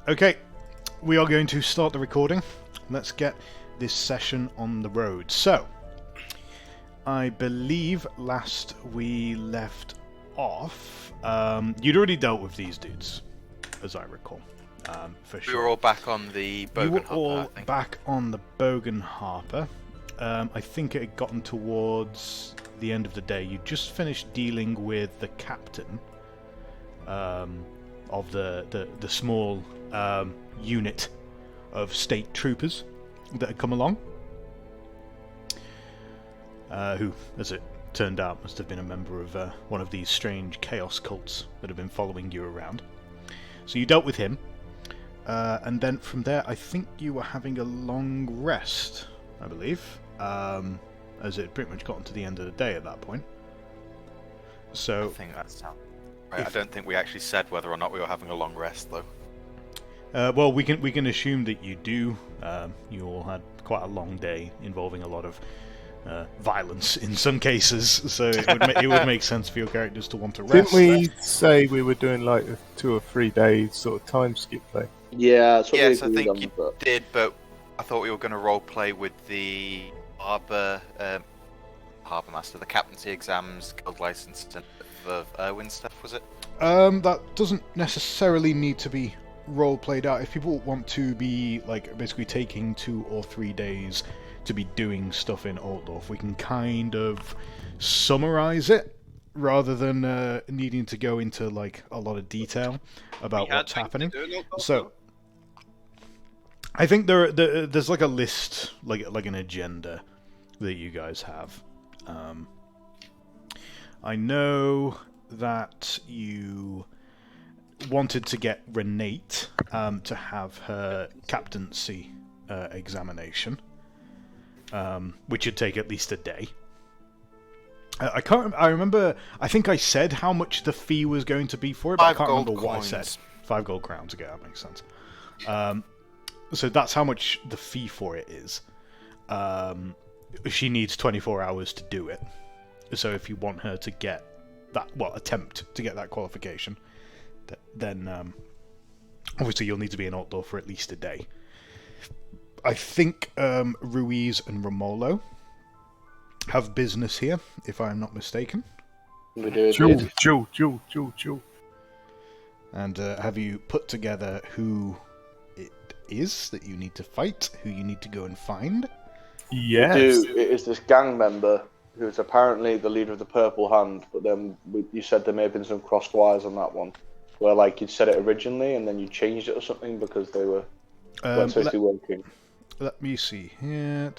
Okay, we are going to start the recording. Let's get this session on the road. So, I believe last we left off, you'd already dealt with these dudes, as I recall, for sure. We were all back on the Bogan Harper, You were all I think. back on the Bogan Harper. I think it had gotten towards the end of the day. You just finished dealing with the captain of the small unit of state troopers that had come along, who, as it turned out, must have been a member of one of these strange chaos cults that have been following you around. So you dealt with him, and then from there I think you were having a long rest, I believe, as it had pretty much gotten to the end of the day at that point. So I think that's right. I don't think we actually said whether or not we were having a long rest, though. Well, we can assume that you do. You all had quite a long day involving a lot of violence in some cases, so it would make sense for your characters to want to rest. Didn't we say we were doing like a 2 or 3 day sort of time skip thing? Yeah, that's what Yes, we I think agreed you on, but... did, but I thought we were going to roleplay with the Harbour Master, the captaincy exams, guild license, and the Irwin stuff, was it? That doesn't necessarily need to be role played out. If people want to be like basically taking 2 or 3 days to be doing stuff in Altdorf, we can kind of summarize it rather than needing to go into like a lot of detail about what's happening. So I think there's like a list, like an agenda that you guys have. I know that you wanted to get Renate to have her captaincy examination, which would take at least a day. I can't. I remember. I think I said how much the fee was going to be for it, but I can't remember what I said. 5 gold crowns. Okay, that makes sense. So that's how much the fee for it is. She needs 24 hours to do it. So if you want her to get that, attempt to get that qualification, then obviously you'll need to be in Altdorf for at least a day. I think Ruiz and Romolo have business here, if I'm not mistaken. We do. Jewel. And have you put together who it is that you need to fight, who you need to go and find? Yes. We do. It is this gang member who is apparently the leader of the Purple Hand, but then you said there may have been some crossed wires on that one, where like you'd said it originally and then you changed it or something because they weren't supposed to be working. Let me see here.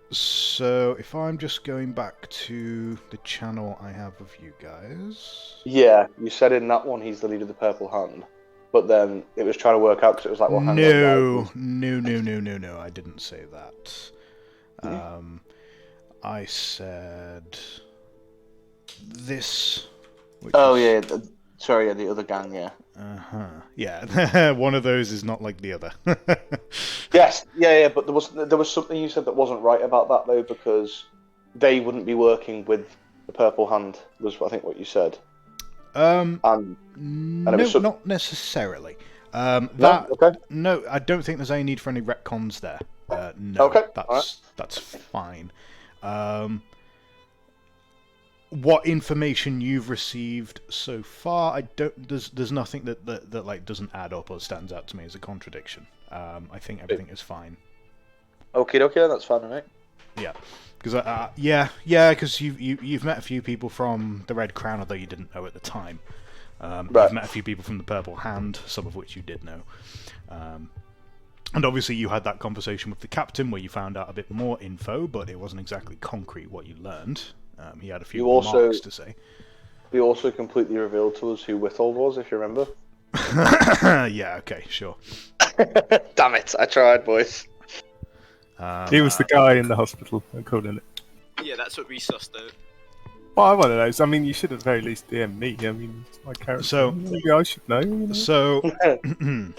So if I'm just going back to the channel I have of you guys. Yeah, you said in that one he's the leader of the Purple Hand, but then it was trying to work out because it was like, well, hang on. No, I didn't say that. I said this. Yeah. Sorry, yeah, the other gang, yeah. Yeah, one of those is not like the other. Yes, yeah, but there was something you said that wasn't right about that though, because they wouldn't be working with the Purple Hand. Was I think what you said. No, not necessarily. No, I don't think there's any need for any retcons there. No, okay, that's fine. What information you've received so far, I don't. There's nothing that like doesn't add up or stands out to me as a contradiction. I think everything is fine. Okay, that's fine, right? Yeah, because because you've met a few people from the Red Crown, although you didn't know at the time. Right. You've met a few people from the Purple Hand, some of which you did know. And obviously you had that conversation with the captain where you found out a bit more info, but it wasn't exactly concrete what you learned. He had a few remarks to say. He also completely revealed to us who Withold was, if you remember. Yeah, okay, sure. Damn it, I tried, boys. He was the guy in the hospital, I'm calling it. Yeah, that's what we sussed out. Well, I'm one of those. I mean, you should at the very least DM me. I mean, it's my character. So, maybe I should know. You know?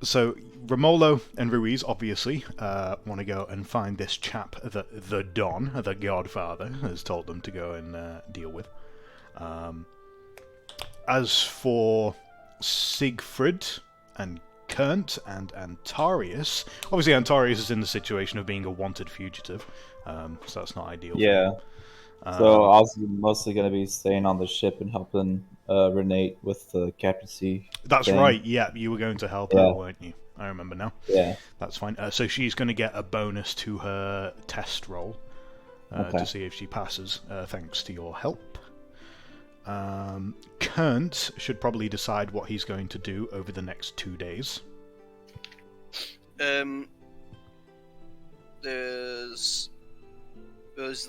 So Romolo and Ruiz obviously want to go and find this chap that the Don, the Godfather, has told them to go and deal with. As for Siegfried and Kernt and Antarius. Obviously, Antarius is in the situation of being a wanted fugitive, so that's not ideal. Yeah. For him. So I was mostly going to be staying on the ship and helping Renate with the captaincy. That's thing. right. Yeah, you were going to help her, weren't you? I remember now. Yeah. That's fine. So she's going to get a bonus to her test roll to see if she passes, thanks to your help. Kernt should probably decide what he's going to do over the next 2 days. There's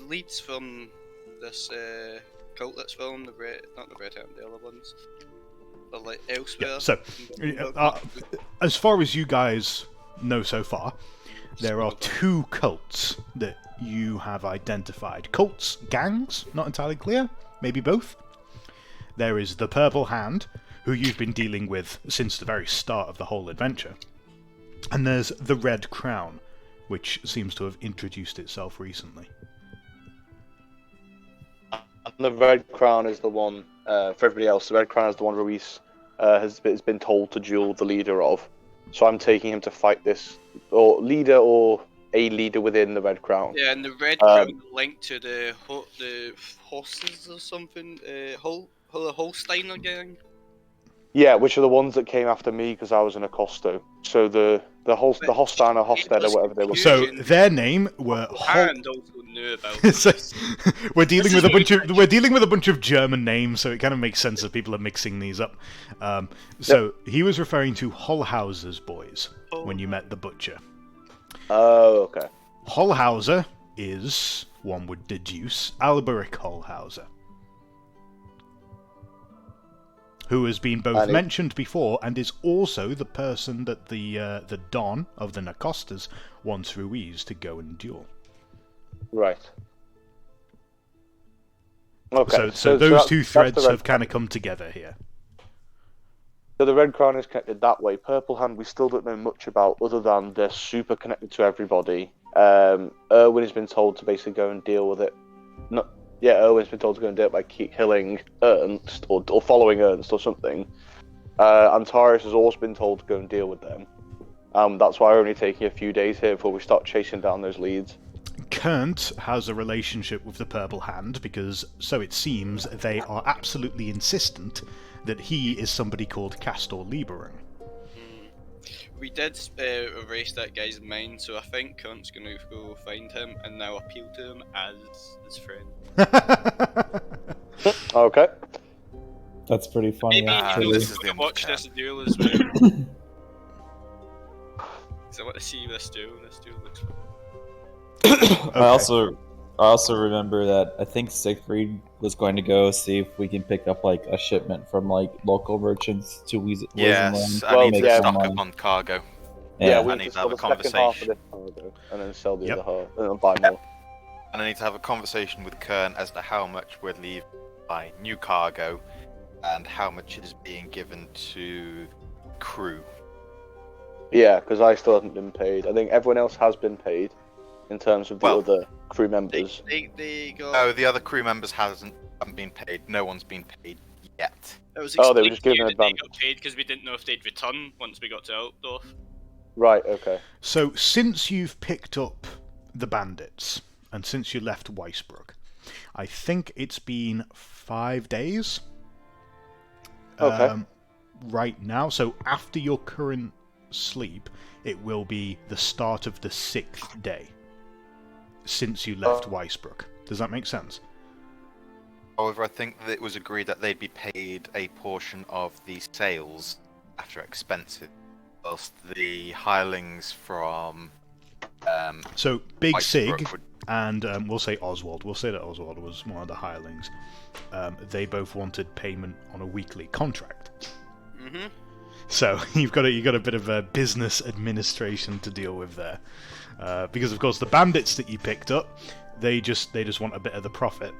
leads from this cult that's filmed, not the Red Hand, the other ones. They're like elsewhere. Yeah, so, as far as you guys know so far, there are 2 cults that you have identified. Cults, gangs, not entirely clear, maybe both. There is the Purple Hand, who you've been dealing with since the very start of the whole adventure. And there's the Red Crown, which seems to have introduced itself recently. And the Red Crown is the one, for everybody else, the Red Crown is the one Ruiz has been told to duel the leader of. So I'm taking him to fight this, or a leader within the Red Crown. Yeah, and the Red Crown linked to the horses or something, Holsteiner gang. Yeah, which are the ones that came after me because I was an Acosto. So the Holsteiner, Hosted, or whatever they were. So their name were And also knew about this. we're dealing with a bunch of German names, so it kind of makes sense that people are mixing these up. So he was referring to Hollhauser's boys when you met the butcher. Oh, okay. Hollhauser is, one would deduce, Alberic Hollhauser, who has been both mentioned before and is also the person that the Don of the Nacostas wants Ruiz to go and duel. Right. Okay. So those two threads have kind of come together here. So the Red Crown is connected that way. Purple Hand we still don't know much about, other than they're super connected to everybody. Erwin has been told to basically go and deal with it. Erwin's been told to go and do it by killing Ernst, or following Ernst or something. Antarius has also been told to go and deal with them. That's why we're only taking a few days here before we start chasing down those leads. Kernt has a relationship with the Purple Hand because, so it seems, they are absolutely insistent that he is somebody called Castor Lieberung. We did erase that guy's mind, so I think Kunt's going to go find him and now appeal to him as his friend. Okay. That's pretty funny. Maybe Actually. he's going to watch this duel as well. So I want to see this duel. This duel looks fun. Okay. I also remember that I think Siegfried was going to go see if we can pick up like a shipment from like local merchants to Yes, Well, I need to yeah. stock up on cargo. Yeah, I need to have a conversation. And then sell the other half, and then buy more. And I need to have a conversation with Kern as to how much we're leaving by new cargo and how much is being given to crew. Yeah, because I still haven't been paid. I think everyone else has been paid in terms of the other crew members. They got... No, the other crew members haven't been paid. No one's been paid yet. It was They were explained just to you given that advance. they got paid because we didn't know if they'd return once we got to Altdorf. Right, okay. So, since you've picked up the bandits, and since you left Weisbruck, I think it's been 5 days. Okay. Right now, so after your current sleep, it will be the start of the 6th day since you left Weisbruck. Does that make sense? However, I think that it was agreed that they'd be paid a portion of the sales after expenses, whilst the hirelings from So Big Weisbruck Sig would... and we'll say Oswald. We'll say that Oswald was one of the hirelings. They both wanted payment on a weekly contract. Mm-hmm. So you've got a bit of a business administration to deal with there, because of course the bandits that you picked up, they just want a bit of the profit,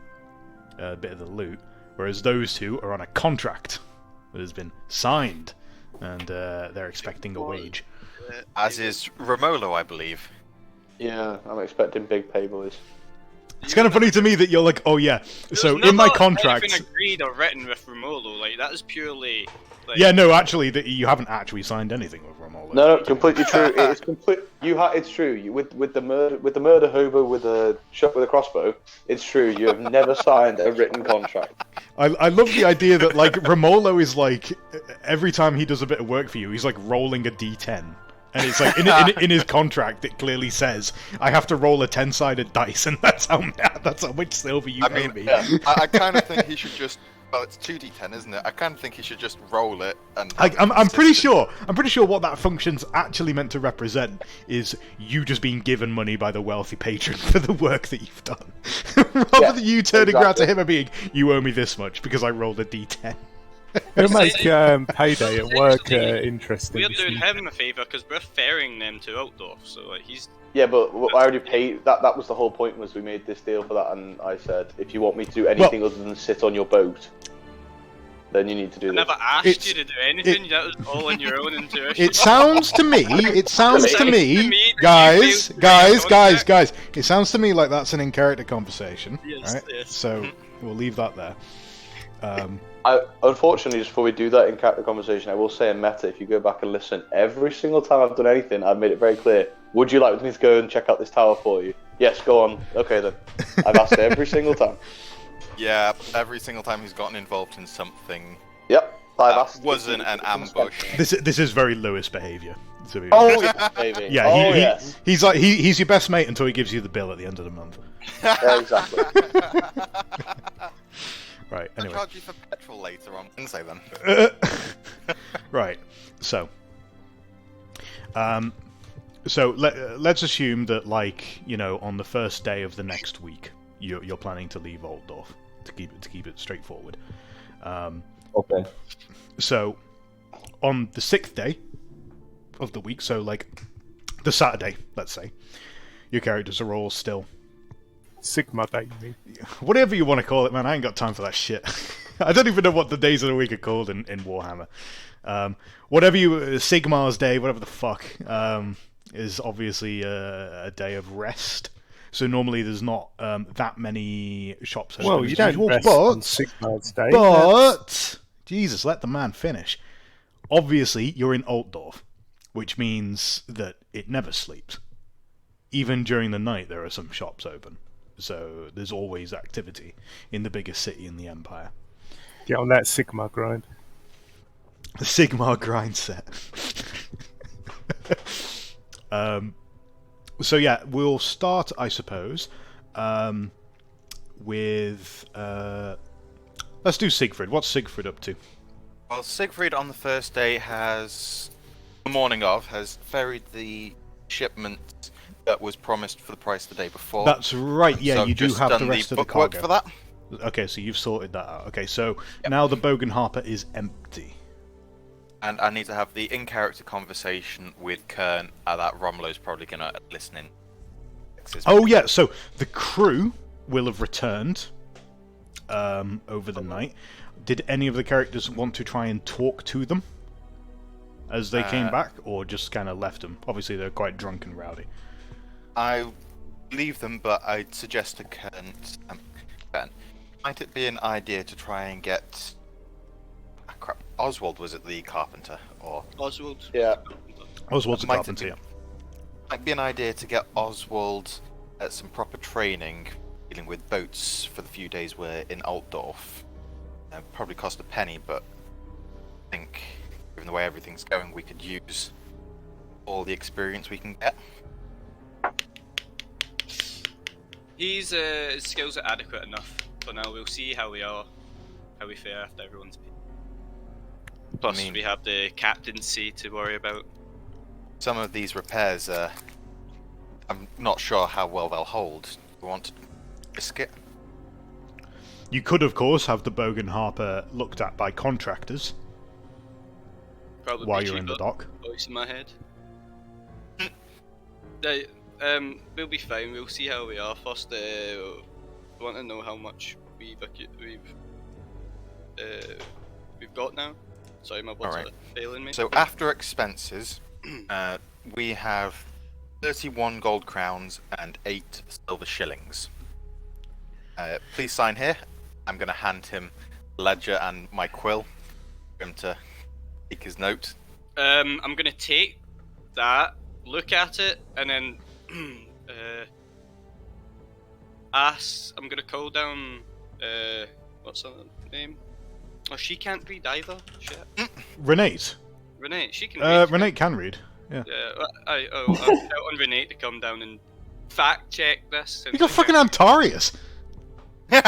a bit of the loot, whereas those two are on a contract that has been signed, and they're expecting a wage. As is Romolo, I believe. Yeah, I'm expecting big pay, boys. It's kind of funny to me that you're like, oh yeah. So There's in my never contract, anything agreed or written with Romolo. Like that is purely. Like, yeah, no, actually, you haven't actually signed anything with Romolo. No, completely true. It's complete. It's true. With the murder hobo with a shot with a crossbow. It's true. You have never signed a written contract. I love the idea that like Romolo is like every time he does a bit of work for you, he's like rolling a d10, and it's like in his contract it clearly says I have to roll a 10-sided dice, and that's how much silver you owe me. Yeah. I kind of think he should just. Well, it's 2d10, isn't it? I kind of think he should just roll it and. I'm pretty sure what that function's actually meant to represent is you just being given money by the wealthy patron for the work that you've done, rather than you turning around to him and being, "You owe me this much because I rolled a d10." It'll make payday at work interesting. We're doing him a favour because we're ferrying them to Altdorf, so like he's. Yeah, but I already paid. That was the whole point. Was we made this deal for that, and I said, if you want me to do anything other than sit on your boat, then you need to do I this. never asked you to do anything. That was all on your own intuition. It sounds to me, guys. It sounds to me like that's an in-character conversation. Yes, right? yes. So we'll leave that there. Unfortunately, just before we do that in character conversation, I will say in meta, if you go back and listen, every single time I've done anything, I've made it very clear. Would you like me to go and check out this tower for you? Yes, go on. Okay then. I've asked every single time. Yeah, every single time he's gotten involved in something. Yep. I've asked. Wasn't an ambush. This is very Lewis behaviour. Oh yeah, baby. Yeah, yes. he's your best mate until he gives you the bill at the end of the month. Yeah, exactly. Right. I'll Anyway. charge you for petrol later on Wednesday then. Right. So. Let's assume that, like, you know, on the first day of the next week, you're planning to leave Altdorf to keep it straightforward. Okay. So, on the 6th day of the week, so like the Saturday, let's say, your characters are all still Sigma Day, you mean? whatever you want to call it, man. I ain't got time for that shit. I don't even know what the days of the week are called in Warhammer. Whatever Sigmar's Day, whatever the fuck, is obviously a day of rest. So normally there's not that many shops open. Well, you don't rest on Sigma's Day. But Jesus, let the man finish. Obviously, you're in Altdorf, which means that it never sleeps. Even during the night, there are some shops open. So there's always activity in the biggest city in the Empire. Get on that Sigma grind. The Sigmar grind set. So yeah, we'll start, I suppose, with... let's do Siegfried. What's Siegfried up to? Well, Siegfried on the first day has ferried the shipment that was promised for the price the day before. That's right, yeah, So you do just have the done rest of the bookwork cargo. for that. Okay, so you've sorted that out. Okay, so now the Bogenharper is empty. And I need to have the in-character conversation with Kern that Romolo's probably going to listen in. Oh yeah, so the crew will have returned over the night. Did any of the characters want to try and talk to them as they came back, or just kind of left them? Obviously, they're quite drunk and rowdy. I leave them, but I'd suggest to Kern, might it be an idea to try and get... Oswald, was it the carpenter? Or Oswald. Yeah. Oswald's a Might it carpenter, be- yeah. Might be an idea to get Oswald some proper training dealing with boats for the few days we're in Altdorf. Probably cost a penny, but I think given the way everything's going, we could use all the experience we can get. His skills are adequate enough for now. We'll see how we fare after everyone's paid. Plus, we have the captaincy to worry about. Some of these repairs, I'm not sure how well they'll hold. We want to risk it. You could, of course, have the Bogenharper looked at by contractors Probably while you're in the dock. Voice in my head. We'll be fine. We'll see how we are. First, we want to know how much we've got now. Sorry, my words are failing me. So after expenses, we have 31 gold crowns and 8 silver shillings. Please sign here. I'm going to hand him ledger and my quill for him to take his note. I'm gonna take that, look at it, and then I'm gonna call down. What's her name? Oh, she can't read either. Shit. Renee. Renee, she can read. Renee can read. Yeah. I'll shout on Renee to come down and fact check this. You got fucking Antarius. Yeah.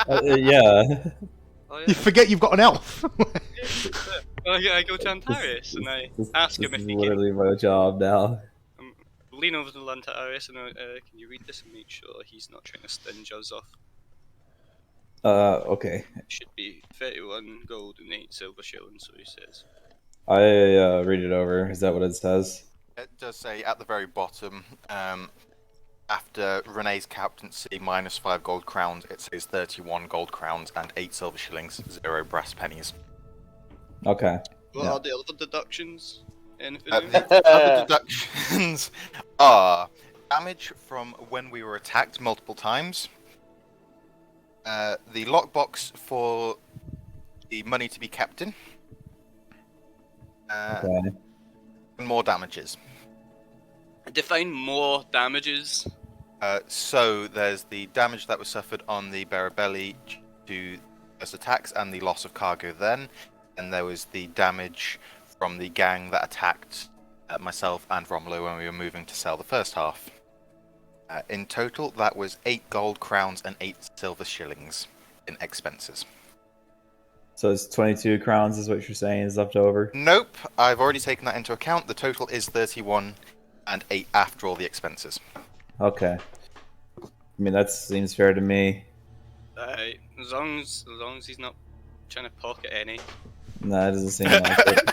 Oh, yeah. You forget you've got an elf. I go to Antarius and I ask him if This is he literally my job now. can lean over to Antarius and can you read this and make sure he's not trying to stinge us off. Okay. It should be 31 gold and 8 silver shillings, so he says. I read it over. Is that what it says? It does say at the very bottom, after Renee's captaincy, -5 gold crowns, it says 31 gold crowns and 8 silver shillings, 0 brass pennies. Okay. What Yeah. are the other deductions? Anything? The other deductions are damage from when we were attacked multiple times, the lockbox for the money to be kept in, Okay. and more damages. Define more damages. So there's the damage that was suffered on the Barabelli to first attacks and the loss of cargo then, and there was the damage from the gang that attacked myself and Romulo when we were moving to sell the first half. In total, that was 8 gold crowns and 8 silver shillings in expenses. So it's 22 crowns is what you're saying is left over? Nope, I've already taken that into account. The total is 31 and 8 after all the expenses. Okay. I mean, that seems fair to me. As long as he's not trying to pocket any. No, it doesn't seem like it.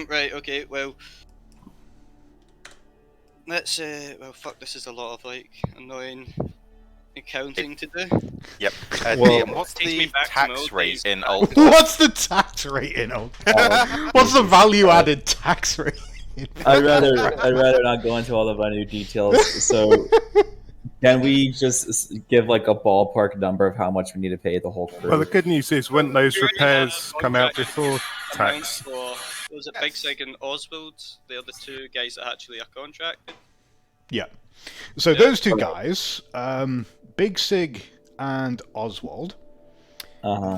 Right, okay, well. Let's, well, fuck, this is a lot of, like, annoying accounting to do. Yep. Well- Liam, what's Takes the me back to my tax old rate days. in Old? What's the tax rate in Old? What's the value-added tax rate? I'd rather not go into all the minute details. So, can we just give like a ballpark number of how much we need to pay the whole crew? Well, the good news is, when those You already repairs have come out contract before amounts tax, for, was it Big Sig and Oswald? They're the two guys that actually are contracted. Yeah. So those two guys, Big Sig and Oswald,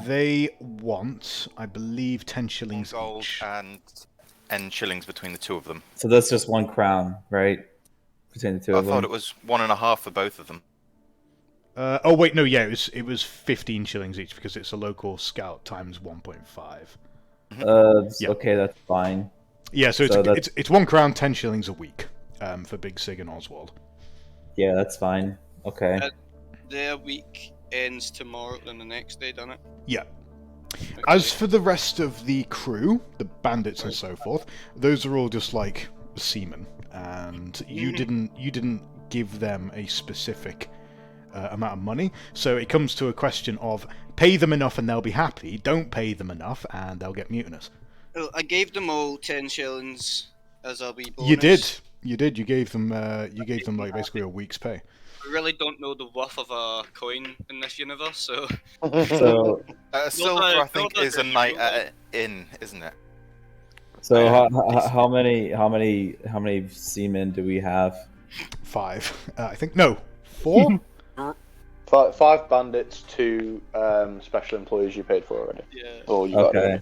they want, I believe, 10 shillings gold each. and shillings between the two of them. So that's just 1 crown, right? Between the two I of them. thought it was 1.5 for both of them. Oh wait, no, yeah, it was 15 shillings each because it's a local scout times 1.5. Yeah. Okay, that's fine. Yeah, so So it's 1 crown, 10 shillings a week for Big Sig and Oswald. Yeah, that's fine. Okay. Their week ends tomorrow and the next day, doesn't it? Yeah. Okay. As for the rest of the crew, the bandits and so forth, those are all just like seamen, and you didn't give them a specific amount of money. So it comes to a question of pay them enough and they'll be happy. Don't pay them enough and they'll get mutinous. Well, I gave them all 10 shillings as a wee bonus. You did. You gave them like basically a week's pay. I really don't know the worth of a coin in this universe, so So, Silver, I think, those is are a night usual. at an inn, isn't it? so how many seamen do we have? 5, I think. No, 4. 5 bandits, 2 special employees you paid for already. yeah. Or you got Okay.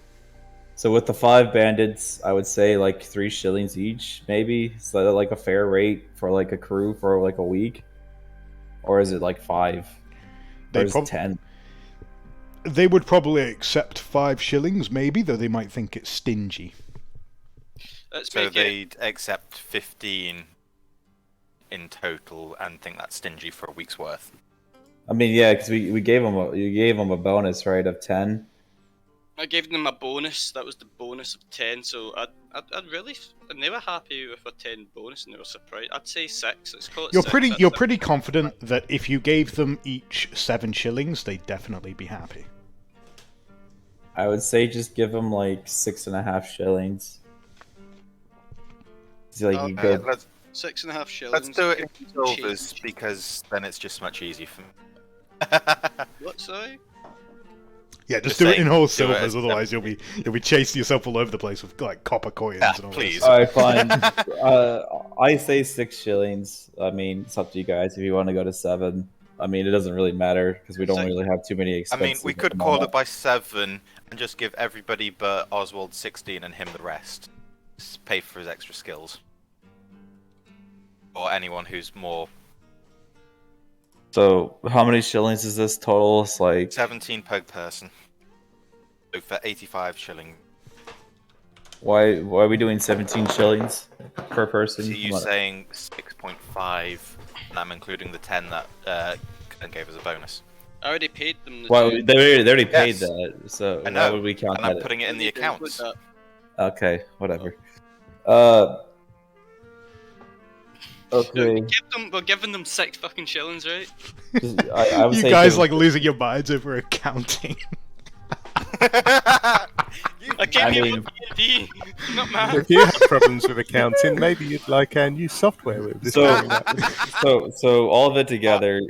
So with the 5 bandits, I would say like 3 shillings each, maybe. Is that like a fair rate for like a crew for like a week, or is it like 5? Or is it 10? They would probably accept 5 shillings, maybe, though they might think it's stingy. Let's So make it. they'd accept 15 in total and think that's stingy for a week's worth. I mean, yeah, because we gave them a bonus, right, of 10. I gave them a bonus. That was the bonus of 10. So I'd really, and they were happy with a 10 bonus, and they were surprised. I'd say 6. Let's call it. You're 6. pretty That's you're it. pretty confident that if you gave them each 7 shillings, they'd definitely be happy. I would say just give them like 6.5 shillings. It's like you go, 6.5 shillings. Let's do it in Change. silvers because then it's just much easier for me. What, sorry? Yeah, just Just do it in saying, whole do it silvers, as otherwise you'll be chasing yourself all over the place with like copper coins Yeah, and all please. this. Alright, fine. I say 6 shillings. I mean, it's up to you guys if you want to go to 7. I mean, it doesn't really matter because we don't really have too many I expenses. mean, we at could the call moment. it by 7 and just give everybody but Oswald 16 and him the rest. Just pay for his extra skills. Or anyone who's more. So, how many shillings is this total? It's like 17 per person. So for 85 shilling. why are we doing 17 shillings per person? So you saying 6.5, and I'm including the 10 that Ken gave as a bonus. I already paid them the Well, two. they already paid Yes. that, so I why know, would we count and I'm that? putting it in the They didn't put accounts. that. Okay, whatever. Look, Okay. we're giving them 6 fucking shillings, right? I would You say guys give- like losing your minds over accounting. I gave you mean- D&D, not math. If you have problems with accounting, maybe you'd like our new software with this. So all of it together,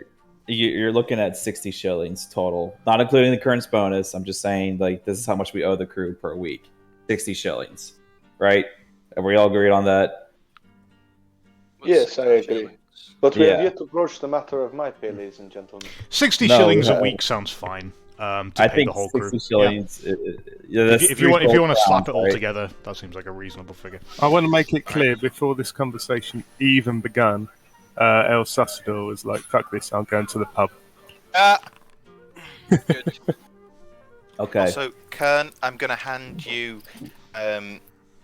you're looking at 60 shillings total, not including the current bonus. I'm just saying, like, this is how much we owe the crew per week. 60 shillings, right? Are we all agreed on that? Yes, I agree. But we Yeah. have yet to broach the matter of my pay, ladies and gentlemen. 60 No, shillings a yeah. week sounds fine. To I pay think the whole 60 crew. shillings. Yeah. That's If you want to 3 gold slap it crowns, all right? together, that seems like a reasonable figure. I want to make it clear before this conversation even began, El Sasador was like, fuck this, I'm going to the pub. Good. Okay. Also, Kern, I'm going to hand you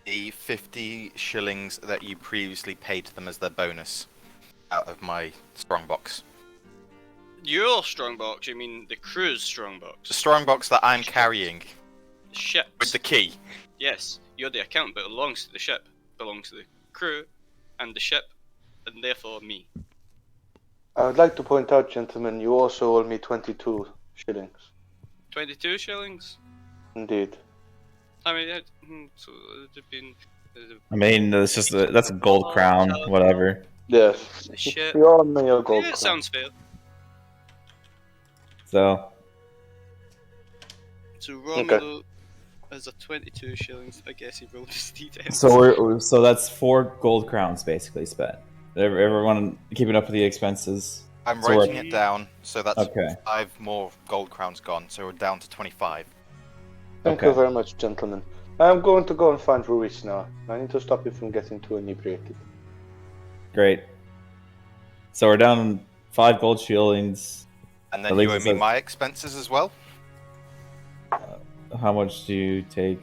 the 50 shillings that you previously paid them as their bonus out of my strongbox. Your strongbox, you mean the crew's strongbox? The strongbox that I'm carrying The ship. with the key. Yes, you're the accountant, but it belongs to the ship. Belongs to the crew and the ship, and therefore me. I would like to point out, gentlemen, you also owe me 22 shillings. 22 shillings? Indeed. I mean, so it would have been I mean, that's just that's a gold crown, whatever. Yes. the ship. You owe me your gold Yeah, it crown. sounds fair. So So Romelu has a 22 shillings. I guess he rolled his d10. so that's 4 gold crowns basically spent. Everyone keeping up with the expenses. I'm So we're- writing it down, so that's Okay. 5 more gold crowns gone, so we're down to 25. Thank Okay. you very much, gentlemen. I'm going to go and find Ruiz now. I need to stop you from getting too inebriated. Great. So we're down 5 gold shillings. And At then least you owe it me says- my expenses as well. How much do you take?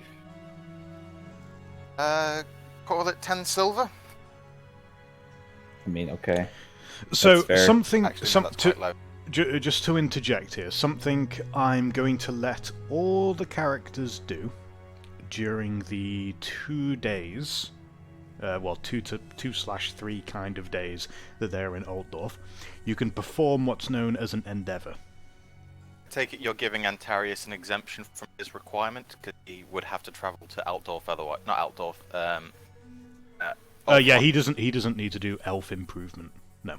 Call it 10 silver. I mean, okay. So That's fair. something, Actually, no, that's quite low. just to interject here, something I'm going to let all the characters do during the 2 days, well, 2/3 kind of days that they're in Altdorf. You can perform what's known as an endeavor. Take it you're giving Antarius an exemption from his requirement, because he would have to travel to Altdorf otherwise. Not Altdorf. Yeah, he doesn't need to do elf improvement. No.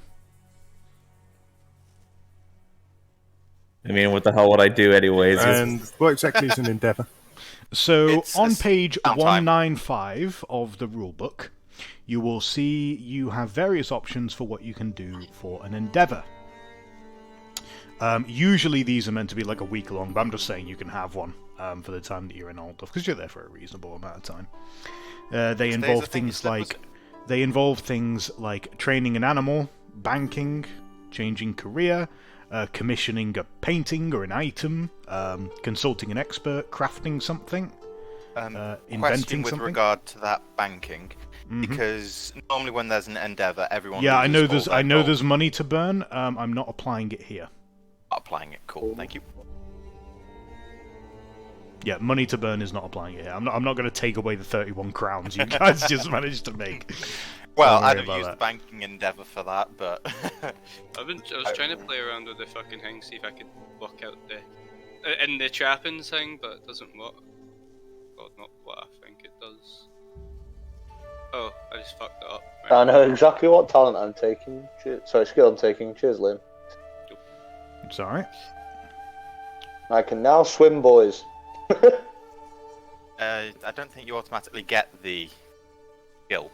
I mean, what the hell would I do anyways? And what exactly is an endeavour? So It's on a page downtime. 195 of the rulebook, you will see you have various options for what you can do for an endeavour. Usually these are meant to be like a week long, but I'm just saying you can have one for the time that you're in Altdorf, because you're there for a reasonable amount of time. They 6 days, involve I think you things said, was like training an animal, banking, changing career, commissioning a painting or an item, consulting an expert, crafting something, inventing question with something. regard to that banking, Mhm. because normally when there's an endeavour, everyone Yeah, loses all I their know gold. there's money to burn. I'm not applying it here. Not applying it. Cool, thank you. Yeah, money to burn is not applying it here. I'm not going to take away the 31 crowns you guys just managed to make. Well, Don't worry I'd have about used that. the banking endeavour for that, but I was trying to play around with the fucking thing, see if I could work out the in the trappings thing, but it doesn't work. Well, not what I think it does. Oh, I just fucked it up. I know exactly what talent I'm taking. Sorry, skill I'm taking. Cheers, Liam. It's alright. I can now swim, boys. I don't think you automatically get the skill.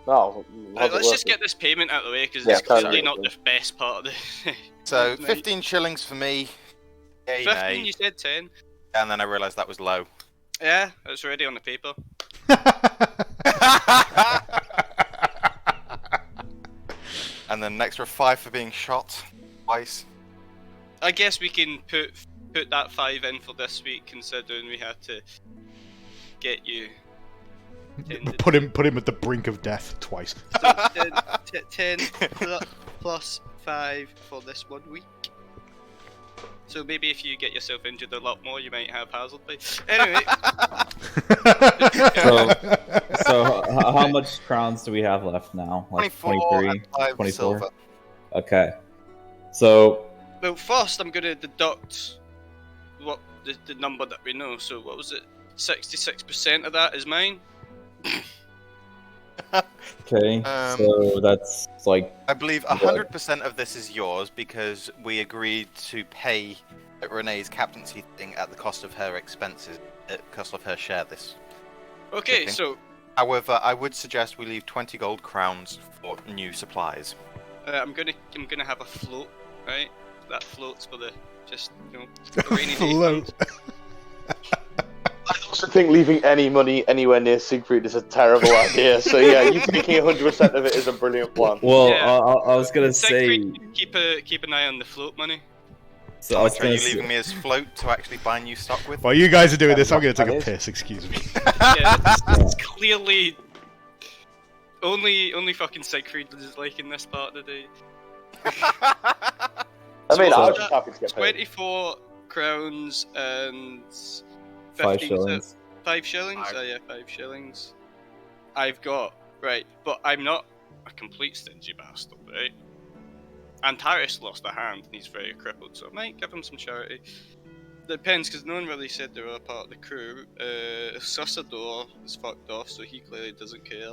No. Right, let's just get this payment out of the way because Yeah, it's clearly sorry. not the best part of the. So night. 15 shillings for me. Yay, 15, nay. you said 10. And then I realised that was low. Yeah, it's already on the paper. And then an extra 5 for being shot twice. I guess we can put that 5 in for this week, considering we had to get you. Put him at the brink of death twice. So 10 plus 5 for this 1 week. So maybe if you get yourself injured a lot more, you might have hazard pay. Anyway. So how much crowns do we have left now? Like 24 23, and 5 24? silver. Okay. So Well, first I'm going to deduct what the number that we know. So what was it? 66% of that is mine. okay, so that's like I believe 100% of this is yours because we agreed to pay Renee's captaincy thing at the cost of her expenses, at the cost of her share this. Okay, Okay. so However, I would suggest we leave 20 gold crowns for new supplies. I'm gonna have a float, right? That floats for the rainy day Float. funds. I also think leaving any money anywhere near Siegfried is a terrible idea. So yeah, you taking 100% of it is a brilliant plan. well, Yeah. I was gonna say. Siegfried, keep an eye on the float money. So I was Are gonna you say, leaving me as float to actually buy new stock with? While you guys are doing this, I'm going to take a That is- piss. Excuse me. Yeah, it's clearly only fucking Siegfried is liking this part of the day. I mean, So I was what's just that? happy to get paid. 24 crowns and 5 15 shillings. 5 shillings? Five. Oh yeah, 5 shillings. I've got, right, but I'm not a complete stingy bastard, right? Antares lost a hand and he's very crippled, so I might give him some charity. Depends, because no one really said they were a part of the crew. Sussador is fucked off, so he clearly doesn't care.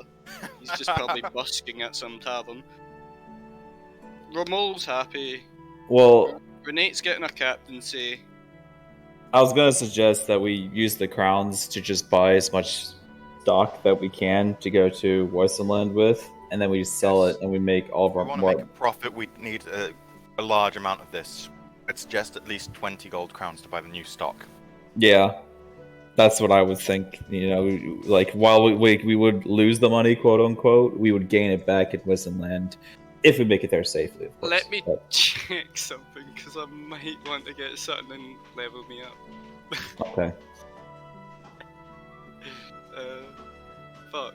He's just probably busking at some tavern. Romul's happy. Well, Renate's getting a captaincy. I was gonna suggest that we use the crowns to just buy as much stock that we can to go to Weissenland with, and then we sell Yes. it and we make all of If our we want to more. make a profit, we need a large amount of this. I'd suggest at least 20 gold crowns to buy the new stock. Yeah, that's what I would think. You know, like while we would lose the money, quote unquote, we would gain it back at Weissenland if we make it there safely. Of course. Let me But, check something, because I might want to get something and level me up. okay. Fuck.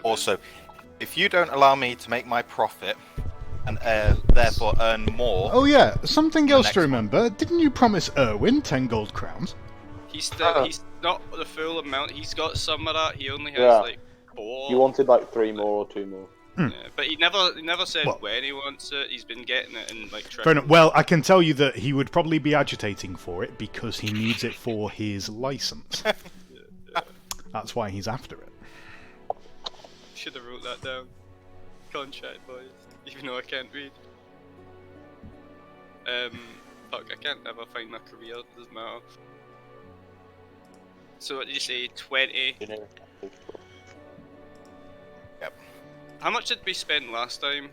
Also, if you don't allow me to make my profit and therefore earn more, Oh yeah, something The else next to one. remember. Didn't you promise Erwin 10 gold crowns? He's not the full amount. He's got some of that. He only has Yeah. like 4. You wanted like 3 more or 2 more. Yeah, but he never said Well- when he wants it. He's been getting it in like Fair enough. Well, I can tell you that he would probably be agitating for it because he needs it for his license. That's why he's after it. Should have wrote that down. Contract, boys. Even though I can't read. Fuck, I can't ever find my career. Doesn't matter. So what did you say? 20. How much did we spend last time?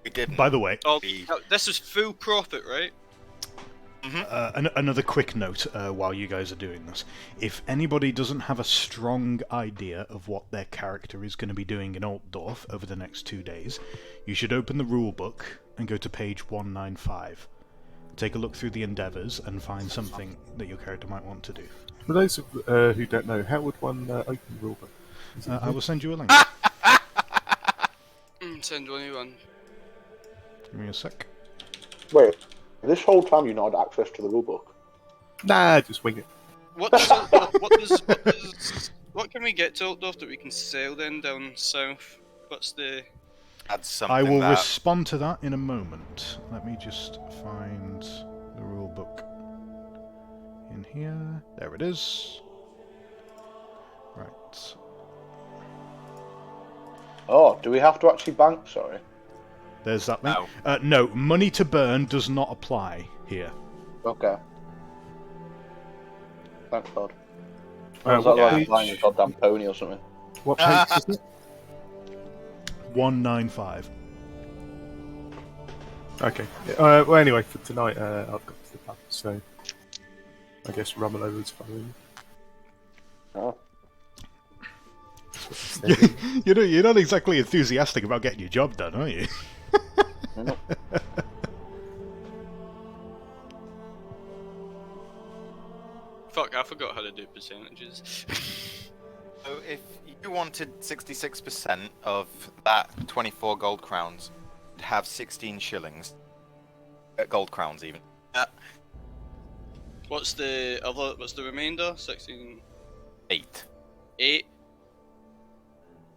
we didn't. By the way, Oh, We- this was full profit, right? another quick note while you guys are doing this. If anybody doesn't have a strong idea of what their character is going to be doing in Altdorf over the next 2 days, you should open the rulebook and go to page 195. Take a look through the endeavours and find something that your character might want to do. For those who don't know, how would one open the rulebook? Is it I will send you a link. Send anyone. Give me a sec. Wait, this whole time you not had access to the rulebook? Nah, just wing it. What can we get to Altdorf that we can sail then down south? What's the... Add something I will that respond to that in a moment. Let me just find the rulebook in here. There it is. Right. Oh, do we have to actually bank? Sorry. There's that link. No. No, money to burn does not apply here. Okay. Thank God. Uh, Was that what like page- buying a goddamn pony or something? What page is it? 195. Okay. Well, anyway, for tonight, I've got to the pub, so I guess Romolo was following. Oh. You're not exactly enthusiastic about getting your job done, are you? No. Fuck, I forgot how to do percentages. So if you wanted 66% of that 24 gold crowns, you'd have 16 shillings. Gold crowns, even. What's the other? What's the remainder? 16. 8. 8.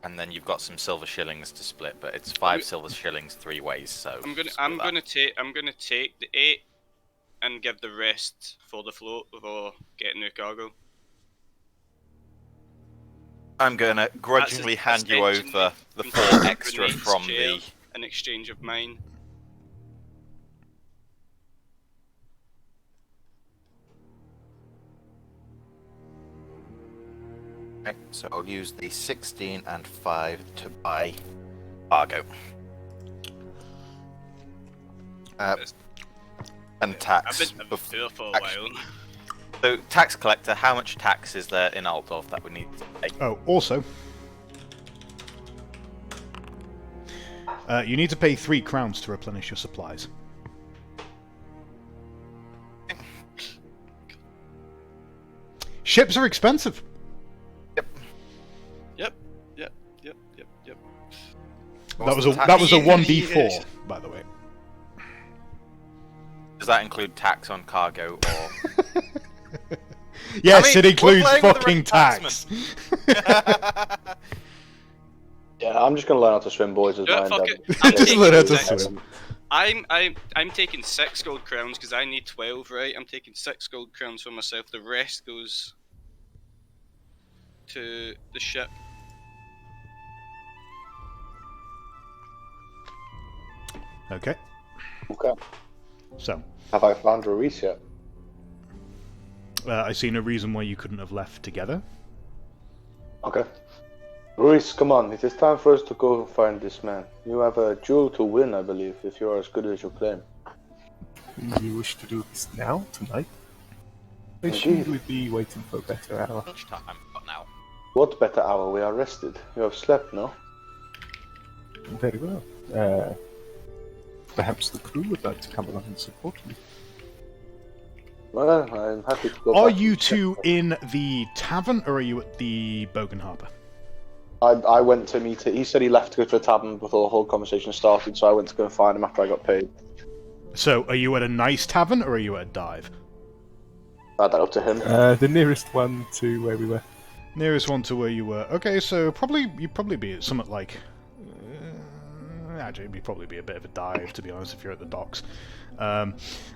And then you've got some silver shillings to split, but it's 5 silver shillings 3 ways. So I'm split gonna that. take the 8 and give the rest for the float for getting new cargo. I'm gonna grudgingly hand you over the 4 extra from the. An exchange of mine. Okay, so I'll use the 16 and 5 to buy cargo. And tax. I've been here for a Actually- while. So, tax collector, how much tax is there in Altdorf that we need to pay? Oh, also, you need to pay 3 crowns to replenish your supplies. Ships are expensive. Yep. That was a What's the that was a tax? 1d4, by the way. Does that include tax on cargo or? Yes, I mean, it includes we're playing with the fucking right tax. Yeah, I'm just gonna learn how to swim, boys. As Yeah, my fuck endeavour. it. I'm Just taking learn how to six. swim. I'm taking 6 gold crowns because I need 12, right? I'm taking 6 gold crowns for myself. The rest goes to the ship. Okay, Okay. so Have I found Ruiz yet? I see no reason why you couldn't have left together. Okay. Ruiz, come on. It is time for us to go find this man. You have a duel to win, I believe, if you are as good as you claim. You wish to do this now, tonight? I Indeed. assumed we'd be waiting for a better hour. Lunchtime, but now. What better hour? We are rested. You have slept, no? Very well. Perhaps the crew would like to come along and support me. Well, I'm happy to go Are back to you the two ship. in the tavern, or are you at the Bogan Harbour? I went to meet it. He said he left to go to a tavern before the whole conversation started, so I went to go and find him after I got paid. So, are you at a nice tavern, or are you at a dive? I that up to him. The nearest one to where we were. Nearest one to where you were. Okay, so you'd probably be at something like. Actually, it'd probably be a bit of a dive, to be honest, if you're at the docks.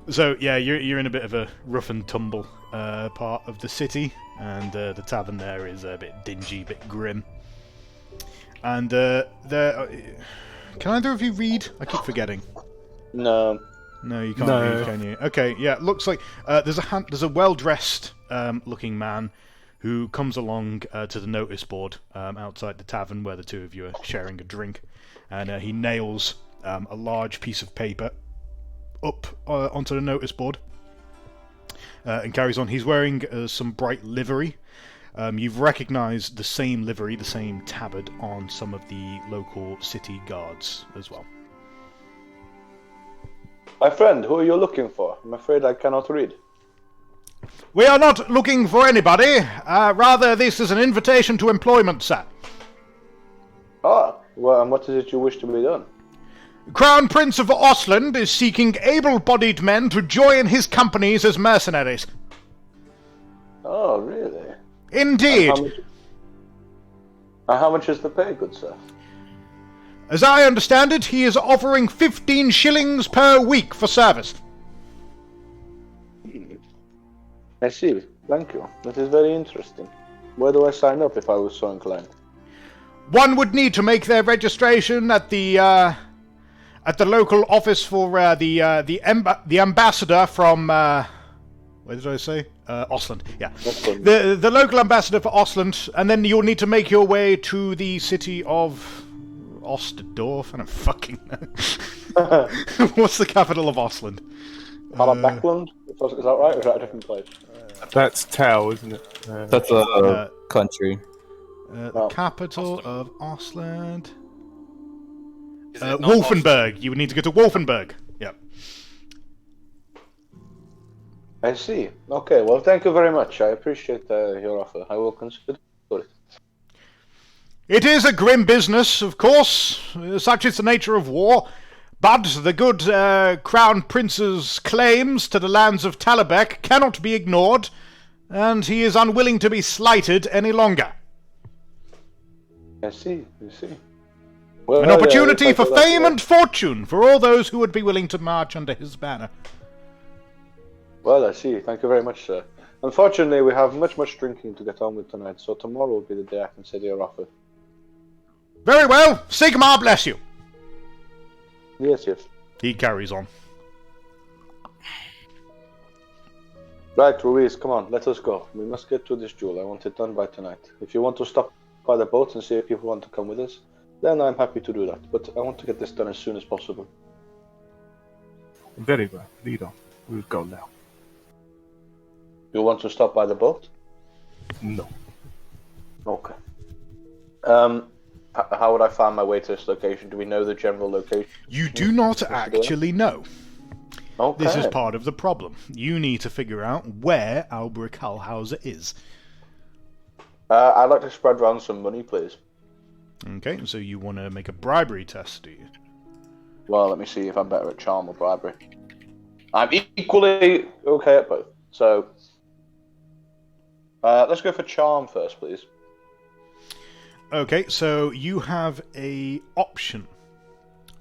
So yeah, you're in a bit of a rough and tumble part of the city, and the tavern there is a bit dingy, a bit grim. And there, can either of you read? I keep forgetting. No. No, you can't No. read, can you? Okay, yeah. Looks like there's a well-dressed looking man who comes along to the notice board outside the tavern where the two of you are sharing a drink, and he nails a large piece of paper up onto the notice board and carries on. He's wearing some bright livery. You've recognised the same livery, the same tabard on some of the local city guards as well. My friend, who are you looking for? I'm afraid I cannot read. We are not looking for anybody. Rather, this is an invitation to employment, sir. Ah, well, and what is it you wish to be done? Crown Prince of Ostland is seeking able-bodied men to join his companies as mercenaries. Oh, really? Indeed. And how much is the pay, good sir? As I understand it, he is offering 15 shillings per week for service. I see. Thank you. That is very interesting. Where do I sign up if I was so inclined? one would need to make their registration at the local office for the ambassador from where did I say? Ostland. Yeah, Ostland. the local ambassador for Ostland, and then you'll need to make your way to the city of Ostendorf. I don't fucking know. What's the capital of Ostland? Backland? Is that right, or is that a different place? That's Tau, isn't it? That's a country. The capital of Ostland. Is it not Wolfenburg. You would need to go to Wolfenburg. Yep. I see. Okay, well, thank you very much. I appreciate your offer. I will consider it. It is a grim business, of course. Such is the nature of war. But the good Crown Prince's claims to the lands of Talabek cannot be ignored, and he is unwilling to be slighted any longer. I see. Well, An opportunity thank for you, fame and fortune for all those who would be willing to march under his banner. Well, I see. Thank you very much, sir. Unfortunately, we have much drinking to get on with tonight, so tomorrow will be the day I consider your offer. Very well. Sigmar bless you. Yes. He carries on. Right, Ruiz, come on, let us go. We must get to this duel. I want it done by tonight. If you want to stop by the boat and see if people want to come with us, then I'm happy to do that. But I want to get this done as soon as possible. Very well. Lead on. We'll go now. You want to stop by the boat? No. Okay. How would I find my way to this location? Do we know the general location? You do not actually know. Okay. This is part of the problem. You need to figure out where Albrecht Hallhauser is. I'd like to spread around some money, please. Okay, so you want to make a bribery test, do you? Well, let me see if I'm better at charm or bribery. I'm equally okay at both. So, let's go for charm first, please. Okay, so you have a option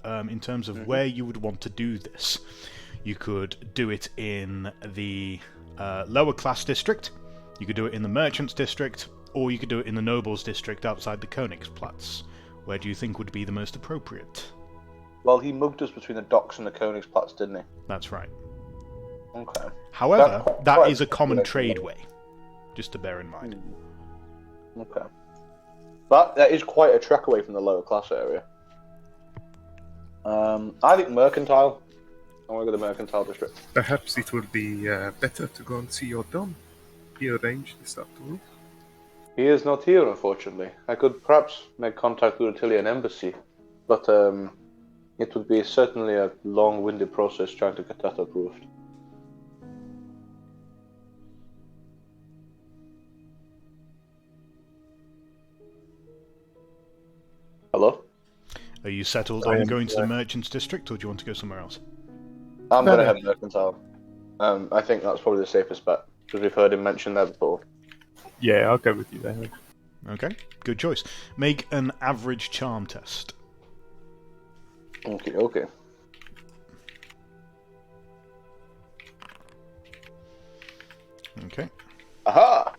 in terms of where you would want to do this. You could do it in the lower class district, you could do it in the merchants district, or you could do it in the nobles district outside the Königsplatz. Where do you think would be the most appropriate? Well, he mugged us between the docks and the Königsplatz, didn't he? That's right. Okay. However, That's that quite is a common good. tradeway, just to bear in mind. Okay. That is quite a trek away from the lower class area. I think mercantile. I want to go to the mercantile district. Perhaps it would be better to go and see your Dom. He arranged this afternoon. He is not here, unfortunately. I could perhaps make contact with the Tillian embassy, but it would be certainly a long-winded process trying to get that approved. Hello? Are you settled I on am, going to the merchants district, or do you want to go somewhere else? I'm No, going to no. head mercantile. I think that's probably the safest bet, because we've heard him mention that before. Yeah, I'll go with you there. Okay, good choice. Make an average charm test. Okay. Okay. Aha!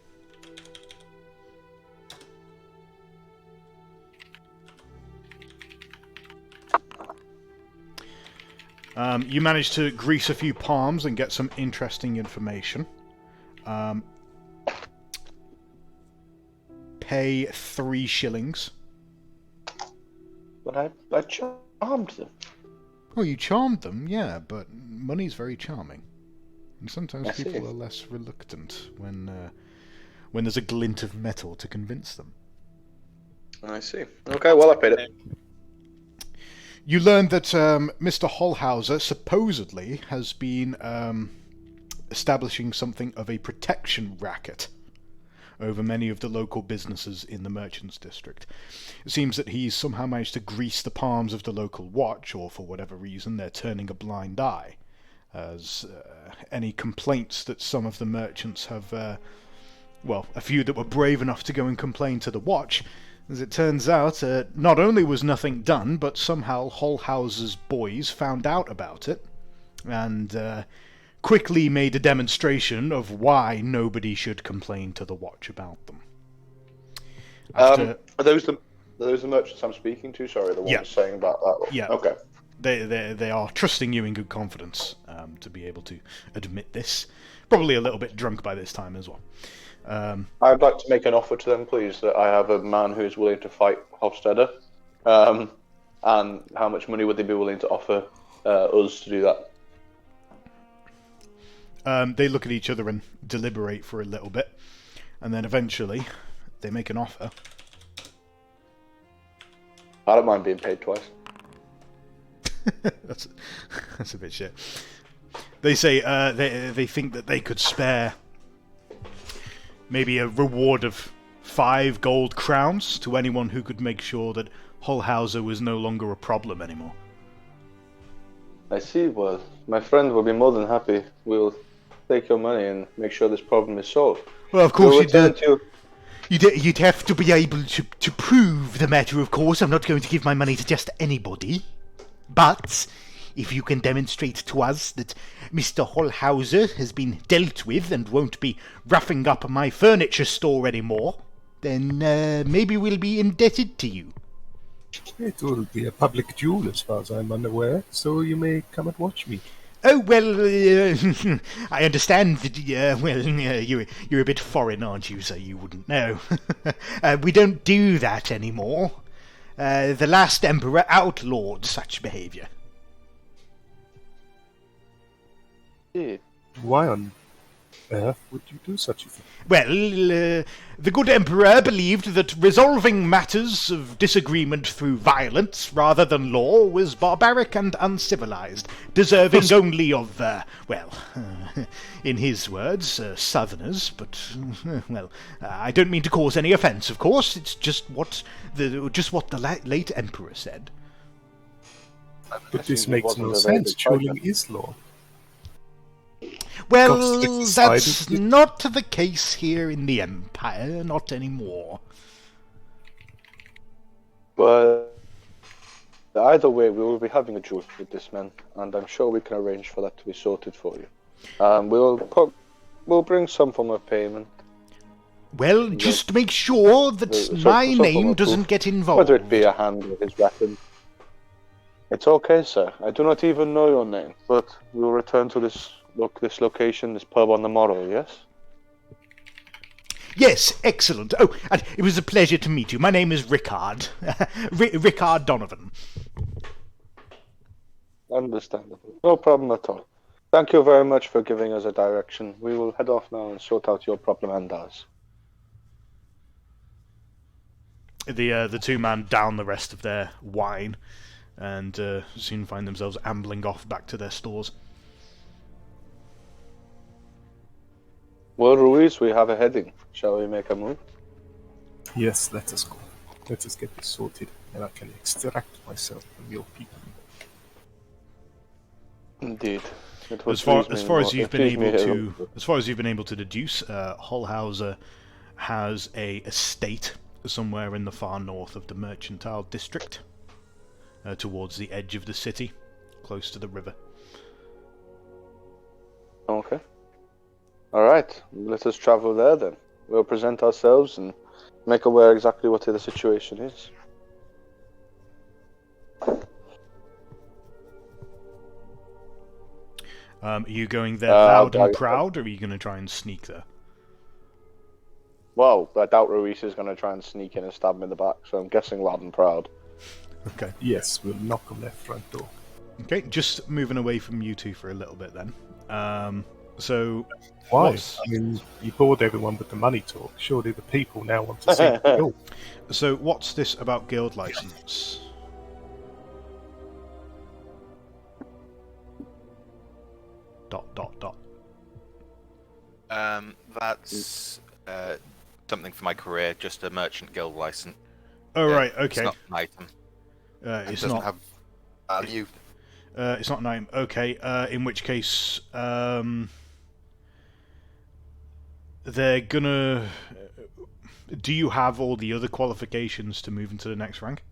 You managed to grease a few palms and get some interesting information. Pay 3 shillings. But I charmed them. Oh, you charmed them, yeah, but money's very charming. And sometimes I see. people are less reluctant when there's a glint of metal to convince them. I see. Okay, well, I paid it. You learned that Mr. Hallhauser supposedly has been establishing something of a protection racket over many of the local businesses in the merchants district. It seems that he's somehow managed to grease the palms of the local watch, or for whatever reason they're turning a blind eye, as any complaints that some of the merchants have, a few that were brave enough to go and complain to the watch. As it turns out, not only was nothing done, but somehow Hallhauser's boys found out about it, and quickly made a demonstration of why nobody should complain to the watch about them. Are those those the merchants I'm speaking to? Sorry, the ones Yeah. saying about that. Yeah. Okay. They are trusting you in good confidence to be able to admit this. Probably a little bit drunk by this time as well. I'd like to make an offer to them, please, that I have a man who is willing to fight Hofstadter. And how much money would they be willing to offer us to do that? They look at each other and deliberate for a little bit, and then eventually they make an offer. I don't mind being paid twice. that's a bit shit. They say they think that they could spare maybe a reward of 5 gold crowns to anyone who could make sure that Hullhauser was no longer a problem anymore. I see. Well, my friend will be more than happy. We'll take your money and make sure this problem is solved. Well, of course, We'll you'd have to be able to prove the matter, of course. I'm not going to give my money to just anybody. But if you can demonstrate to us that Mr. Hullhauser has been dealt with and won't be roughing up my furniture store anymore, then maybe we'll be indebted to you. It will be a public duel as far as I'm unaware, so you may come and watch me. Oh, well, I understand that, you're a bit foreign, aren't you, so you wouldn't know. We don't do that anymore. The last emperor outlawed such behaviour. Yeah. Why on earth would you do such a thing? Well, the good emperor believed that resolving matters of disagreement through violence rather than law was barbaric and uncivilized, deserving only of, in his words, southerners. But, I don't mean to cause any offence, of course. It's just what the late emperor said. But this makes no sense. Dueling is law. Well, that's not the case here in the Empire, not anymore. But either way, we will be having a duel with this man, and I'm sure we can arrange for that to be sorted for you. We'll bring some form of payment. Well, just make sure that my name doesn't get involved. Whether it be a hand or his weapon. It's okay, sir. I do not even know your name, but we will return to this location, this pub on the morrow, yes? Yes, excellent. Oh, and it was a pleasure to meet you. My name is Rickard. Rickard Donovan. Understandable. No problem at all. Thank you very much for giving us a direction. We will head off now and sort out your problem and ours. The two men down the rest of their wine and soon find themselves ambling off back to their stores. Well, Ruiz, we have a heading. Shall we make a move? Yes, let us go. Let us get this sorted, and I can extract myself from your people. Indeed. As far as you've been able to deduce, Hullhauser has a estate somewhere in the far north of the mercantile district, towards the edge of the city, close to the river. Okay. Alright, let us travel there then. We'll present ourselves and make aware exactly what the situation is. Are you going there loud and proud, or are you going to try and sneak there? Well, I doubt Ruiz is going to try and sneak in and stab him in the back, so I'm guessing loud and proud. Okay. Yes, we'll knock on their front door. Okay, just moving away from you two for a little bit then. So... Why? I mean, you bored everyone with the money talk. Surely the people now want to see the guild. So what's this about guild license? ... That's something for my career, just a merchant guild license. Oh, right, okay. It's not an item. It doesn't have value. It's not an item. Okay, in which case, they're gonna... Do you have all the other qualifications to move into the next rank?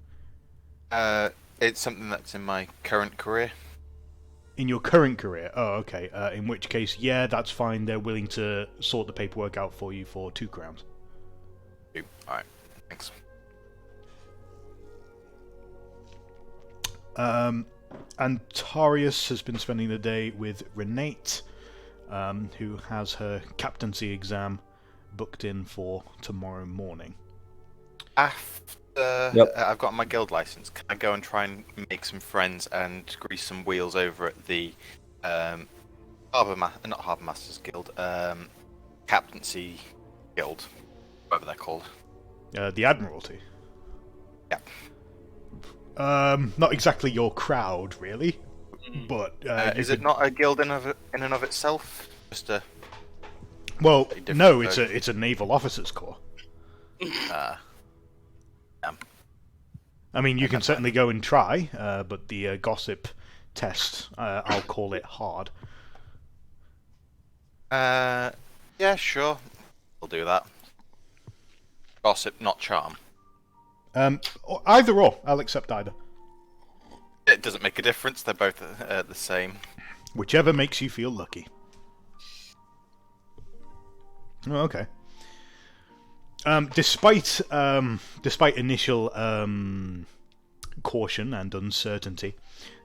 It's something that's in my current career. In your current career? Oh, okay. In which case, yeah, that's fine. They're willing to sort the paperwork out for you for 2 crowns. Alright, thanks. Antarius has been spending the day with Renate, who has her captaincy exam booked in for tomorrow morning. After I've got my guild license, can I go and try and make some friends and grease some wheels over at the not Harbour Masters Guild, Captaincy Guild, whatever they're called. The Admiralty. Yeah. Not exactly your crowd, really, but is it not a guild in and of itself? Just a no, it's a naval officers' corps. I mean, you can certainly go and try, but the gossip test, I'll call it hard. Yeah, sure, we'll do that. Gossip, not charm. Either or, I'll accept either. It doesn't make a difference. They're both the same. Whichever makes you feel lucky. Oh, okay. Despite initial caution and uncertainty,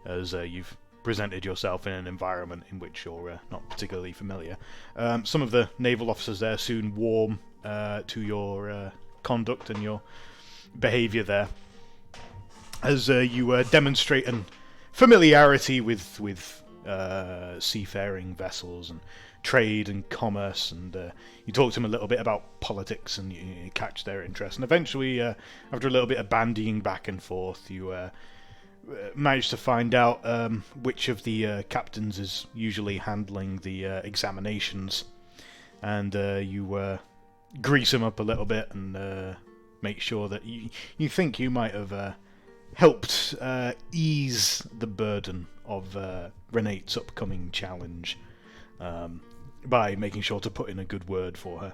as you've presented yourself in an environment in which you're not particularly familiar, some of the naval officers there soon warm to your conduct and your behaviour there, as you demonstrate an familiarity with seafaring vessels and trade and commerce, and you talk to them a little bit about politics, and you catch their interest, and eventually, after a little bit of bandying back and forth, you manage to find out which of the captains is usually handling the examinations, and you grease them up a little bit and make sure that you think you might have helped ease the burden of Renate's upcoming challenge by making sure to put in a good word for her.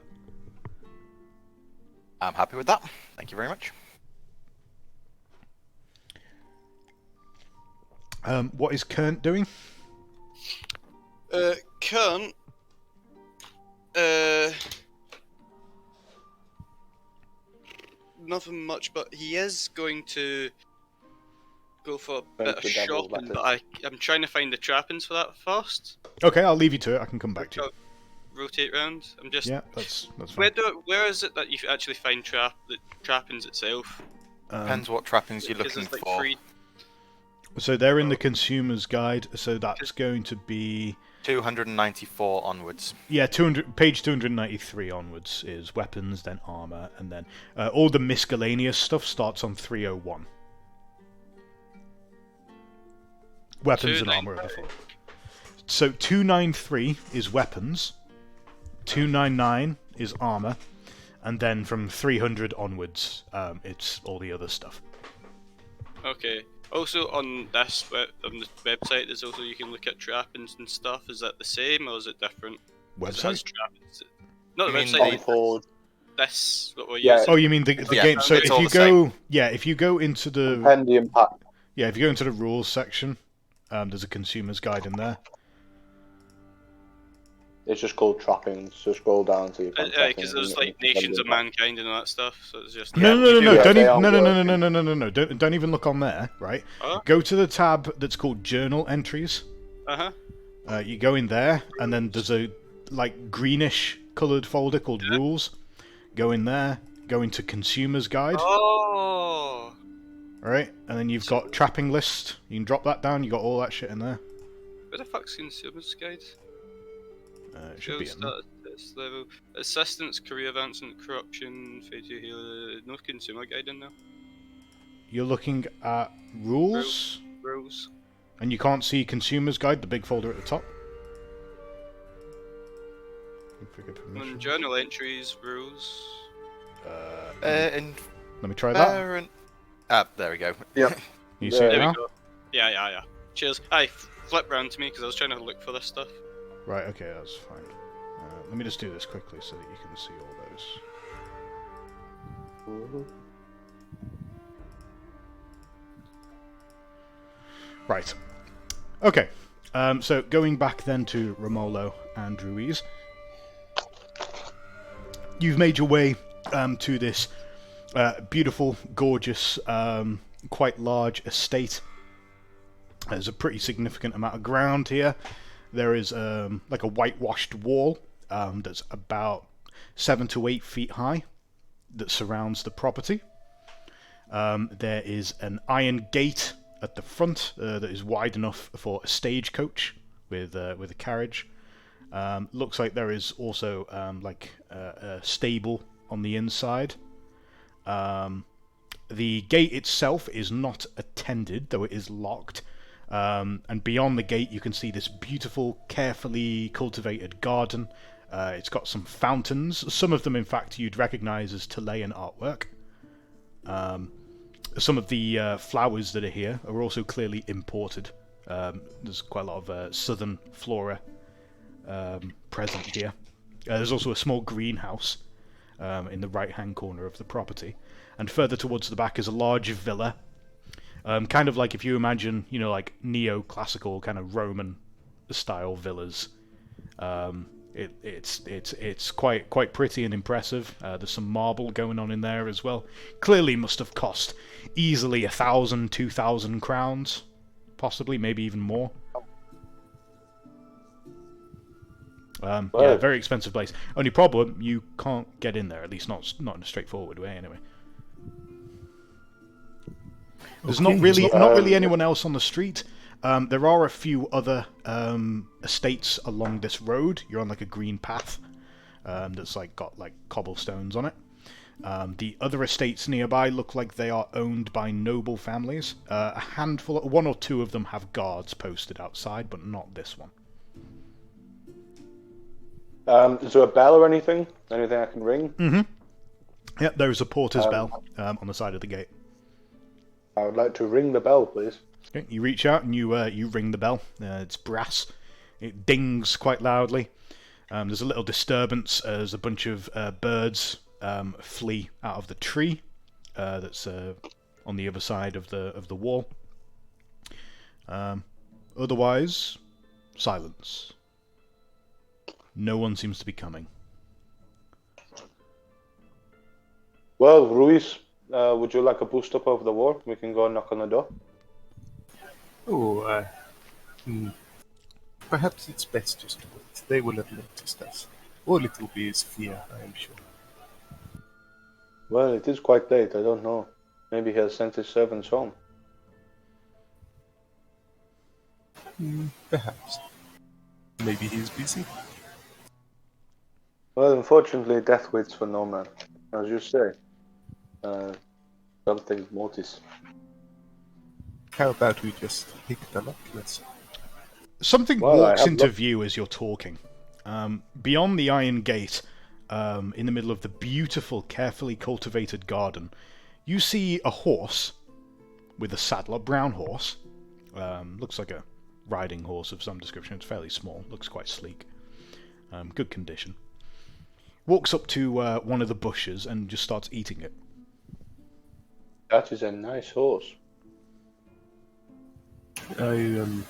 I'm happy with that. Thank you very much. What is Kern doing? Kern... nothing much, but he is going to go for a bit of shopping, but I'm trying to find the trappings for that first. Okay, I'll leave you to it. I can come back to you. Rotate round. I'm just... Yeah, that's fine. Where is it that you actually find the trappings itself? Depends what trappings you're looking like for. So they're in the consumer's guide, so that's going to be 294 onwards. Yeah, page 293 onwards is weapons, then armor, and then all the miscellaneous stuff starts on 301. Weapons and armor are the following. So 293 is weapons, 299 is armor, and then from 300 onwards, it's all the other stuff. Okay. Also on this on the website, there's also you can look at trappings and stuff. Is that the same or is it different? Website? Not the You mean website. This what we're using. Oh, you mean the game? So if you go into the Compendium pack. Yeah, if you go into the rules section, there's a consumer's guide in there. It's just called trappings. So scroll down to your because there's like nations of mankind and all that stuff. So it's just No. Don't even look on there. Right. Huh? Go to the tab that's called Journal Entries. You go in there, and then there's a like greenish coloured folder called Rules. Go in there. Go into Consumer's Guide. Oh. Alright, and then you've got Trapping List. You can drop that down. You got all that shit in there. Where the fuck's Consumer's Guide? It should be in there. This level. Assistance, career advancement, corruption, failure healer. No consumer guide in there. You're looking at rules, Rules. and you can't see Consumer's Guide, the big folder at the top. And journal entries, rules. And Let me try that. there we go. Yep. You see it There now? we go. Yeah. Cheers. Aye, flip round to me because I was trying to look for this stuff. Right, okay, that's fine. Let me just do this quickly so that you can see all those. Right. Okay. So going back then to Romolo and Ruiz, you've made your way to this beautiful, gorgeous, quite large estate There's a pretty significant amount of ground here. There is like a whitewashed wall that's about 7 to 8 feet high that surrounds the property. There is an iron gate at the front that is wide enough for a stagecoach with a carriage. Looks like there is also like a stable on the inside. The gate itself is not attended, though it is locked. And beyond the gate you can see this beautiful, carefully cultivated garden. It's got some fountains, some of them in fact you'd recognise as Chilean artwork. Some of the flowers that are here are also clearly imported. There's quite a lot of southern flora present here. There's also a small greenhouse in the right-hand corner of the property. And further towards the back is a large villa. Kind of like if you imagine, you know, like neoclassical kind of Roman-style villas. It's quite pretty and impressive. There's some marble going on in there as well. Clearly must have cost easily 1,000, 2,000 crowns, possibly, maybe even more. Yeah, very expensive place. Only problem, you can't get in there. At least not in a straightforward way, anyway. There's not really anyone else on the street. There are a few other estates along this road. You're on like a green path that's like got like cobblestones on it. The other estates nearby look like they are owned by noble families. A handful, one or two of them have guards posted outside, but not this one. Is there a bell or anything? Anything I can ring? Mm-hmm. Yep, there's a porter's bell on the side of the gate. I would like to ring the bell, please. Okay, you reach out and you ring the bell. It's brass. It dings quite loudly. There's a little disturbance as a bunch of birds flee out of the tree that's on the other side of the wall. Otherwise, silence. No one seems to be coming. Well, Ruiz, would you like a boost up over the wall? We can go and knock on the door. Oh, perhaps it's best just to wait. They will have noticed us. All it will be is fear, I am sure. Well, it is quite late. I don't know. Maybe he has sent his servants home. Perhaps. Maybe he's busy. Well, unfortunately, death waits for no man. As you say. Something mortis. How about we just pick them up? Let's... Something walks into view as you're talking. Beyond the iron gate, in the middle of the beautiful, carefully cultivated garden, you see a horse with a saddle, a brown horse. Looks like a riding horse of some description. It's fairly small, looks quite sleek. Good condition. Walks up to one of the bushes and just starts eating it. That is a nice horse. I am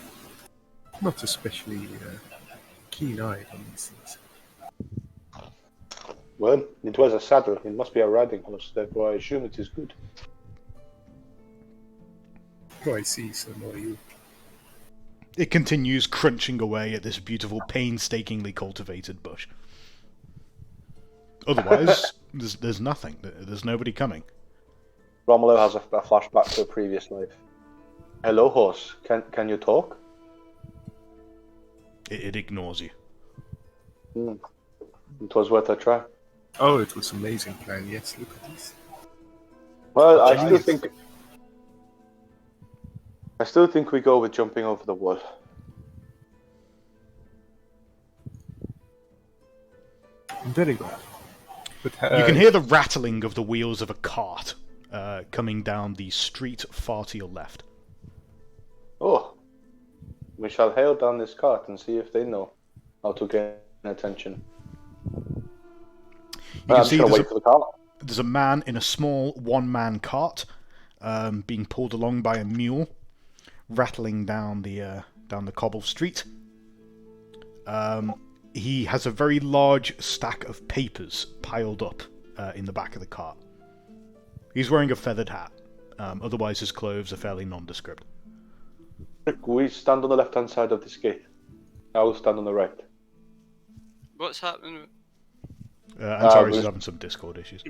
not especially keen-eyed on these things. Well, it was a saddle. It must be a riding horse, therefore I assume it is good. Oh, I see, so are you. It continues crunching away at this beautiful, painstakingly cultivated bush. Otherwise, there's nothing. There's nobody coming. Romulo has a flashback to a previous life. Hello, horse. Can you talk? It ignores you. It was worth a try. Oh, it was an amazing plan. Yes, look at this. Well, I still think we go with jumping over the wall. Very well. But, you can hear the rattling of the wheels of a cart coming down the street far to your left. Oh, we shall hail down this cart and see if they know how to gain attention. You can see there's a man in a small one-man cart being pulled along by a mule, rattling down the cobble street. He has a very large stack of papers piled up in the back of the cart. He's wearing a feathered hat. Otherwise, his clothes are fairly nondescript. We stand on the left-hand side of this gate. I will stand on the right. What's happening? Antares is having some Discord issues.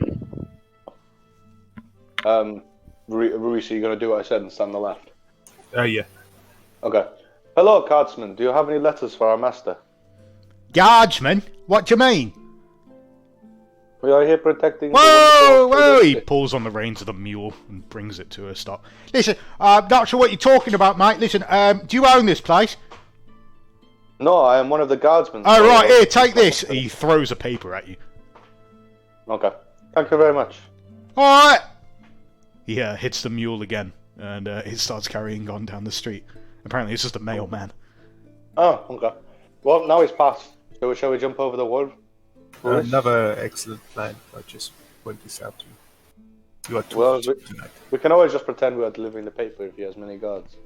Ruiz, are you going to do what I said and stand on the left? Yeah. Okay. Hello, Cardsman. Do you have any letters for our master? Guardsman? What do you mean? We are here protecting... Whoa, whoa! He pulls on the reins of the mule and brings it to a stop. Listen, I'm not sure what you're talking about, mate. Listen, do you own this place? No, I am one of the guardsmen. Oh, right, here, take this. He throws a paper at you. Okay. Thank you very much. Alright! He hits the mule again, and it starts carrying on down the street. Apparently it's just a mailman. Oh, okay. Well, now he's passed. So shall we jump over the wall? Another excellent plan. I just point this out to you. You are too tonight. We can always just pretend we are delivering the paper if he has many guards.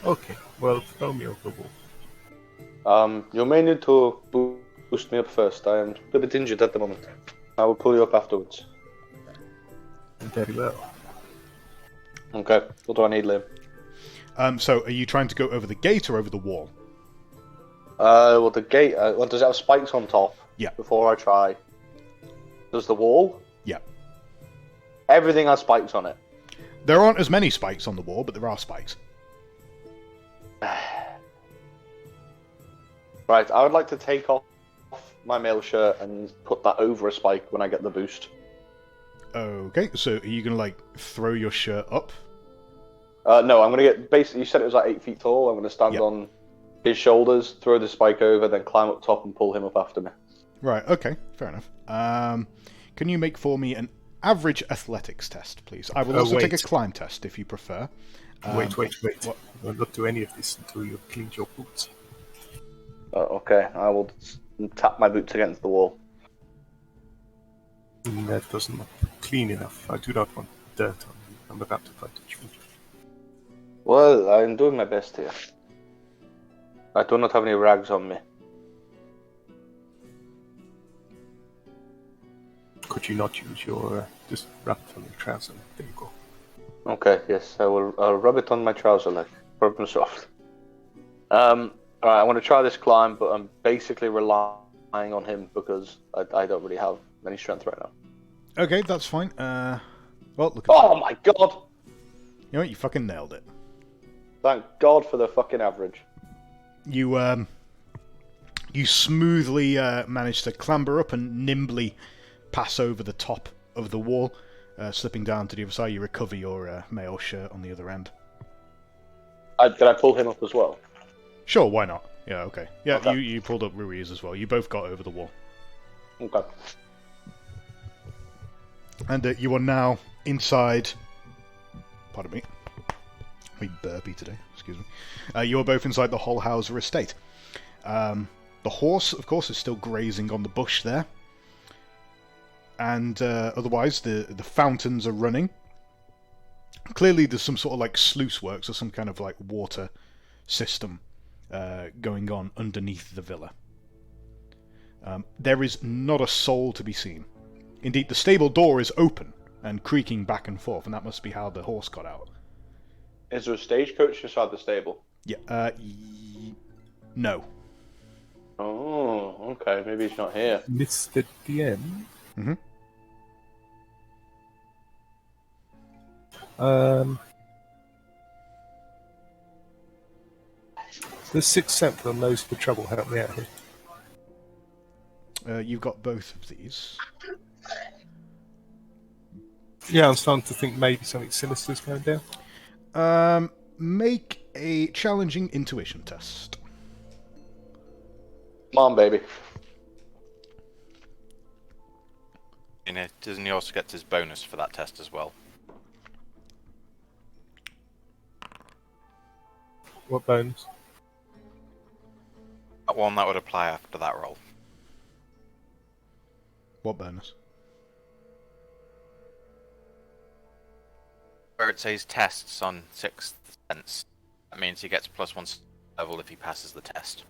Okay, well, throw me over the wall. You may need to boost me up first. I am a bit injured at the moment. I will pull you up afterwards. Very well. Okay, what do I need, Liam? So are you trying to go over the gate or over the wall? Well, the gate, does it have spikes on top? Yeah. Before I try. Does the wall? Yeah. Everything has spikes on it. There aren't as many spikes on the wall, but there are spikes. Right, I would like to take off my mail shirt and put that over a spike when I get the boost. Okay, so are you going to, like, throw your shirt up? No, I'm going to get... Basically, you said it was like 8 feet tall. I'm going to stand on his shoulders, throw the spike over, then climb up top and pull him up after me. Right, okay, fair enough. Can you make for me an average athletics test, please? I will also take a climb test, if you prefer. Wait. What? I'll not do any of this until you've cleaned your boots. Okay, I will tap my boots against the wall. That doesn't look clean enough. I do not want dirt on you. I'm about to fight a tree. Well, I'm doing my best here. I do not have any rags on me. Could you not use your... just rub it on your trouser? There you go. Okay, yes, I'll rub it on my trouser leg. Rub them soft. Alright, I want to try this climb, but I'm basically relying on him because I don't really have any strength right now. Okay, that's fine. Well, look at Oh my god! You know what? You fucking nailed it. Thank God for the fucking average. You smoothly managed to clamber up and nimbly pass over the top of the wall, slipping down to the other side. You recover your mail shirt on the other end. Did I pull him up as well? Sure, why not? Yeah, okay. Yeah, Okay. You pulled up Ruiz as well. You both got over the wall. Okay. And you are now inside... Pardon me. Me burpy today, excuse me. You are both inside the Hollhauser estate. The horse, of course, is still grazing on the bush there. And otherwise, the fountains are running. Clearly, there's some sort of like sluice works or some kind of like water system going on underneath the villa. There is not a soul to be seen. Indeed, the stable door is open and creaking back and forth, and that must be how the horse got out. Is there a stagecoach inside the stable? Yeah, no. Oh, okay, maybe he's not here. Mr. DM? Mm-hmm. The sixth sense on those for trouble. Help me out here. You've got both of these. Yeah, I'm starting to think maybe something sinister's going down. Make a challenging intuition test. Come on, baby. And doesn't he also get his bonus for that test as well? What bonus? That one that would apply after that roll. What bonus? Where it says tests on 6th sense, that means he gets +1 level if he passes the test.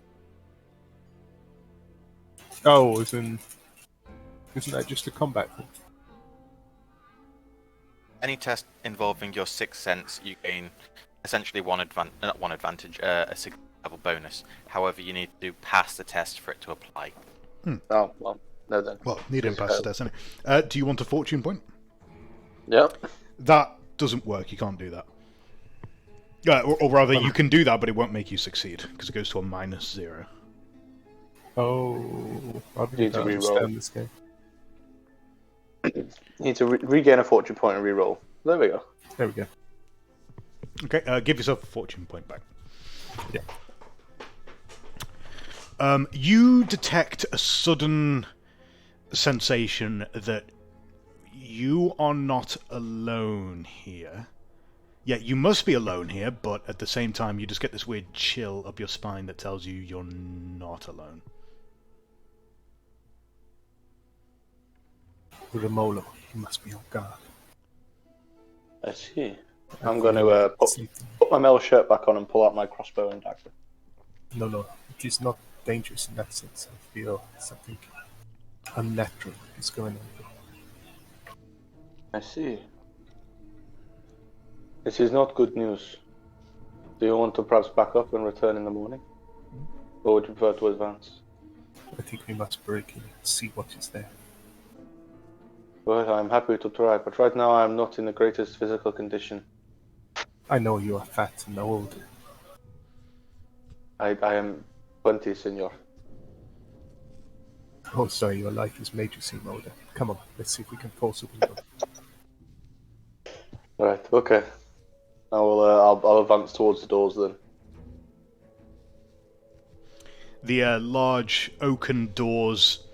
Oh, isn't that just a combat thing? Any test involving your 6th sense, you gain essentially not one advantage, a significant level bonus. However, you need to pass the test for it to apply. Oh, well, no then. Well, you didn't pass the test, anyway. Do you want a fortune point? Yep. That doesn't work. You can't do that. Or rather, you can do that, but it won't make you succeed because it goes to a -0. Oh, I Need really to don't re-roll. understand this game. You need to regain a fortune point and re-roll. There we go. There we go. Okay, give yourself a fortune point back. Yeah. You detect a sudden sensation that you are not alone here. Yeah, you must be alone here, but at the same time, you just get this weird chill up your spine that tells you you're not alone. Ramolo, you must be on guard. I see. I'm going to put my metal shirt back on and pull out my crossbow and dagger. No, it is not dangerous in that sense. I feel something unnatural is going on. I see. This is not good news. Do you want to perhaps back up and return in the morning? Or would you prefer to advance? I think we must break in and see what is there. Well, I'm happy to try, but right now I'm not in the greatest physical condition. I know you are fat and old. I am 20, senor. Oh, sorry, your life has made you seem older. Come on, let's see if we can force a window. Right, okay. I'll advance towards the doors then. The large oaken doors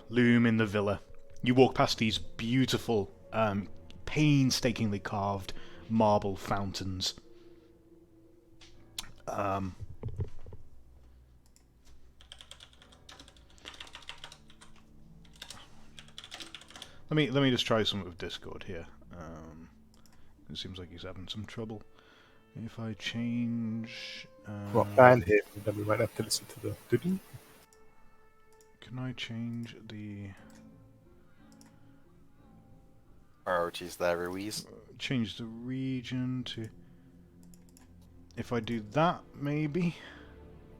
loom in the villa. You walk past these beautiful, painstakingly carved marble fountains. Let me just try something with Discord here. It seems like he's having some trouble. If I change... Well, ban him, and then we might have to listen to the... Didn't? Can I change the... Priorities there, Ruiz. Change the region to... If I do that, maybe?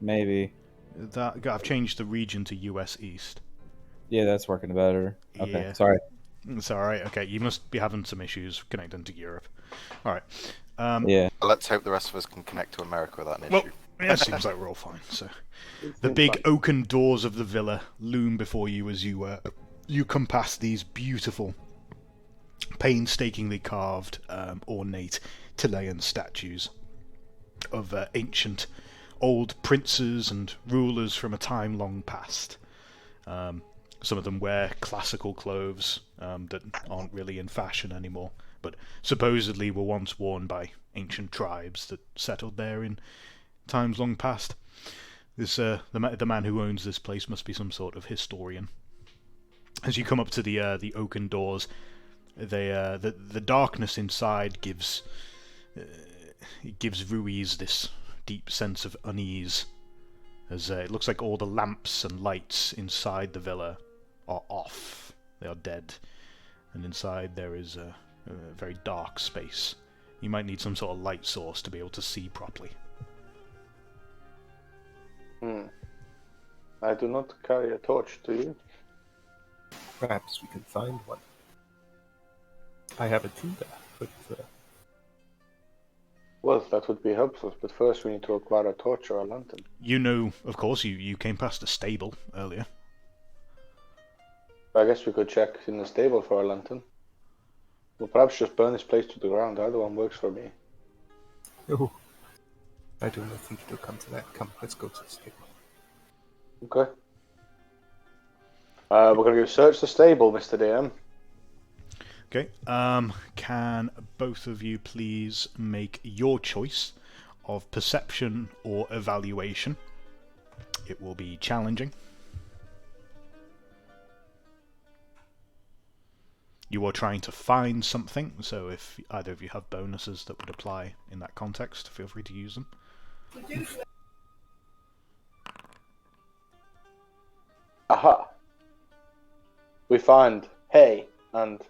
Maybe. That I've changed the region to US East. Yeah, that's working better. Okay, Yeah. sorry. It's alright, okay, you must be having some issues connecting to Europe. Alright. Yeah. Let's hope the rest of us can connect to America without an Well, issue. yeah, it seems like we're all fine, so... The big oaken doors of the villa loom before you as you come past these beautiful, painstakingly carved, ornate Chilean statues of ancient old princes and rulers from a time long past. Some of them wear classical clothes that aren't really in fashion anymore, but supposedly were once worn by ancient tribes that settled there in times long past. This the man who owns this place must be some sort of historian. As you come up to the oaken doors, the darkness inside gives Ruiz this deep sense of unease, as it looks like all the lamps and lights inside the villa are off. They are dead, and inside there is a very dark space. You might need some sort of light source to be able to see properly. I do not carry a torch, do you? Perhaps we can find one. I have a tinder, but... Well, that would be helpful, but first we need to acquire a torch or a lantern. You know, of course, you came past a stable earlier. I guess we could check in the stable for a lantern. We'll perhaps just burn this place to the ground. Either one works for me. Oh, I do not think it'll come to that. Come, let's go to the stable. Okay. We're going to go search the stable, Mr. DM. Okay. Can both of you please make your choice of perception or evaluation? It will be challenging. You are trying to find something, so if either of you have bonuses that would apply in that context, feel free to use them. Aha! We find hay and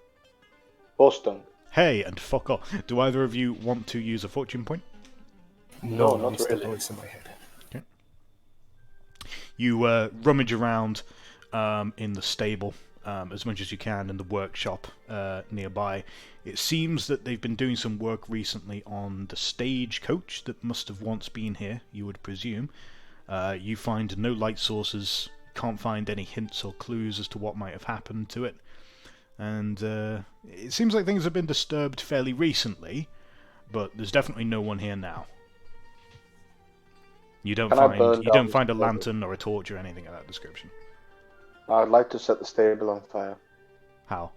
horse dung. Hey, and fuck off. Do either of you want to use a fortune point? No, No, not it's the really. voice in my head. You rummage around in the stable as much as you can, in the workshop nearby. It seems that they've been doing some work recently on the stagecoach that must have once been here, you would presume. You find no light sources, can't find any hints or clues as to what might have happened to it. And it seems like things have been disturbed fairly recently, but there's definitely no one here now. You don't find a lantern or a torch or anything of that description. I'd like to set the stable on fire. How?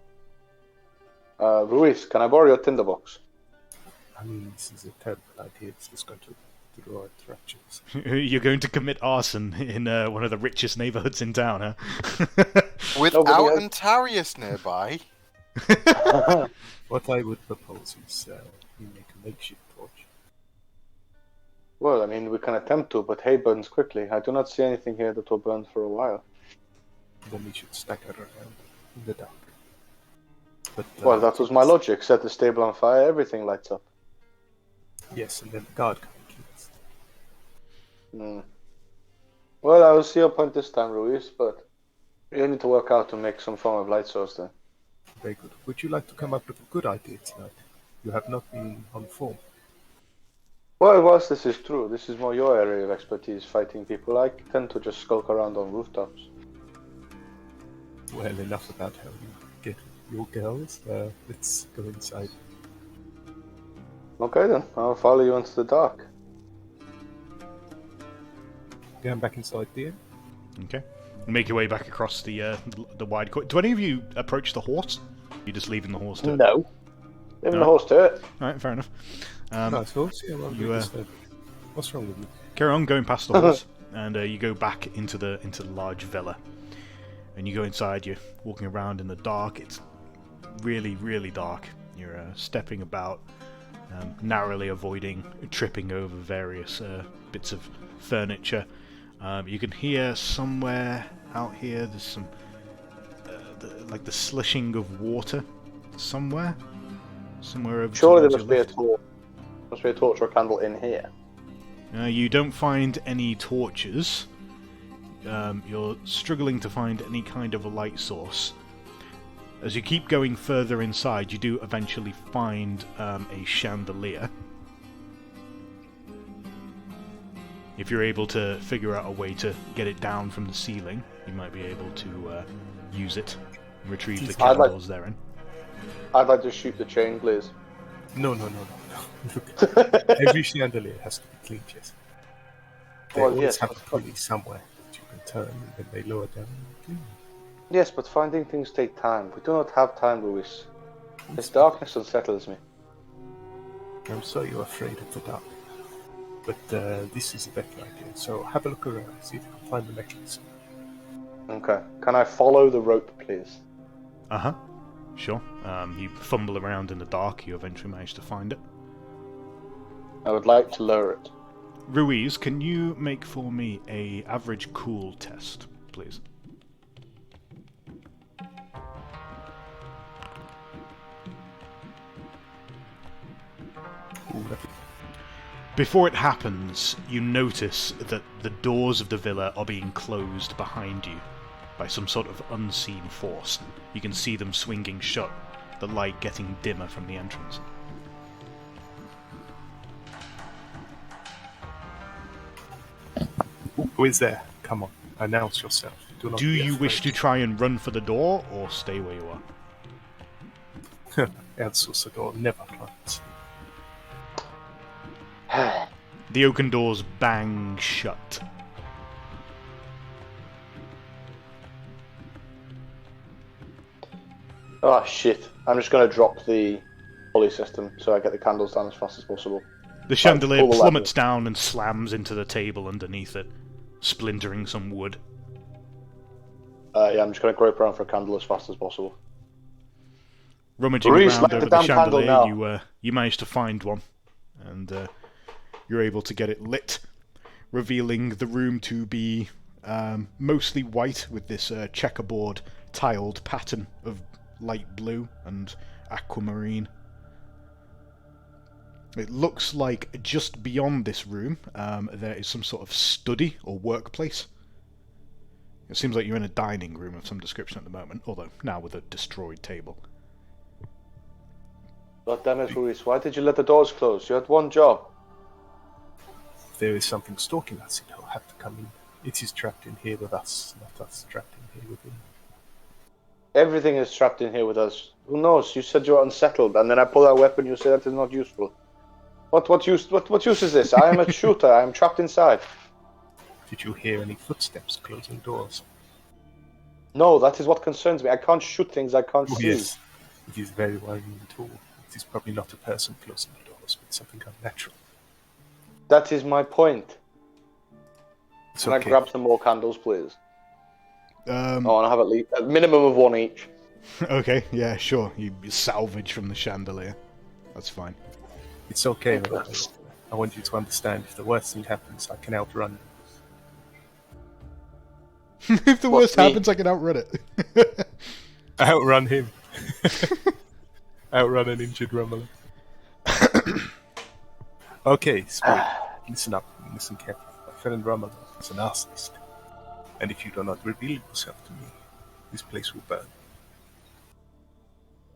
Ruiz, can I borrow your tinderbox? I mean, this is a terrible idea. It's just going to draw attractions. You're going to commit arson in one of the richest neighborhoods in town, huh? Without Nobody has- Antarius nearby. What I would propose is we make a makeshift torch. Well, I mean, we can attempt to, but hay burns quickly. I do not see anything here that will burn for a while. Then we should stagger around in the dark. But, Well, that was my logic. Set the stable on fire, everything lights up. Yes, and then the guard can kill us. Well, I will see your point this time, Ruiz, but you need to work out to make some form of light source then. Very good. Would you like to come up with a good idea tonight? You have not been on form. Well, whilst this is true, this is more your area of expertise, fighting people. I tend to just skulk around on rooftops. Well, enough about how you get your girls. Let's go inside. Okay then, I'll follow you into the dark. Going back inside there. Okay. Make your way back across the wide court. Do any of you approach the horse? You're just leaving the horse to it? No. Leaving the No. horse to it. Alright, fair enough. Nice horse. Yeah, well, you, what's wrong with you? Carry on going past the horse, and you go back into the large villa. And you go inside, you're walking around in the dark. It's really, really dark. You're stepping about, narrowly avoiding tripping over various bits of furniture. You can hear somewhere out here, there's some, like the slishing of water somewhere over Surely there towards must be your a left. torch. Must be a torch or a candle in here. You don't find any torches. You're struggling to find any kind of a light source. As you keep going further inside, you do eventually find a chandelier. If you're able to figure out a way to get it down from the ceiling, you might be able to use it and retrieve the I'd like- candles therein. I'd like to shoot the chain, please. No. Look, every chandelier has to be clean, Jess. They Well, always yes, have a but- pulley somewhere that you can turn, and then they lower down and clean. Yes, but finding things take time. We do not have time, Ruiz. This darkness unsettles me. I'm sorry you're afraid of the dark. But this is a better idea, so have a look around, see if you can find the mechanism. Okay. Can I follow the rope, please? Uh-huh. Sure. You fumble around in the dark, you eventually manage to find it. I would like to lower it. Ruiz, can you make for me a average cool test, please? Ooh, Before it happens, you notice that the doors of the villa are being closed behind you by some sort of unseen force. You can see them swinging shut, the light getting dimmer from the entrance. who is there? Come on, announce yourself. Not Do be you wish to afraid. try and run for the door, or stay where you are? El Susador never runs. The oaken doors bang shut. Oh shit. I'm just going to drop the pulley system so I get the candles down as fast as possible. The chandelier pull the plummets down and slams into the table underneath it, splintering some wood. Yeah, I'm just going to grope around for a candle as fast as possible. Rummaging Ruiz, around light over the the damn candle chandelier, now. you manage to find one, and you're able to get it lit, revealing the room to be mostly white with this checkerboard tiled pattern of light blue and aquamarine. It looks like just beyond this room, there is some sort of study or workplace. It seems like you're in a dining room of some description at the moment, although now with a destroyed table. God damn it, Ruiz, why did you let the doors close? You had one job. If there is something stalking us, it will have to come in. It is trapped in here with us, not us trapped in here with him. Everything is trapped in here with us. Who knows? You said you were unsettled, and then I pull out a weapon, you say that is not useful. What use is this? I am a shooter, I am trapped inside. Did you hear any footsteps closing doors? No, that is what concerns me. I can't shoot things I can't Oh, see. yes. It is very worrying too. It is probably not a person closing the doors, but something unnatural. That is my point. It's Can okay. I grab some more candles, please? I Um, want to have at least a minimum of one each. okay, yeah, sure. You salvage from the chandelier. That's fine. It's okay. I want you to understand, if the worst thing happens, I can outrun you. If the What, worst me? happens, I can outrun it. Outrun him. Outrun an injured Romulan. Okay, Spirit, listen up, listen carefully. My friend Romulan is an arsonist, and if you do not reveal yourself to me, this place will burn.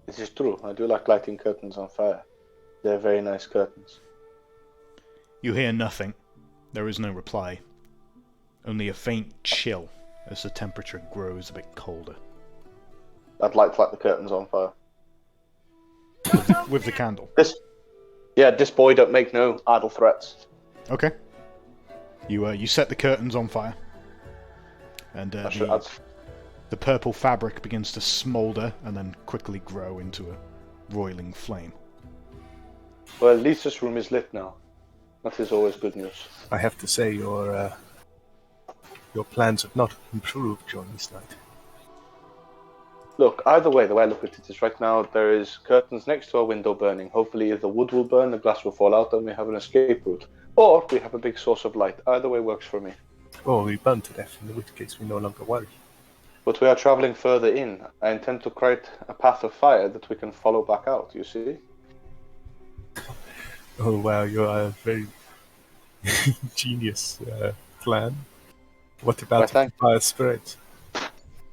This is true. I do like lighting curtains on fire. They're very nice curtains. You hear nothing. There is no reply. Only a faint chill as the temperature grows a bit colder. I'd like to light the curtains on fire. With the candle. This boy don't make no idle threats. Okay. You set the curtains on fire. And the purple fabric begins to smoulder and then quickly grow into a roiling flame. Well, at least this room is lit now. That is always good news. I have to say, your plans have not improved during this night. Look, either way, the way I look at it is right now there is curtains next to our window burning. Hopefully the wood will burn, the glass will fall out, and we have an escape route. Or we have a big source of light. Either way works for me. Or we burn to death, in which case we no longer worry. But we are travelling further in. I intend to create a path of fire that we can follow back out, you see? Oh wow, you are a very genius plan. What about if the fire spreads?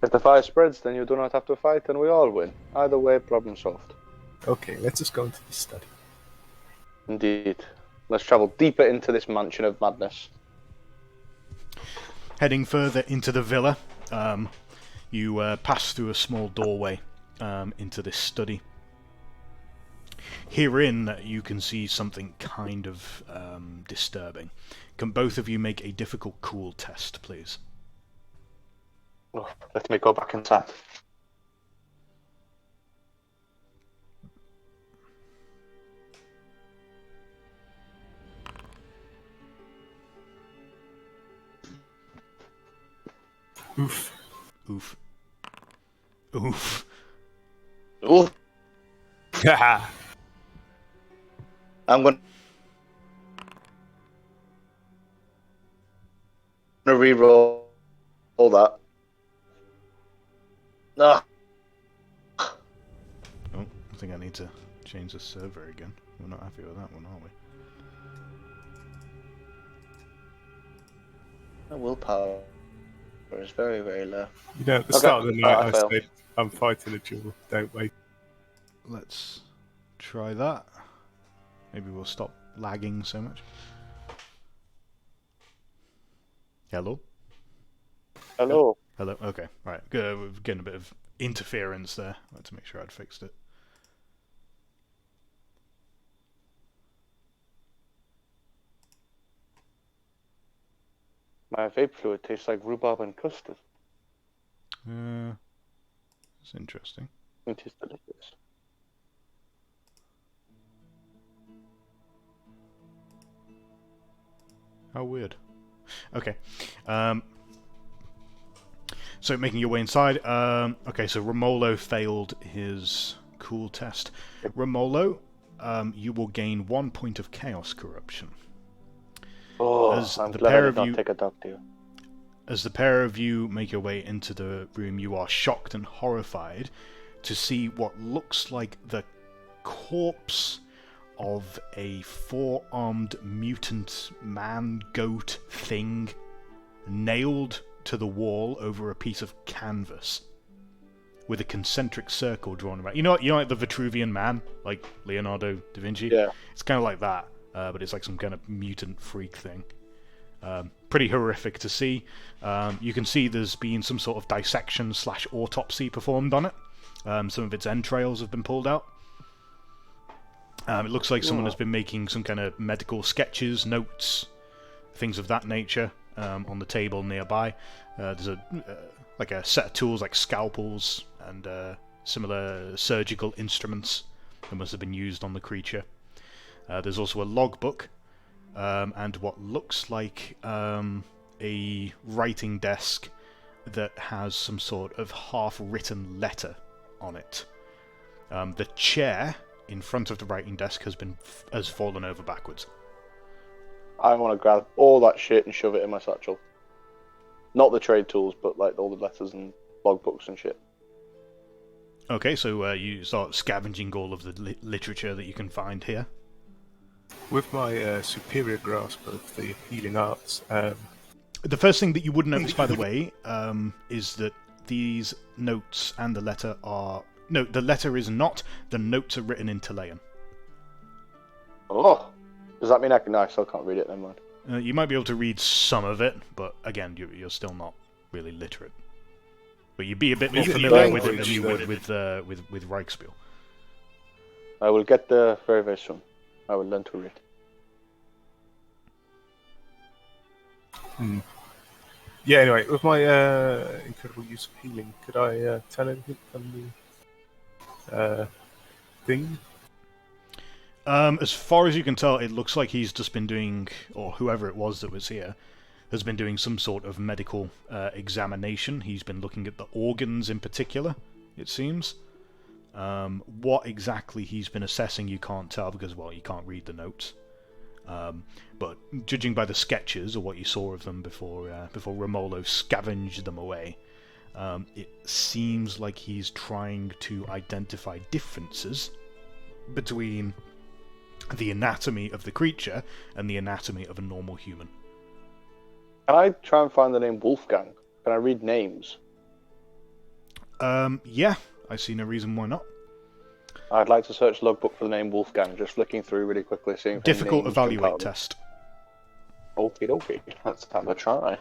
If the fire spreads, then you do not have to fight and we all win. Either way, problem solved. Okay, let's just go into this study. Indeed. Let's travel deeper into this mansion of madness. Heading further into the villa, you pass through a small doorway into this study. Herein, you can see something kind of disturbing. Can both of you make a difficult cool test, please? Oh, let me go back inside. Oof. Oof. Oof. Ooh, Haha. I'm going to re-roll all that. Ah. Oh, I think I need to change the server again. We're not happy with that one, are we? My willpower is very, very low. You know, at the Okay, start of the night, I I fail. said, I'm fighting a duel, don't wait. Let's try that. Maybe we'll stop lagging so much. Hello? Hello. Hello? Okay, right. Good. We're getting a bit of interference there. I had to make sure I'd fixed it. My vape fluid tastes like rhubarb and custard. It's interesting. It is delicious. How weird. Okay. So making your way inside. Okay, so Romolo failed his cool test. Romolo, you will gain 1 point of chaos corruption. Oh, As I'm the glad pair I of did not you- take a dog deal. As the pair of you make your way into the room, you are shocked and horrified to see what looks like the corpse of a four-armed mutant man-goat thing nailed to the wall over a piece of canvas with a concentric circle drawn around. You know like the Vitruvian Man, like Leonardo da Vinci? Yeah. It's kind of like that, but it's like some kind of mutant freak thing. Pretty horrific to see. You can see there's been some sort of dissection / autopsy performed on it. Some of its entrails have been pulled out. It looks like someone has been making some kind of medical sketches, notes, things of that nature on the table nearby. There's a set of tools like scalpels and similar surgical instruments that must have been used on the creature. There's also a logbook and what looks like a writing desk that has some sort of half-written letter on it. The chair in front of the writing desk has fallen over backwards. I want to grab all that shit and shove it in my satchel. Not the trade tools, but like all the letters and logbooks and shit. Okay, so you start scavenging all of the literature that you can find here. With my superior grasp of the healing arts, The first thing that you would notice, by the way, is that these notes and the letter are... No, the letter is not. The notes are written in Chilean. Oh, does that mean I can? No, I still can't read it. Never mind. You might be able to read some of it, but again, you're still not really literate. But you'd be a bit more familiar with it than you would with Reichspiel. I will get there very, very soon. I will learn to read. Yeah, anyway, with my incredible use of healing, could I tell anything from the thing? As far as you can tell, it looks like he's just been doing, or whoever it was that was here, has been doing some sort of medical examination. He's been looking at the organs in particular, it seems. What exactly he's been assessing, you can't tell because, well, you can't read the notes. But judging by the sketches or what you saw of them before Romolo scavenged them away, it seems like he's trying to identify differences between the anatomy of the creature and the anatomy of a normal human. Can I try and find the name Wolfgang? Can I read names? Yeah, I see no reason why not. I'd like to search logbook for the name Wolfgang, just flicking through really quickly, seeing if any Difficult names jump evaluate out. test. Okie dokie, let's have a try.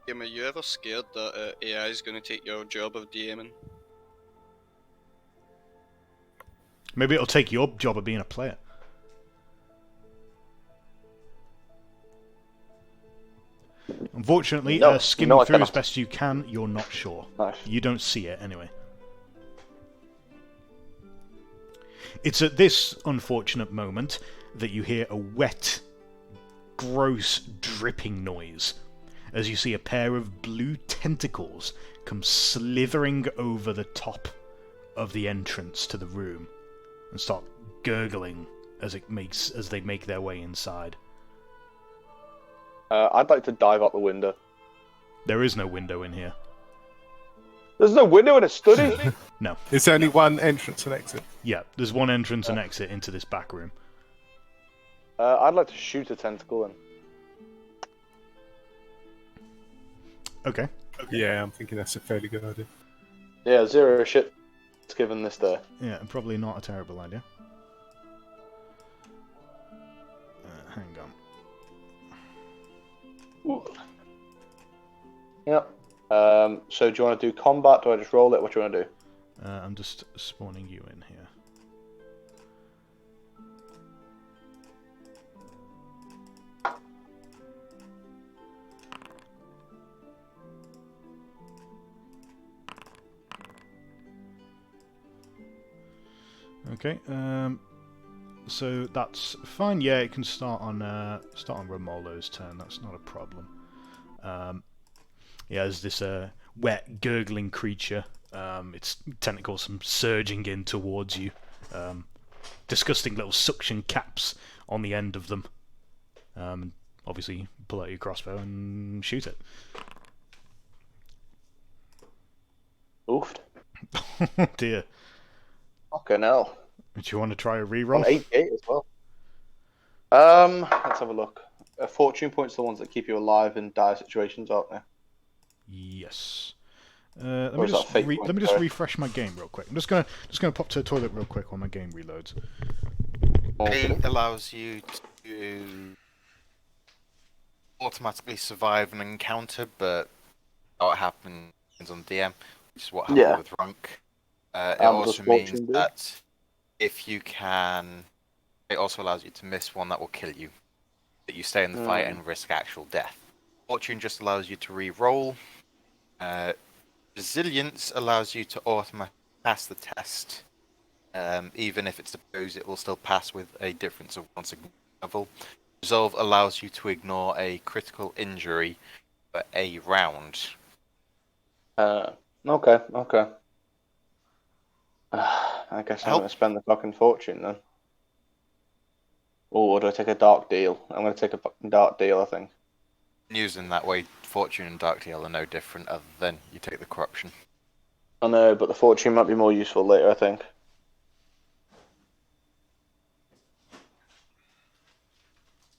Kim, are you ever scared that AI is going to take your job of DMing? Maybe it'll take your job of being a player. Unfortunately, No, skimming no, I through as cannot. best you can, you're not sure. Nice. You don't see it anyway. It's at this unfortunate moment that you hear a wet, gross, dripping noise as you see a pair of blue tentacles come slithering over the top of the entrance to the room and start gurgling as they make their way inside. I'd like to dive out the window. There is no window in here. There's no window in a study? No. It's only one entrance and exit. Yeah, there's one entrance and exit into this back room. I'd like to shoot a tentacle in. Okay. Yeah, I'm thinking that's a fairly good idea. Yeah, zero shit. It's given this there. Yeah, probably not a terrible idea. Hang on. Ooh. Yep. So do you want to do combat? Do I just roll it? What do you want to do? I'm just spawning you in here. Okay. So that's fine. Yeah, it can start on Romolo's turn. That's not a problem. Yeah, there's this wet, gurgling creature. Its tentacles come surging in towards you. Disgusting little suction caps on the end of them. And obviously, pull out your crossbow and shoot it. Oofed. Oh dear. Fucking hell. Do you want to try a On reroll? 8 as well. Let's have a look. Fortune points are the ones that keep you alive in dire situations, aren't they? Yes. Let Or me is that just fake let point, me just sorry? refresh my game real quick. I'm just gonna pop to the toilet real quick while my game reloads. It allows you to automatically survive an encounter, but what happens on DM, which is what happened Yeah. with Runk. It Does also means Fortune do? that if you can, it also allows you to miss one that will kill you. That you stay in the fight and risk actual death. Fortune just allows you to re-roll. Resilience allows you to automatically pass the test. Even if it's opposed, it will still pass with a difference of 1 significant level. Resolve allows you to ignore a critical injury for a round. Okay. I guess I'm going to spend the fucking fortune then. Or do I take a dark deal? I'm going to take a fucking dark deal, I think. Using that way, Fortune and Dark Deal are no different other than you take the corruption. I know, but the fortune might be more useful later, I think.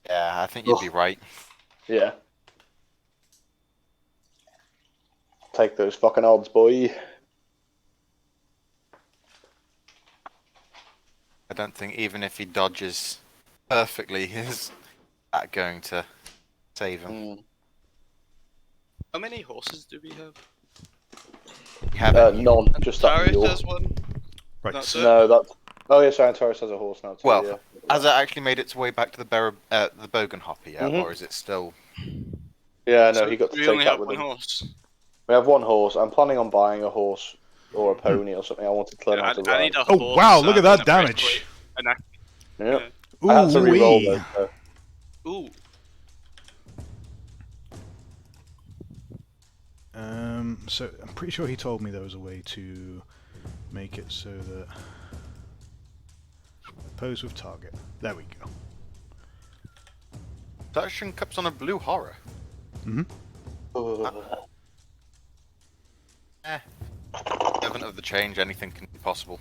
Yeah, I think you'd be right. Yeah. Take those fucking odds, boy. I don't think even if he dodges perfectly, is that going to save him. How many horses do we have? You have it. None, just that Tyrus mule. has one. Right. That's it. No, that's... Oh, yeah, sorry, Taurus has a horse now, too, Well, yeah. has it actually made its way back to the Bogenhopper yet, or is it still... Yeah, no, So he got to we take only that have with one him. horse. We have one horse. I'm planning on buying a horse or a pony or something. I wanted to learn how to I ride. need a Oh horse wow! Look at and that a damage. breastplate, and a- Yeah. Ooh I had to re-roll wee. those, so. Ooh. So I'm pretty sure he told me there was a way to make it so that pose with target. There we go. Suction cups on a blue horror. Evan of the change, anything can be possible.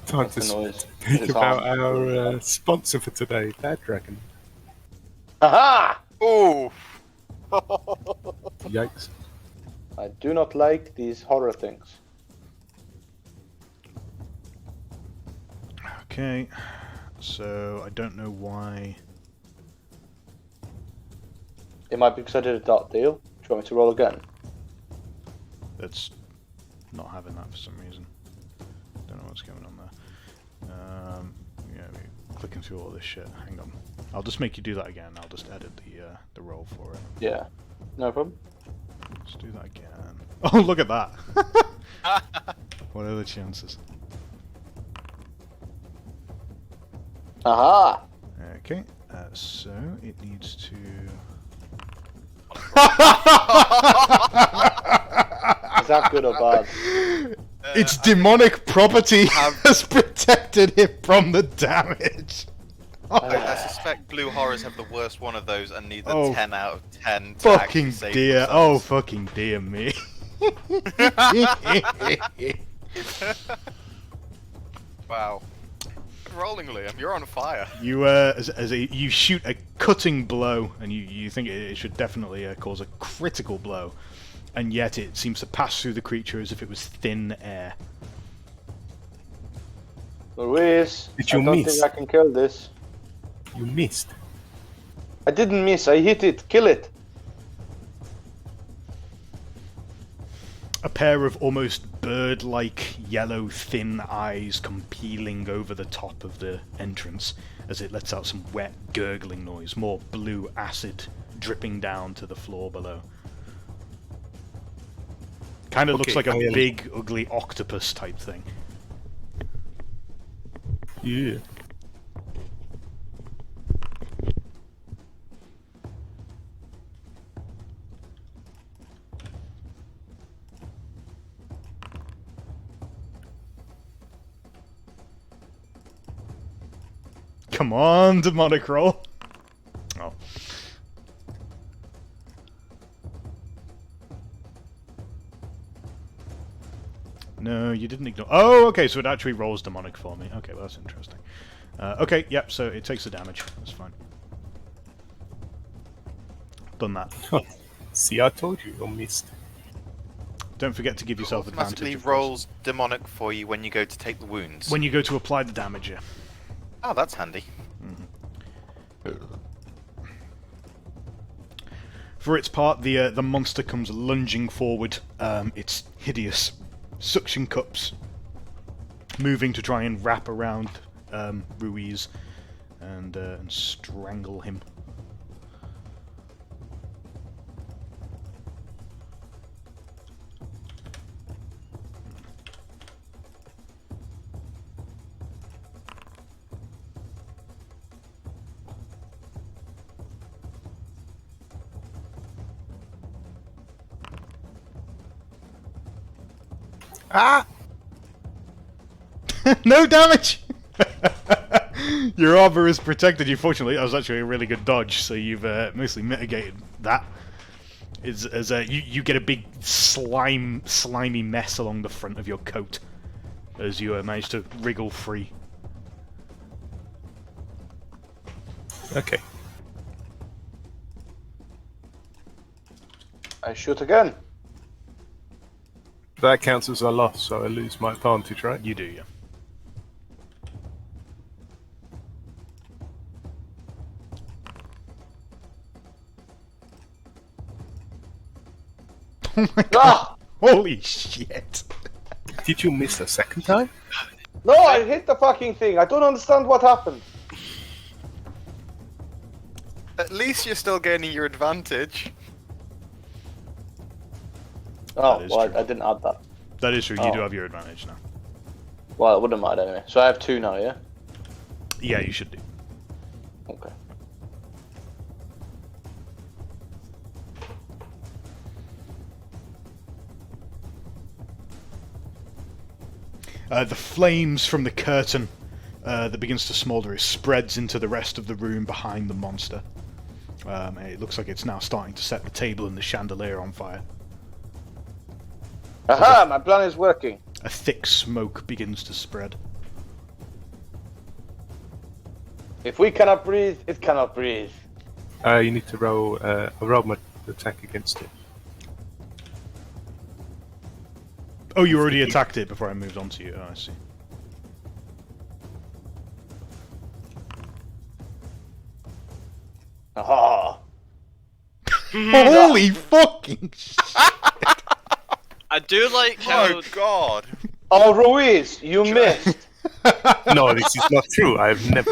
Time What's the to noise? speak It's about on. our sponsor for today, Bad Dragon. Aha! Ooh! Yikes. I do not like these horror things. Okay. So I don't know why. It might be because I did a dark deal. Do you want me to roll again? It's not having that for some reason. Don't know what's going on there. Yeah, we're clicking through all this shit. Hang on. I'll just make you do that again. I'll just edit the roll for it. Yeah. No problem. Let's do that again. Oh, look at that! What are the chances? Aha! Okay, so it needs to... Is that good or bad? Its demonic property has protected it from the damage! I suspect blue horrors have the worst one of those and need the Oh, 10 out of 10 to Fucking actually save dear, oh themselves. fucking dear me. Wow. Rolling, Liam, you're on fire. You you shoot a cutting blow, and you think it should definitely cause a critical blow, and yet it seems to pass through the creature as if it was thin air. Luis, Did you I don't miss? think I can kill this. You missed. I didn't miss, I hit it. Kill it. A pair of almost bird-like yellow thin eyes come peeling over the top of the entrance as it lets out some wet gurgling noise, more blue acid dripping down to the floor below. Kind of looks like a Okay. big, ugly octopus type thing. Yeah. Come on, demonic roll. Oh. No, you didn't ignore. Oh, okay, so it actually rolls demonic for me. Okay, well, that's interesting. Okay, yep, so it takes the damage. That's fine. Done that. See, I told you, you missed. Don't forget to give yourself Automatically advantage. Of course. rolls demonic for you when you go to take the wounds. When you go to apply the damage, yeah. Oh, that's handy. For its part, the monster comes lunging forward. Its hideous suction cups moving to try and wrap around Ruiz and strangle him. Ah! No damage! Your armor is protected you. Fortunately, that was actually a really good dodge, so you've mostly mitigated that. You get a big slimy mess along the front of your coat as you manage to wriggle free. Okay. I shoot again. That counts as a loss, so I lose my advantage, right? You do, yeah. Oh my god! Ah! Holy shit! Did you miss a second time? No, I hit the fucking thing. I don't understand what happened. At least you're still gaining your advantage. Oh, is well, true. I didn't add that. That is true, you Oh. do have your advantage now. Well, it wouldn't matter anyway. So I have 2 now, yeah? Yeah, you should do. Okay. The flames from the curtain that begins to smoulder, it spreads into the rest of the room behind the monster. It looks like it's now starting to set the table and the chandelier on fire. Aha! My plan is working. A thick smoke begins to spread. If we cannot breathe, it cannot breathe. You need to roll a my attack against it. Oh, you already attacked it before I moved on to you. Oh, I see. Aha! Holy fucking shit! I do like how Oh god! Oh, Ruiz, you missed. No, this is not true. I've never.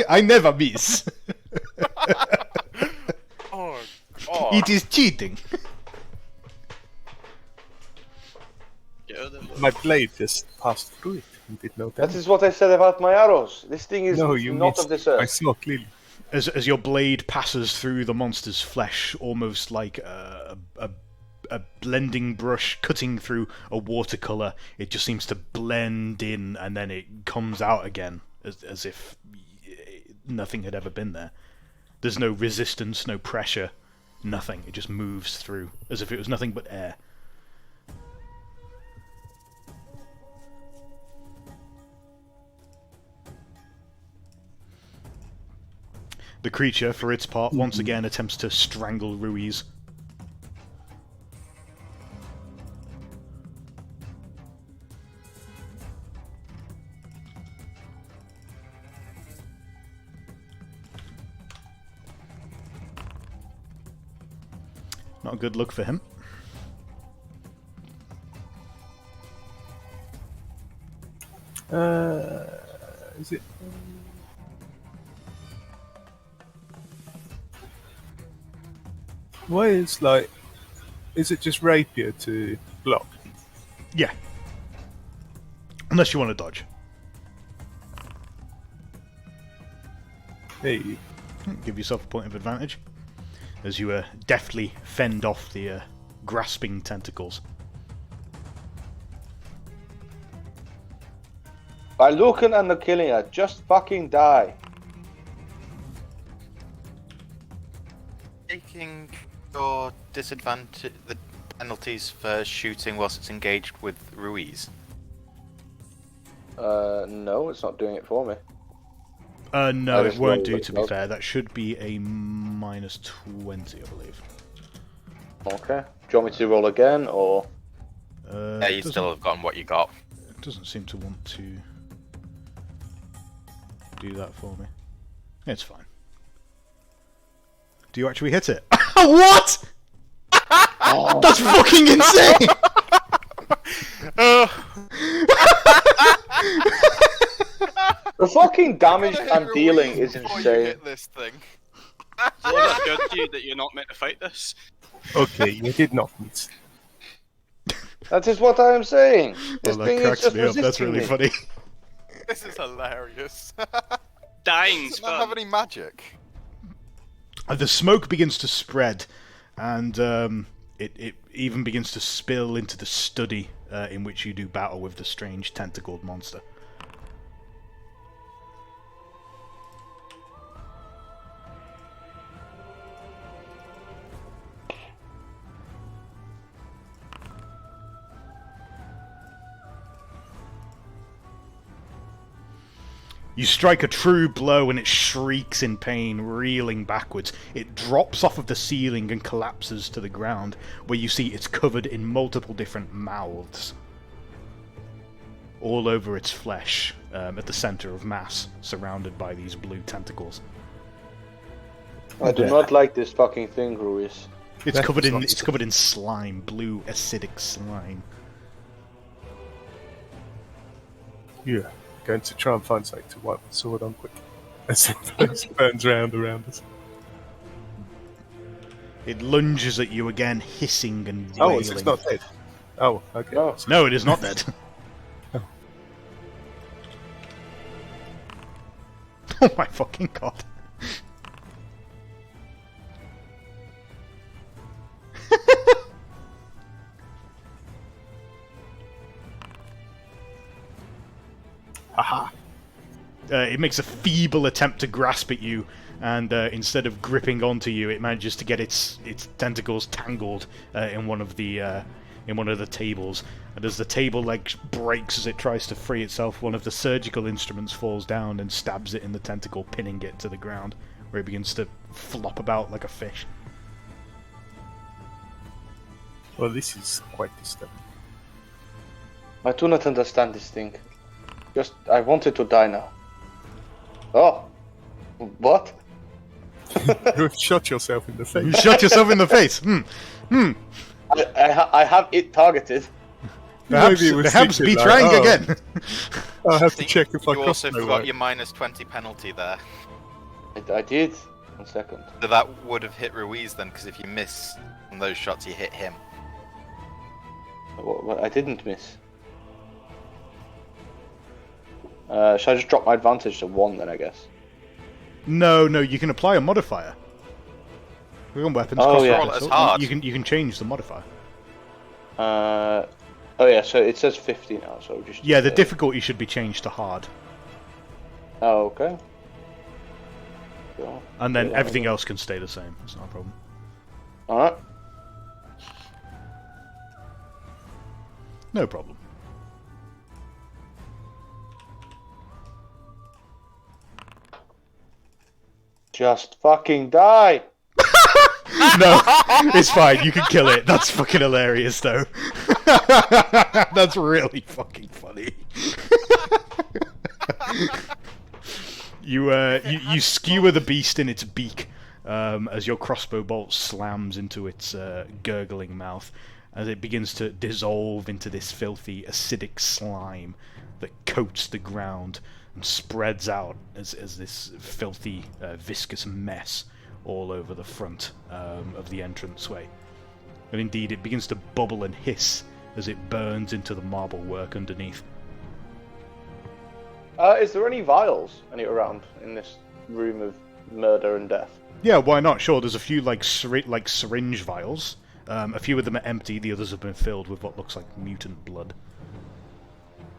I never miss. Oh, oh. It is cheating. My blade just passed through it and did no That damage. is what I said about my arrows. This thing is No, you not missed. of this I earth. saw clearly. As your blade passes through the monster's flesh, almost like a blending brush cutting through a watercolor, it just seems to blend in and then it comes out again as if nothing had ever been there. There's no resistance, no pressure, nothing. It just moves through as if it was nothing but air. The creature, for its part, once again attempts to strangle Ruiz. Not a good look for him. Is it? Why is like? Is it just rapier to block? Yeah. Unless you want to dodge. Hey, Give yourself a point of advantage as you deftly fend off the grasping tentacles. By Lucan and Nakilia, just fucking die. Taking your disadvantage, the penalties for shooting whilst it's engaged with Ruiz? No, it's not doing it for me. No, I it just won't rolled do, it to be well. fair. That should be a -20, I believe. Okay. Do you want me to roll again, or? Yeah, you Doesn't- still have gotten what you got. It doesn't seem to want to do that for me. It's fine. Do you actually hit it? What? Oh, That's fucking insane! the fucking damage Gotta hit I'm dealing Ruiz is before you insane. hit this thing. Well, that's good to you that you're not meant to fight this. Okay, you did not miss. That is what I am saying. This Well, that thing is cracks just me up. That's resisting really me. funny. This is hilarious. Dying's Doesn't that have fun. any magic? The smoke begins to spread, and it even begins to spill into the study in which you do battle with the strange tentacled monster. You strike a true blow and it shrieks in pain, reeling backwards. It drops off of the ceiling and collapses to the ground, where you see it's covered in multiple different mouths. All over its flesh, at the center of mass, surrounded by these blue tentacles. I do not like this fucking thing, Ruiz. It's That covered in sounds it's covered in slime, blue acidic slime. Yeah, going to try and find something to wipe my sword on quick. As it burns around us. It lunges at you again, hissing and Oh, wailing. so it's not dead. Oh, okay. No. No, it is not dead. Oh. Oh my fucking god. Haha. It makes a feeble attempt to grasp at you, and instead of gripping onto you, it manages to get its tentacles tangled in one of the tables. And as the table leg breaks as it tries to free itself, one of the surgical instruments falls down and stabs it in the tentacle, pinning it to the ground, where it begins to flop about like a fish. Well, this is quite disturbing. I do not understand this thing. I wanted to die now. Oh, what? You shot yourself in the You face. shot yourself in the face. I have it targeted. Perhaps, Maybe it was perhaps be thinking trying like, oh. again. I'll have to check if I You crossed also my forgot way. your -20 penalty there. I did. 1 second. So that would have hit Ruiz then, because if you miss on those shots, you hit him. What, I didn't miss. Should I just drop my advantage to 1 then, I guess? No, you can apply a modifier. We're on weapons. Oh, cross yeah. roll, Roll it as so hard. You can change the modifier. Oh yeah, so it says 50 now, so just... Yeah, the difficulty should be changed to hard, Oh, okay. Cool. and then Yeah. everything else can stay the same. It's not a problem. Alright. No problem. Just fucking die! No, it's fine. You can kill it. That's fucking hilarious, though. That's really fucking funny. You skewer the beast in its beak as your crossbow bolt slams into its gurgling mouth, as it begins to dissolve into this filthy acidic slime that coats the ground and spreads out as this filthy viscous mess all over the front of the entranceway. And indeed, it begins to bubble and hiss as it burns into the marble work underneath. Is there any vials around in this room of murder and death? Yeah, why not? Sure, there's a few like syringe vials. A few of them are empty, the others have been filled with what looks like mutant blood.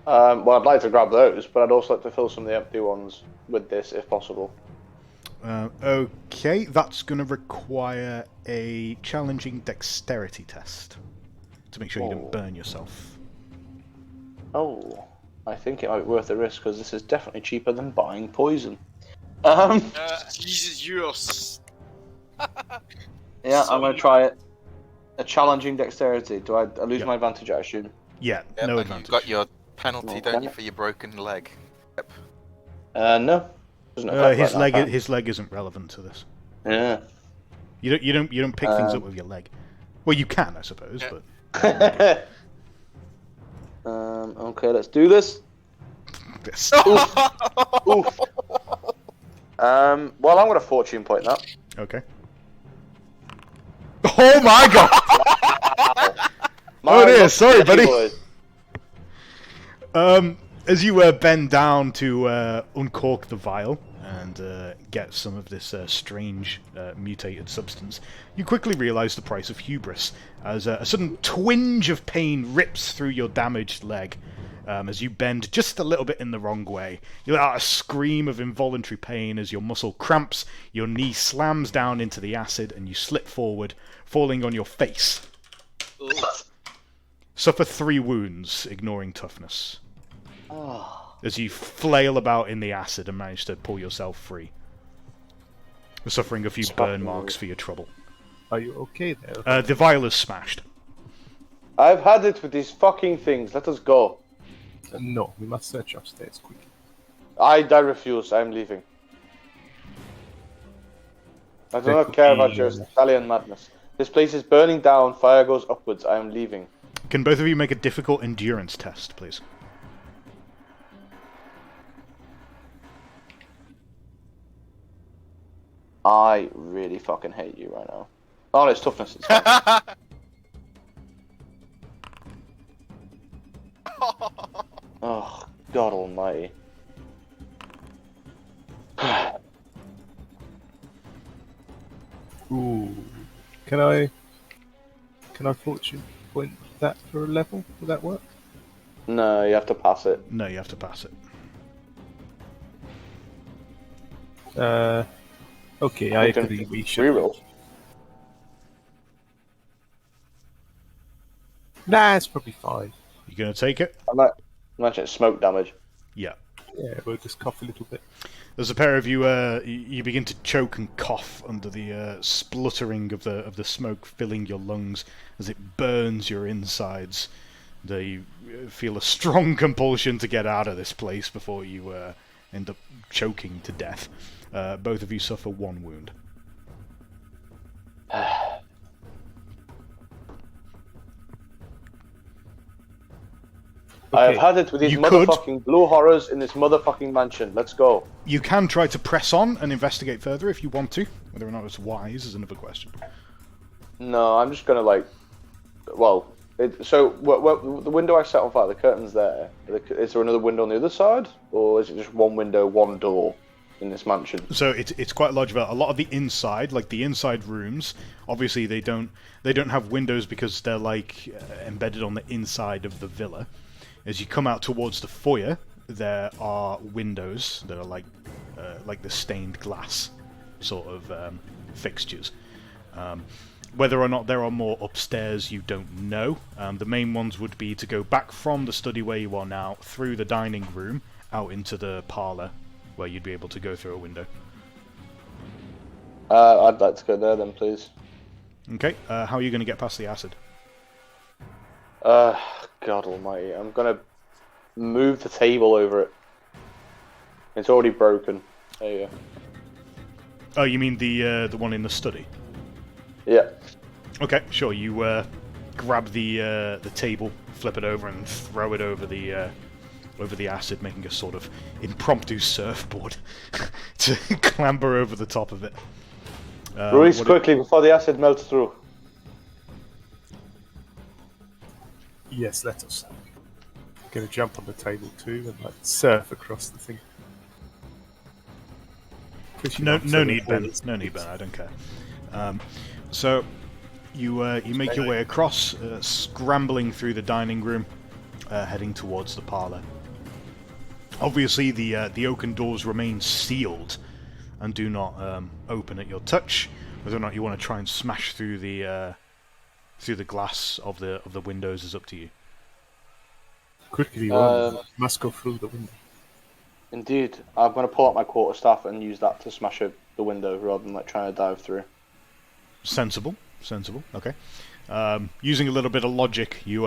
Well, I'd like to grab those, but I'd also like to fill some of the empty ones with this, if possible. Okay, that's going to require a challenging dexterity test. to make sure you don't burn yourself. Oh, I think it might be worth the risk because this is definitely cheaper than buying poison. Jesus, yours. Yeah, So I'm gonna you- try it. A challenging dexterity. Do I lose Yep. my advantage? I assume. Yeah, Yep, no and advantage. you've got your penalty, don't Okay. you, for your broken leg? Yep. No. Doesn't affect His that leg, now, his leg isn't relevant to this. Yeah. You don't pick things up with your leg. Well, you can, I suppose, Yeah. but Okay, let's do this. this. Oof. Well, I'm gonna fortune point that. Okay. Oh my god! Oh dear, sorry, buddy. As you bend down to uncork the vial and get some of this strange mutated substance, you quickly realise the price of hubris, as a sudden twinge of pain rips through your damaged leg. As you bend just a little bit in the wrong way. You let out a scream of involuntary pain as your muscle cramps, your knee slams down into the acid, and you slip forward, falling on your face. Ooh. Suffer 3 wounds, ignoring toughness, Oh. as you flail about in the acid and manage to pull yourself free. Suffering a few burn marks for your trouble. Are you okay there? The vial is smashed. I've had it with these fucking things. Let us go. No, we must search upstairs quickly. I refuse. I'm leaving. I do There not could care be, about your Italian madness. This place is burning down. Fire goes upwards. I am leaving. Can both of you make a difficult endurance test, please? I really fucking hate you right now. Oh, no, it's toughness. It's fine. Oh, God almighty. Ooh. Can I fortune point that for a level? Will that work? No, you have to pass it. No, you have to pass it. Okay, I We can agree. We should. reroll. Nah, it's probably fine. You gonna take it? I might imagine it's smoke damage. Yeah. Yeah, we'll just cough a little bit. There's a pair of you. You begin to choke and cough under the spluttering of the smoke filling your lungs as it burns your insides. You feel a strong compulsion to get out of this place before you end up choking to death. Both of you suffer 1 wound. I have Okay. had it with these You could. motherfucking blue horrors in this motherfucking mansion. Let's go. You can try to press on and investigate further if you want to. Whether or not it's wise is another question. No, I'm just gonna like. Well, so the window I set on fire, the curtain's there. Is there another window on the other side, or is it just one window, one door in this mansion? So it's quite large. About a lot of the inside, like the inside rooms, obviously they don't have windows because they're like embedded on the inside of the villa. As you come out towards the foyer, there are windows that are like the stained glass sort of fixtures. Whether or not there are more upstairs, you don't know. The main ones would be to go back from the study where you are now, through the dining room, out into the parlour, where you'd be able to go through a window. I'd like to go there then, please. Okay, how are you going to get past the acid? God almighty. I'm gonna move the table over it. It's already broken. There you go. Oh, you mean the one in the study? Yeah. Okay, sure. You grab the table, flip it over, and throw it over the acid, making a sort of impromptu surfboard to clamber over the top of it. Ruiz, what quickly before the acid melts through. Yes, let us. I'm gonna jump on the table too and like surf across the thing. Pretty No, much no so need, that Ben. all it's- No need, Ben. I don't care. So you make your way across, scrambling through the dining room, heading towards the parlour. Obviously, the oaken doors remain sealed and do not open at your touch. Whether or not you want to try and smash through the through the glass of the windows is up to you. Quickly, run. Must go through the window. Indeed, I'm going to pull out my quarterstaff and use that to smash the window rather than like trying to dive through. Sensible. Okay. Using a little bit of logic, you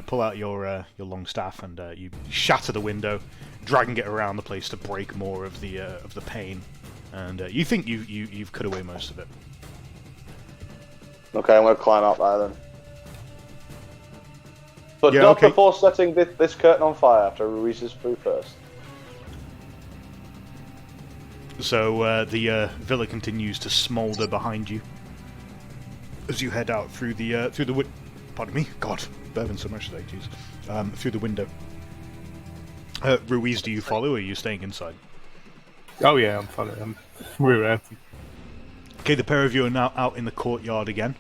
pull out your long staff and you shatter the window, dragging it around the place to break more of the pane. And you think you've cut away most of it. Okay, I'm going to climb out there then. But Yeah, not okay. before setting this curtain on fire after Ruiz is through first. So the villa continues to smoulder behind you as you head out through the pardon me, God, burping so much today, jeez. Through the window. Ruiz, do you follow, or are you staying inside? Oh yeah, I'm following. We're empty. Okay, the pair of you are now out in the courtyard again.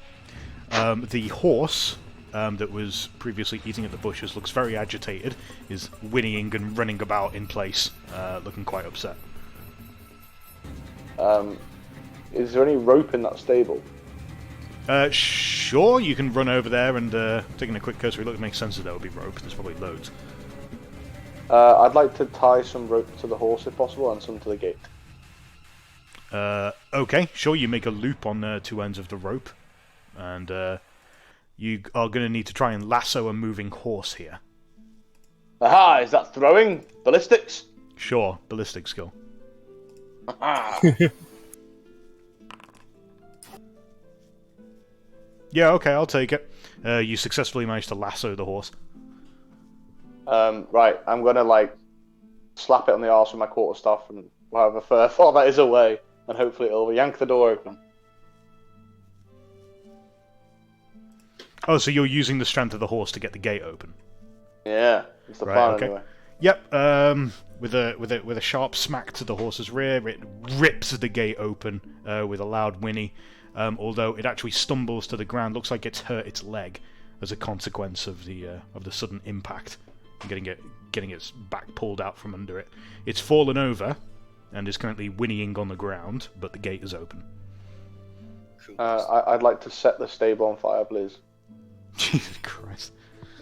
The horse that was previously eating at the bushes looks very agitated, is whinnying and running about in place, looking quite upset. Is there any rope in that stable? Sure, you can run over there and taking a quick cursory look, it makes sense that there would be rope. There's probably loads. I'd like to tie some rope to the horse if possible and some to the gate. Okay, sure, you make a loop on two ends of the rope, and you are going to need to try and lasso a moving horse here. Aha! Is that throwing? Ballistics? Sure, ballistic skill. Aha! Yeah, okay, I'll take it. You successfully managed to lasso the horse. Right, I'm gonna like slap it on the arse with my quarterstaff and however far that is away, and hopefully it'll yank the door open. Oh, so you're using the strength of the horse to get the gate open? Yeah, it's the plan anyway. Yep. With a sharp smack to the horse's rear, it rips the gate open with a loud whinny. Although it actually stumbles to the ground, looks like it's hurt its leg as a consequence of the sudden impact, and getting its back pulled out from under it. It's fallen over and is currently whinnying on the ground, but the gate is open. I'd like to set the stable on fire, please. Jesus Christ.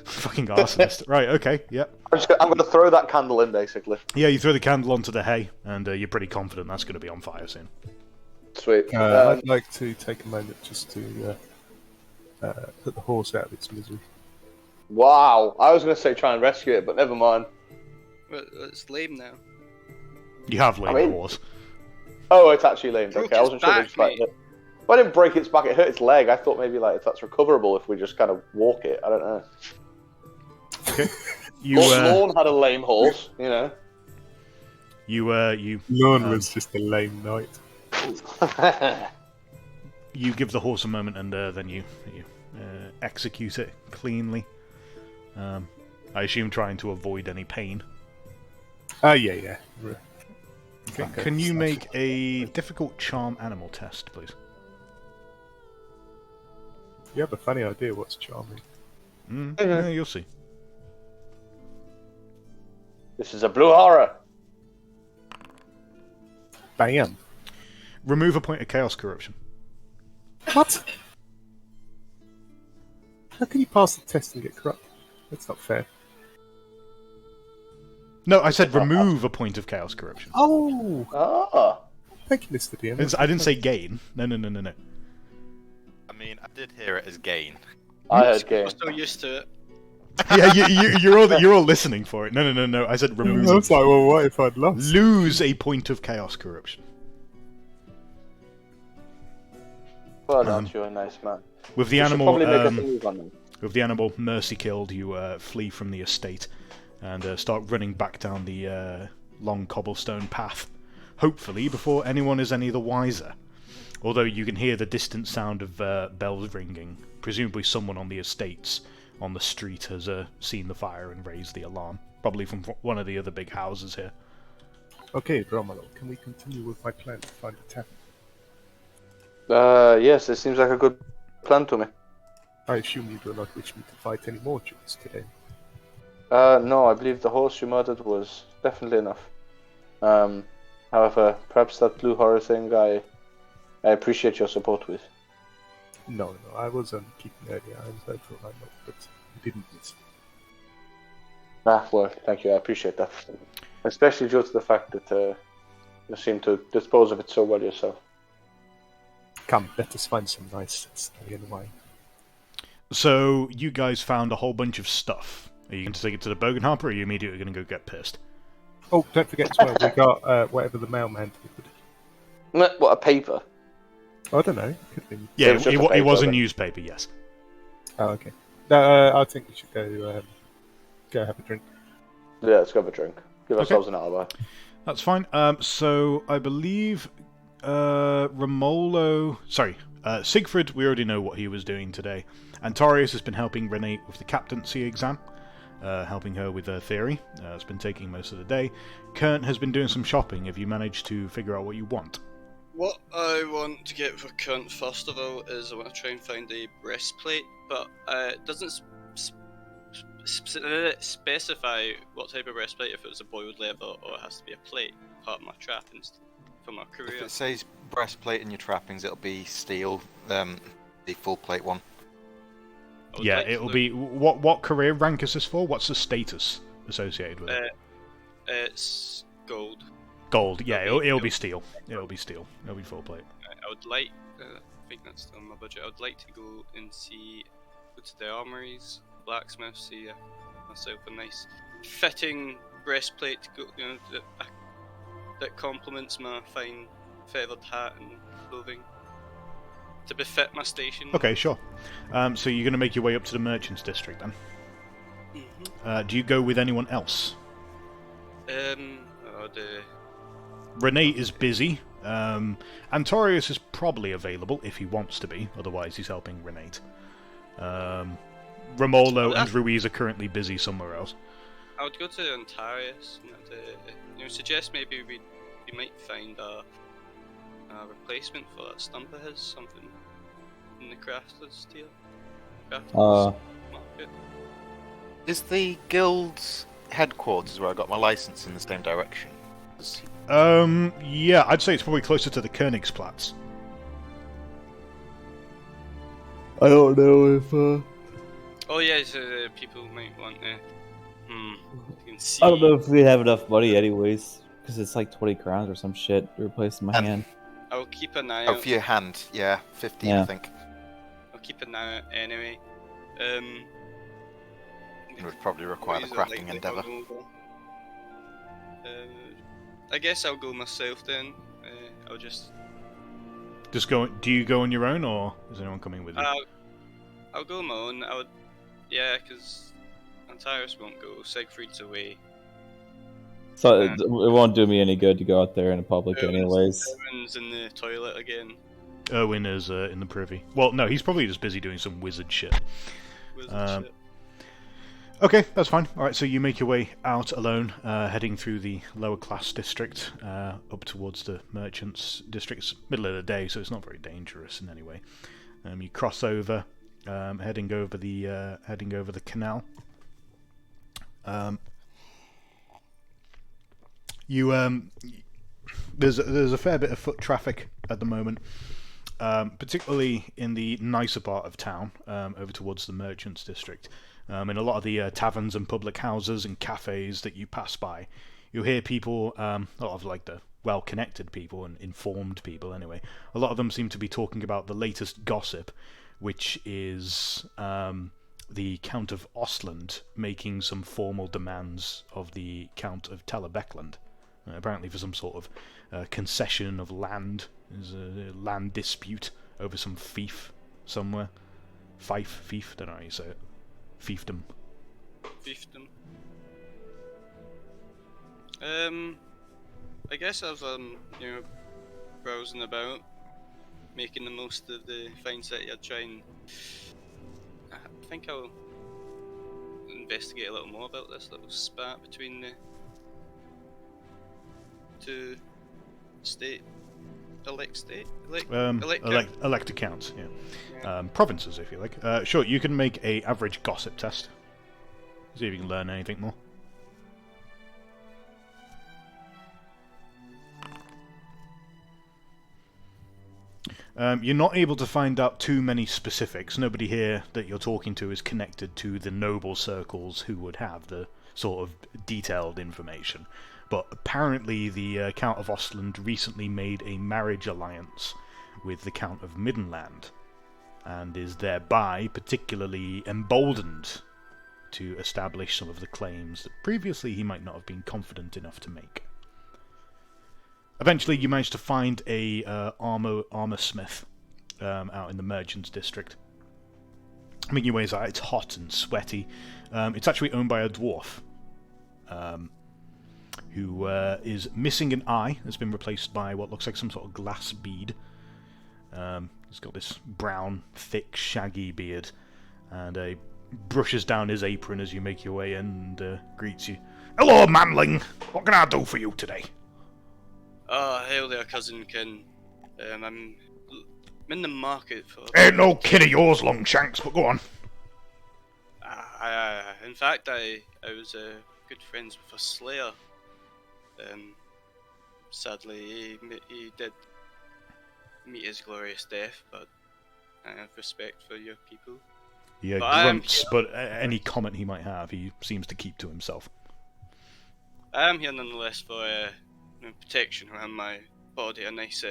Fucking arsonist. Right, okay, yep. I'm going to throw that candle in, basically. Yeah, you throw the candle onto the hay, and you're pretty confident that's going to be on fire soon. Sweet. I'd like to take a moment just to put the horse out of its misery. Wow, I was going to say try and rescue it, but never mind. Well, it's lame now. You have laid the horse. Oh, it's actually lame. Broke Okay, I wasn't its sure. back, mate. Well, I didn't break its back. It hurt its leg. I thought maybe like if that's recoverable if we just kind of walk it. I don't know. Okay. Lorne had a lame horse, you know. Lorne was just a lame knight. You give the horse a moment, and then you execute it cleanly. I assume trying to avoid any pain. Yeah. Okay. Can you make a difficult charm animal test, please? You have a funny idea what's charming. Yeah, you'll see. This is a blue horror. Bam. Remove a point of chaos corruption. What? How can you pass the test and get corrupt? That's not fair. No, I said remove a point of chaos corruption. Oh! Ah. Thank you, Mr. DM. I didn't say gain. No. I mean, I did hear it as gain. I heard game. I'm so used to it. Yeah, you're all listening for it. No. I said I remove. was like, well, what if I'd lost? Lose a point of chaos corruption. Well done, you're a nice man. With the We should animal, probably make a move on them. with the animal mercy killed, you flee from the estate and start running back down the long cobblestone path. Hopefully, before anyone is any the wiser. Although you can hear the distant sound of bells ringing. Presumably, someone on the estates on the street has seen the fire and raised the alarm. Probably from one of the other big houses here. Okay, Romolo, can we continue with my plan to find the tavern? Yes, it seems like a good plan to me. I assume you do not wish me to fight any more duels today. No, I believe the horse you murdered was definitely enough. However, perhaps that blue horror thing I appreciate your support with. No, I wasn't keeping early hours. I thought I know, but I didn't miss. Well, thank you. I appreciate that. Especially due to the fact that you seem to dispose of it so well yourself. Come, let us find some nice Italian wine. So you guys found a whole bunch of stuff. Are you going to take it to the Bogenhopper, or are you immediately going to go get pissed? Oh, don't forget as well, we got whatever the mailman delivered. What, a paper? I don't know. Could be. Yeah, It was just a it was a paper, newspaper, yes. Oh, okay. No, I think we should go have a drink. Yeah, let's go have a drink. Give ourselves an alibi. That's fine. So I believe Siegfried, we already know what he was doing today. Antarius has been helping Renee with the captaincy exam, helping her with her theory. It's been taking most of the day. Kern has been doing some shopping. Have you managed to figure out what you want? What I want to get for Cunt first of all is I want to try and find a breastplate, but it doesn't specify what type of breastplate, if it was a boiled leather or it has to be a plate, part of my trappings for my career. If it says breastplate in your trappings, it'll be steel, the full plate one. Yeah, it'll be... What career rank is this for? What's the status associated with it? It's gold. Gold, yeah, it'll be steel. It'll be steel. It'll be full plate. I would like, I think that's still on my budget, I would like to go to the armories, blacksmith, see myself a nice fitting breastplate to go, that complements my fine feathered hat and clothing to befit my station. Okay, sure. So you're going to make your way up to the Merchants District then? Mm-hmm. Do you go with anyone else? The Renee is busy. Antarius is probably available if he wants to be, otherwise he's helping Renee. Romolo and Ruiz are currently busy somewhere else. I would go to Antarius and suggest maybe we might find a replacement for that stump of his, something in the crafters tier. Market. Is the guild's headquarters where I got my license in the same direction? Yeah, I'd say it's probably closer to the Königsplatz. I don't know if. Oh yeah, so people might want to. You can see. I don't know if we have enough money, anyways, because it's like 20 crowns or some shit to replace my hand. I'll keep an eye Oh, out. for your hand, yeah, 15, Yeah. I think. I'll keep an eye out anyway. It would probably require the crafting endeavour. I guess I'll go myself then. I'll just go. Do you go on your own, or is anyone coming with you? I'll go on my own. Yeah, because Antarius won't go. Siegfried's away. So it won't do me any good to go out there in public, anyways. Erwin's in the toilet again. Erwin is in the privy. Well, no, he's probably just busy doing some wizard shit. Shit. Okay, that's fine. Alright, so you make your way out alone, heading through the lower class district, up towards the merchants district. It's middle of the day, so it's not very dangerous in any way. You cross over, heading over the canal. There's a fair bit of foot traffic at the moment, particularly in the nicer part of town, over towards the merchants district. In a lot of the taverns and public houses and cafes that you pass by, you'll hear people, a lot of like the well-connected people and informed people anyway, a lot of them seem to be talking about the latest gossip, which is the Count of Ostland making some formal demands of the Count of Telebeckland, apparently for some sort of concession of land. There's a land dispute over some fief somewhere. Fief, don't know how you say it. Fiefdom. I guess I was browsing about, making the most of the fine city. I'd try and I think I'll investigate a little more about this little spat between the two elect accounts, yeah. Provinces, if you like. Sure, you can make a average gossip test. See if you can learn anything more. You're not able to find out too many specifics. Nobody here that you're talking to is connected to the noble circles who would have the sort of detailed information. But apparently the Count of Ostland recently made a marriage alliance with the Count of Middenland, and is thereby particularly emboldened to establish some of the claims that previously he might not have been confident enough to make. Eventually you manage to find a armor smith out in the Merchants District. Making your ways out, it's hot and sweaty. It's actually owned by a dwarf who is missing an eye. Has been replaced by what looks like some sort of glass bead. He's got this brown, thick, shaggy beard, and he brushes down his apron as you make your way in and greets you. "Hello, manling! What can I do for you today?" Oh, hail there, cousin Kin. I'm in the market for... Ain't no kid of yours, Longshanks, but go on. In fact, I was good friends with a slayer. Sadly, he did meet his glorious death, but I have respect for your people. He grunts, but any comment he might have, he seems to keep to himself. I am here nonetheless for protection around my body, a nice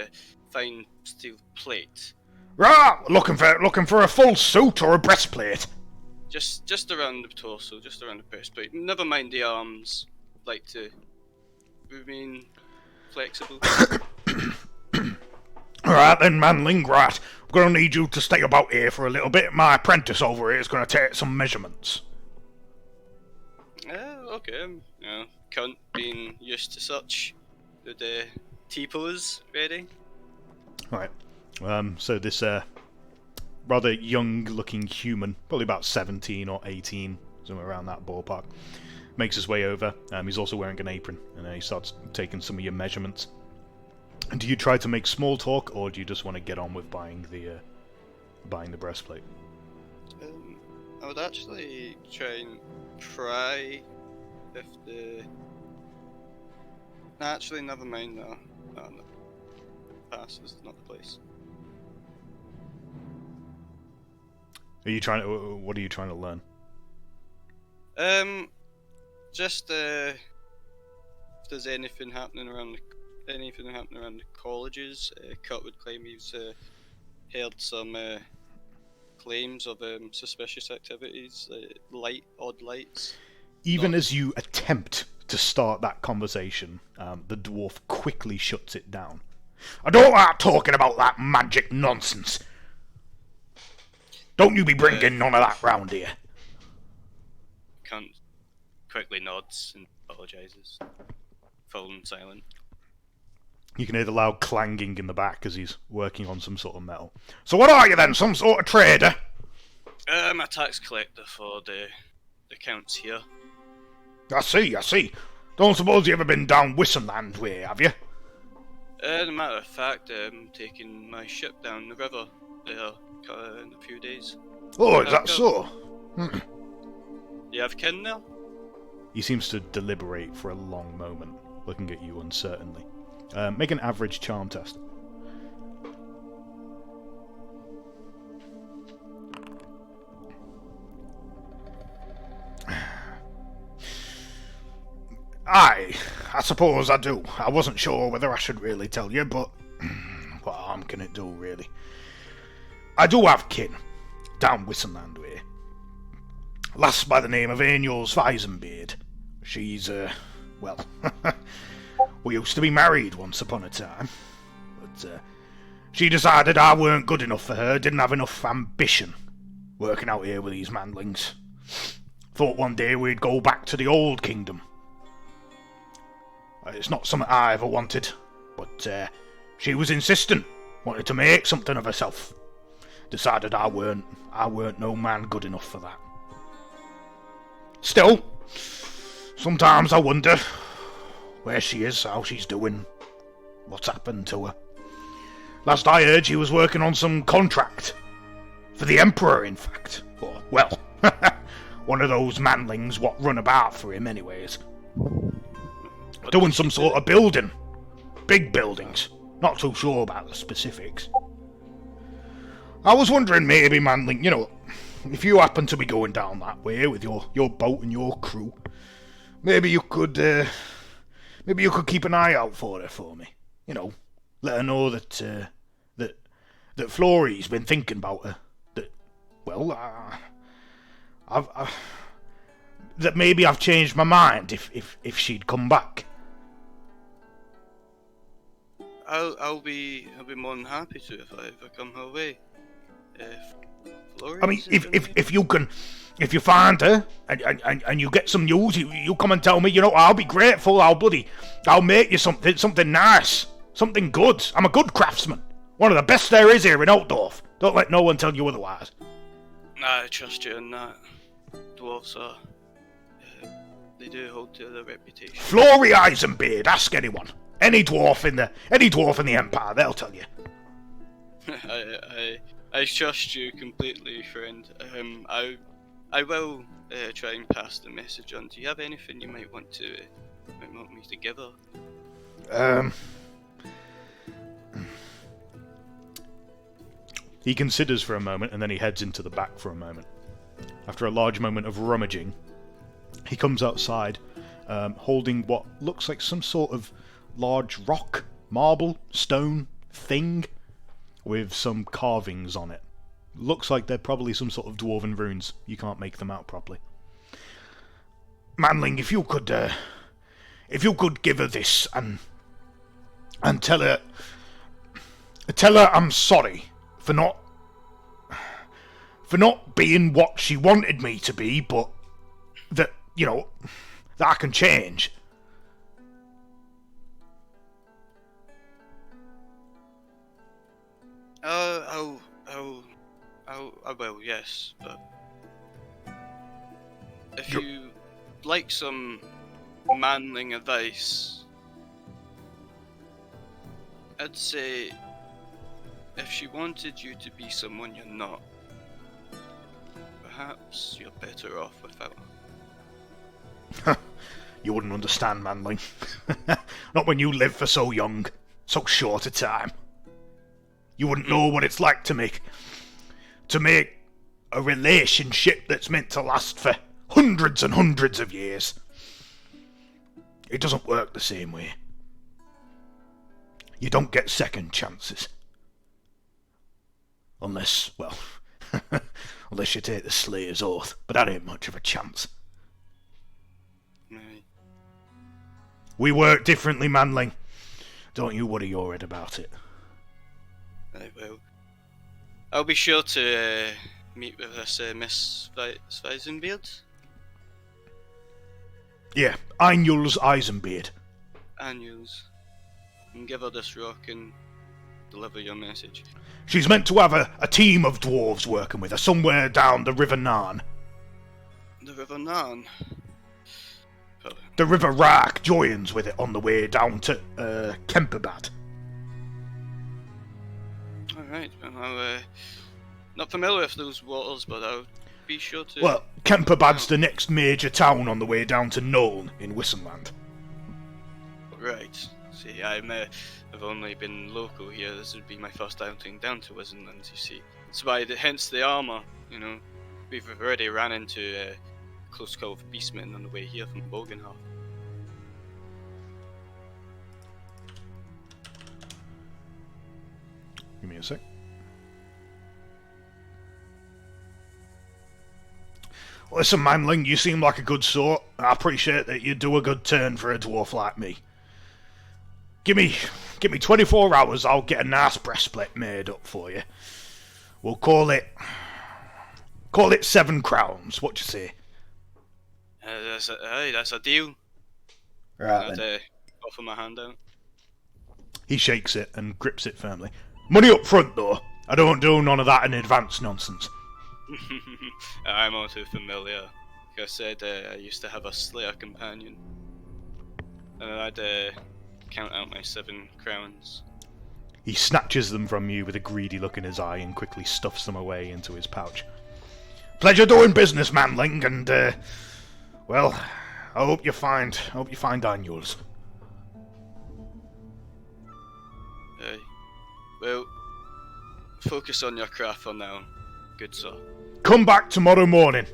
fine steel plate. Right, looking for a full suit or a breastplate? Just around the torso, just around the breastplate. Never mind the arms. I'd like to remain flexible. Alright then, manling, right. I'm going to need you to stay about here for a little bit. My apprentice over here is going to take some measurements. Okay. Cunt being used to such. Good T-pose ready? Right. So this rather young-looking human, probably about 17 or 18, somewhere around that ballpark, makes his way over. He's also wearing an apron, and he starts taking some of your measurements. And do you try to make small talk, or do you just want to get on with buying the breastplate? I would actually try and pry if the... Actually, never mind. No. Pass is not the place. What are you trying to learn? Just if there's anything happening around the colleges. Kurt would claim he's heard some claims of suspicious activities, odd lights. Even as you attempt to start that conversation, the dwarf quickly shuts it down. I don't like talking about that magic nonsense. Don't you be bringing none of that round here. Cunt quickly nods and apologises. Fallen silent. You can hear the loud clanging in the back as he's working on some sort of metal. So what are you then, some sort of trader? I'm a tax collector for the counts here. I see. Don't suppose you ever been down Wissenland way, have you? As a matter of fact, I'm taking my ship down the river there in a few days. Oh, is that so? You have kin now? He seems to deliberate for a long moment, looking at you uncertainly. Make an average charm test. I suppose I do. I wasn't sure whether I should really tell you, but what harm can it do, really? I do have kin, down Wissenland way. Lass by the name of Angels Weisenbeard. She's, well, we used to be married once upon a time, but she decided I weren't good enough for her, didn't have enough ambition, working out here with these manlings. Thought one day we'd go back to the old kingdom. It's not something I ever wanted, but she was insistent, wanted to make something of herself. Decided I weren't no man good enough for that. Still, sometimes I wonder where she is, how she's doing, what's happened to her. Last I heard, she was working on some contract. For the Emperor, in fact. Or, well, one of those manlings what run about for him anyways. Doing some sort of building. Big buildings. Not too sure about the specifics. I was wondering maybe, Manling, you know, if you happen to be going down that way with your boat and your crew, maybe you could keep an eye out for her for me. You know, let her know that that Florie's been thinking about her. That, well, that maybe I've changed my mind if she'd come back. I'll be more than happy to if I ever come her way. I mean, if you find her and you get some news, you come and tell me. You know, I'll be grateful. I'll make you something nice, something good. I'm a good craftsman, one of the best there is here in Altdorf. Don't let no one tell you otherwise. I trust you in that. Dwarves are. They do hold to their reputation. Flory Eisenbeard, ask anyone. Any dwarf in the Empire, they'll tell you. I trust you completely, friend. I will try and pass the message on. Do you have anything you might want me to give her? He considers for a moment, and then he heads into the back for a moment. After a large moment of rummaging, he comes outside, holding what looks like some sort of large rock, marble, stone thing with some carvings on it. Looks like they're probably some sort of dwarven runes. You can't make them out properly. Manling, if you could give her this and tell her I'm sorry for not being what she wanted me to be, but that, you know, that I can change. I will, yes, but if you like some manling advice, I'd say if she wanted you to be someone you're not, perhaps you're better off without her. You wouldn't understand, Manling. Not when you live for so young, so short a time. You wouldn't know what it's like to make a relationship that's meant to last for hundreds and hundreds of years. It doesn't work the same way. You don't get second chances. Unless, well, unless you take the Slayer's Oath, but that ain't much of a chance. Right. We work differently, Manling. Don't you worry your head about it. I will. I'll be sure to meet with this Miss Weisenbeard. Yeah, Einjuls Eisenbeard. Annuals. And give her this rock and deliver your message. She's meant to have a team of dwarves working with her somewhere down the River Narn. The River Narn? The River Raak joins with it on the way down to Kemperbad. Alright, well, I'm not familiar with those waters, but I'll be sure to... Well, Kemperbad's the next major town on the way down to Nuln in Wissenland. Right. See, I've only been local here. This would be my first outing down to Wissenland, you see. That's why, hence the armour, you know. We've already ran into a close call with beastmen on the way here from Bogenhof. Give me a sec. Listen, Manling, you seem like a good sort. I appreciate that you do a good turn for a dwarf like me. Give me 24 hours, I'll get a nice breastplate made up for you. We'll call it 7 crowns. What you say? That's a deal. Right I'd then. offer my hand out. He shakes it and grips it firmly. Money up front, though. I don't do none of that in advance nonsense. I'm all too familiar. Like I said, I used to have a Slayer companion. And I'd count out my 7 crowns. He snatches them from you with a greedy look in his eye and quickly stuffs them away into his pouch. Pleasure doing business, Manling, and, well, I hope you find Daniels. Well, Focus on your craft for now, good sir. Come back tomorrow morning.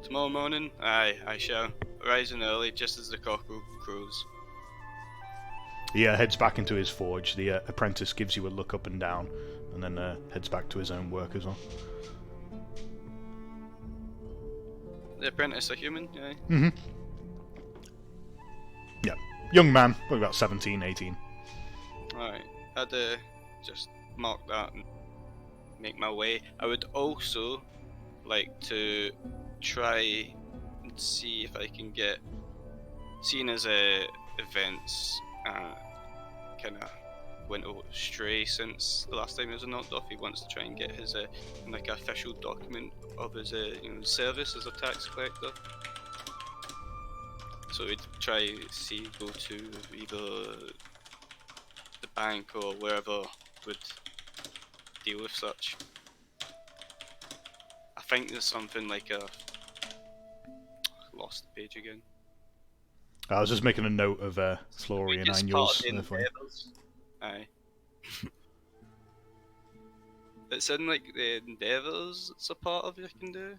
Tomorrow morning? Aye, I shall. Rising early, just as the cock crows. He heads back into his forge. The apprentice gives you a look up and down, and then heads back to his own work as well. The apprentice a human? Yeah. Mm-hmm. Yeah. Young man, probably about 17, 18. Alright, I'd just mark that and make my way. I would also like to try and see if I can get, seeing as events kind of went astray since the last time he was knocked off. He wants to try and get his like official document of his service as a tax collector. So we'd try go to either the bank or wherever would deal with such. I think there's something like a lost the page again. I was just making a note of Florian Annual's. Aye. It's in like the endeavours it's a part of you can do.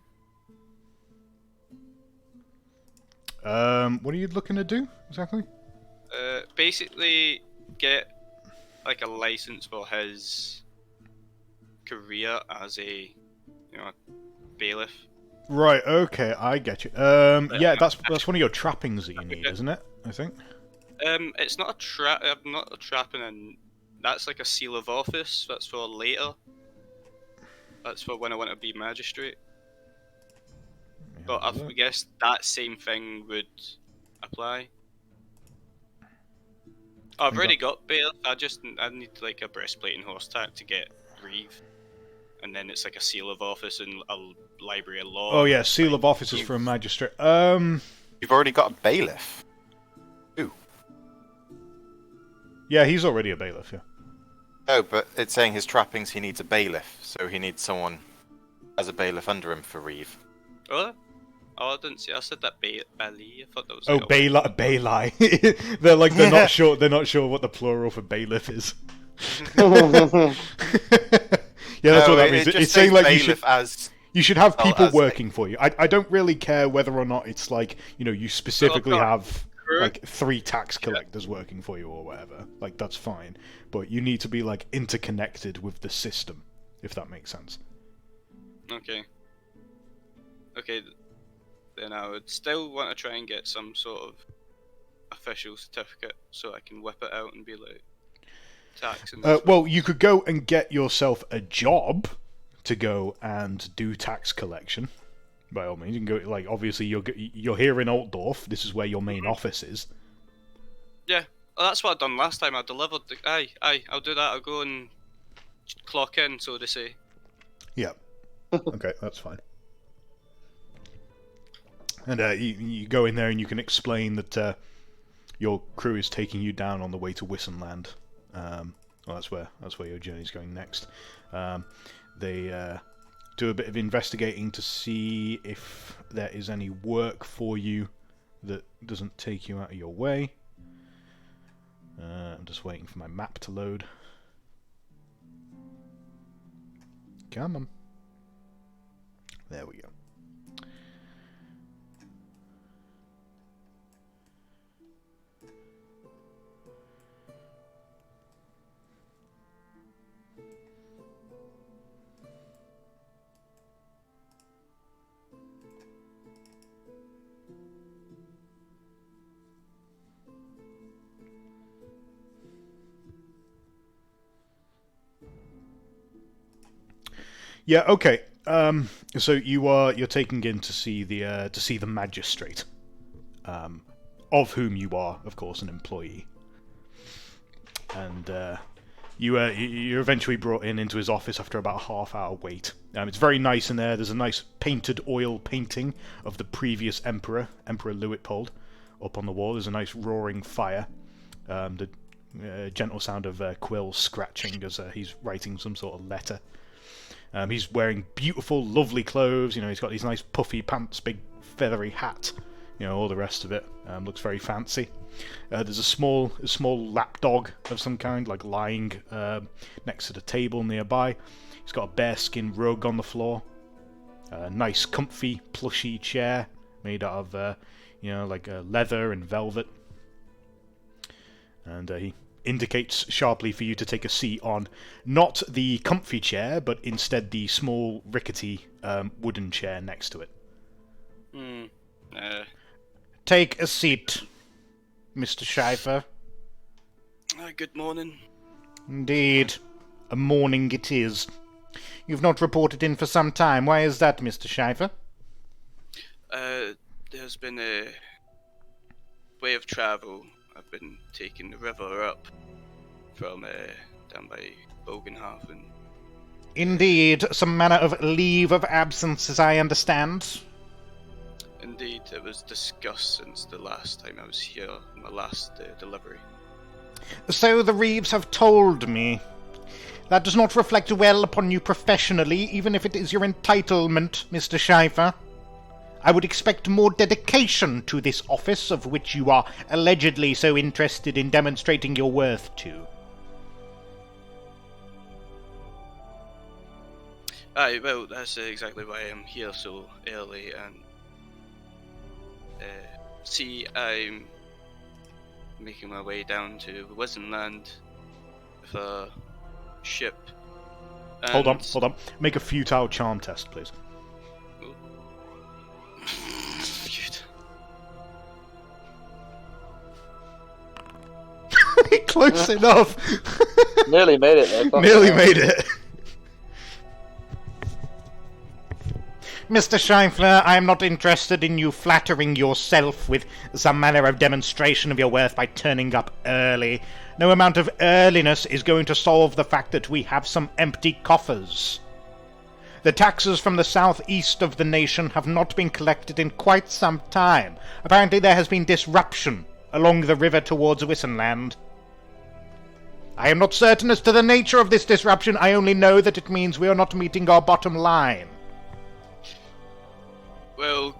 What are you looking to do exactly? Basically get like a license for his career as a bailiff. Right, okay, I get you. Yeah, that's one of your trappings that you need, isn't it? I think. It's not a trap. I'm not a trapping, and that's like a seal of office. That's for later. That's for when I want to be magistrate. But I guess that same thing would apply. Oh, I've already got bailiff. I need like a breastplate and horse tack to get Reeve, and then it's like a seal of office and a library of law. Oh yeah, seal of office is for a magistrate. You've already got a bailiff. Ooh. Yeah, he's already a bailiff. Yeah. Oh, but it's saying his trappings. He needs a bailiff, so he needs someone as a bailiff under him for Reeve. Oh, I didn't see. I said that Bailey. I thought that was. Oh, Bailey. they're not sure. They're not sure what the plural for bailiff is. Yeah, that's what that means. It's saying like you should have people working for you. I don't really care whether or not it's like you specifically have like 3 tax collectors working for you or whatever. Like that's fine, but you need to be like interconnected with the system, if that makes sense. Okay. Then I would still want to try and get some sort of official certificate so I can whip it out and be like tax. Well, you could go and get yourself a job to go and do tax collection. By all means, you can go. Like, obviously, you're here in Altdorf. This is where your main office is. Yeah, well, that's what I done last time. I delivered. Aye, I'll do that. I'll go and clock in, so to say. Yeah. Okay, that's fine. And you go in there and you can explain that your crew is taking you down on the way to Wissenland. Well, that's where your journey's going next. They do a bit of investigating to see if there is any work for you that doesn't take you out of your way. I'm just waiting for my map to load. Come on. There we go. Yeah. Okay. So you're taking in to see the magistrate, of whom you are, of course, an employee, and you're eventually brought into his office after about a half-hour wait. It's very nice in there. There's a nice painted oil painting of the previous Emperor Luitpold, up on the wall. There's a nice roaring fire. The gentle sound of Quill scratching as he's writing some sort of letter. He's wearing beautiful, lovely clothes. He's got these nice puffy pants, big feathery hat. all the rest of it. Looks very fancy. There's a small lapdog of some kind, like lying next to the table nearby. He's got a bearskin rug on the floor. A nice, comfy, plushy chair made out of, like leather and velvet. And he indicates sharply for you to take a seat on not the comfy chair, but instead the small, rickety wooden chair next to it. Take a seat, Mr. Schleifer. Good morning. Indeed. A morning it is. You've not reported in for some time. Why is that, Mr. Schleifer? There's been a way of travel. I've been taking the river up from down by Bogenhafen. Indeed. Some manner of leave of absence, as I understand. Indeed, it was discussed since the last time I was here, my last delivery. So the Reeves have told me. That does not reflect well upon you professionally, even if it is your entitlement, Mr. Schleifer. I would expect more dedication to this office, of which you are allegedly so interested in demonstrating your worth to. Aye, well, that's exactly why I'm here so early, and see, I'm making my way down to Wizenland with a ship. Hold on. Make a futile charm test, please. Close enough. Nearly made it though. Nearly made it. Mr. Scheifler, I am not interested in you flattering yourself with some manner of demonstration of your worth by turning up early. No amount of earliness is going to solve the fact that we have some empty coffers. The taxes from the southeast of the nation have not been collected in quite some time. Apparently there has been disruption along the river towards Wissenland. I am not certain as to the nature of this disruption. I only know that it means we are not meeting our bottom line. Well,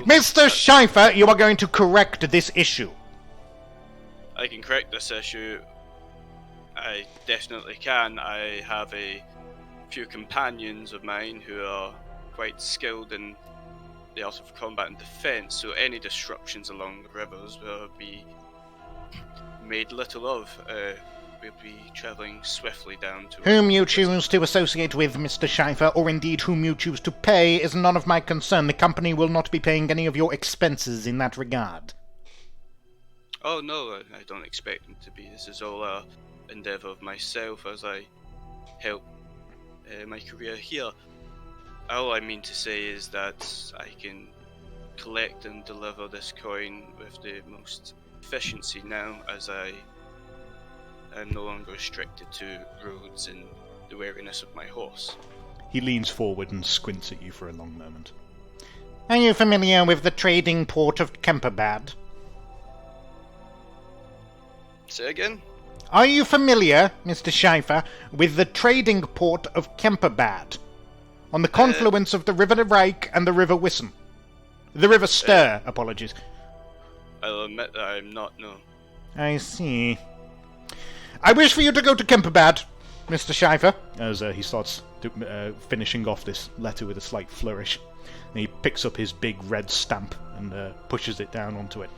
Mr. Schleifer, you are going to correct this issue. I can correct this issue. I definitely can. I have a few companions of mine who are quite skilled in the art of combat and defense, so any disruptions along the rivers will be made little of. We'll be travelling swiftly down to... Whom you choose to associate with, Mr. Schleifer, or indeed whom you choose to pay, is none of my concern. The company will not be paying any of your expenses in that regard. Oh no, I don't expect them to be. This is all a endeavour of myself as I help my career here. All I mean to say is that I can collect and deliver this coin with the most efficiency now, as I am no longer restricted to roads and the wariness of my horse. He leans forward and squints at you for a long moment. Are you familiar with the trading port of Kemperbad? Say again? Are you familiar, Mr. Schleifer, with the trading port of Kemperbad? On the confluence of the River Reich and the River Wissen. The River Ster, apologies. I'll admit that I'm not, no. I see. I wish for you to go to Kemperbad, Mr. Schleifer, as he starts finishing off this letter with a slight flourish. And he picks up his big red stamp and pushes it down onto it.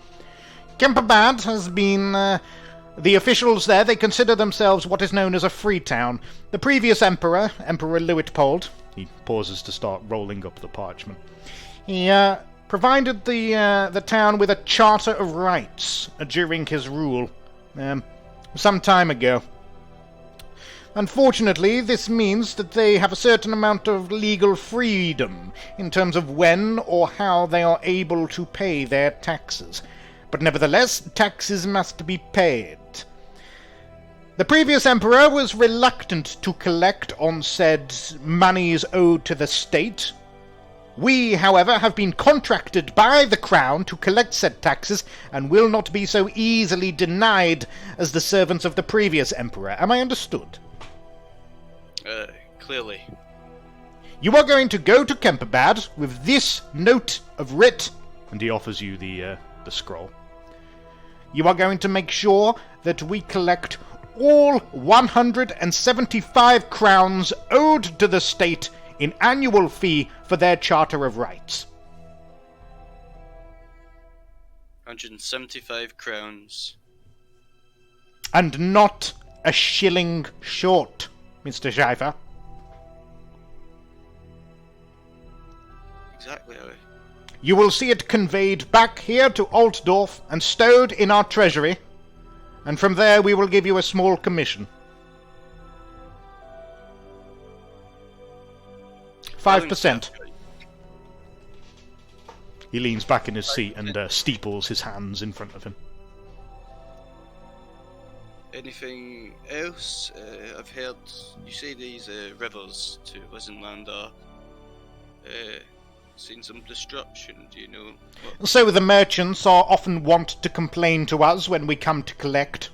Kemperbad has been... the officials there, they consider themselves what is known as a free town. The previous emperor, Emperor Luitpold, he pauses to start rolling up the parchment. He provided the town with a charter of rights during his rule, some time ago. Unfortunately, this means that they have a certain amount of legal freedom in terms of when or how they are able to pay their taxes. But nevertheless, taxes must be paid. The previous emperor was reluctant to collect on said monies owed to the state. We, however, have been contracted by the crown to collect said taxes and will not be so easily denied as the servants of the previous emperor. Am I understood? Clearly. You are going to go to Kemperbad with this note of writ and he offers you the scroll. You are going to make sure that we collect all 175 crowns owed to the state in annual fee for their Charter of Rights. 175 crowns. And not a shilling short, Mr. Schreifer. Exactly, Harry. You will see it conveyed back here to Altdorf and stowed in our treasury, and from there we will give you a small commission. 5%. He leans back in his seat and steeples his hands in front of him. Anything else? I've heard you say these rivers to Wizenland are seen some destruction. Do you know what? So the merchants are often wont to complain to us when we come to collect.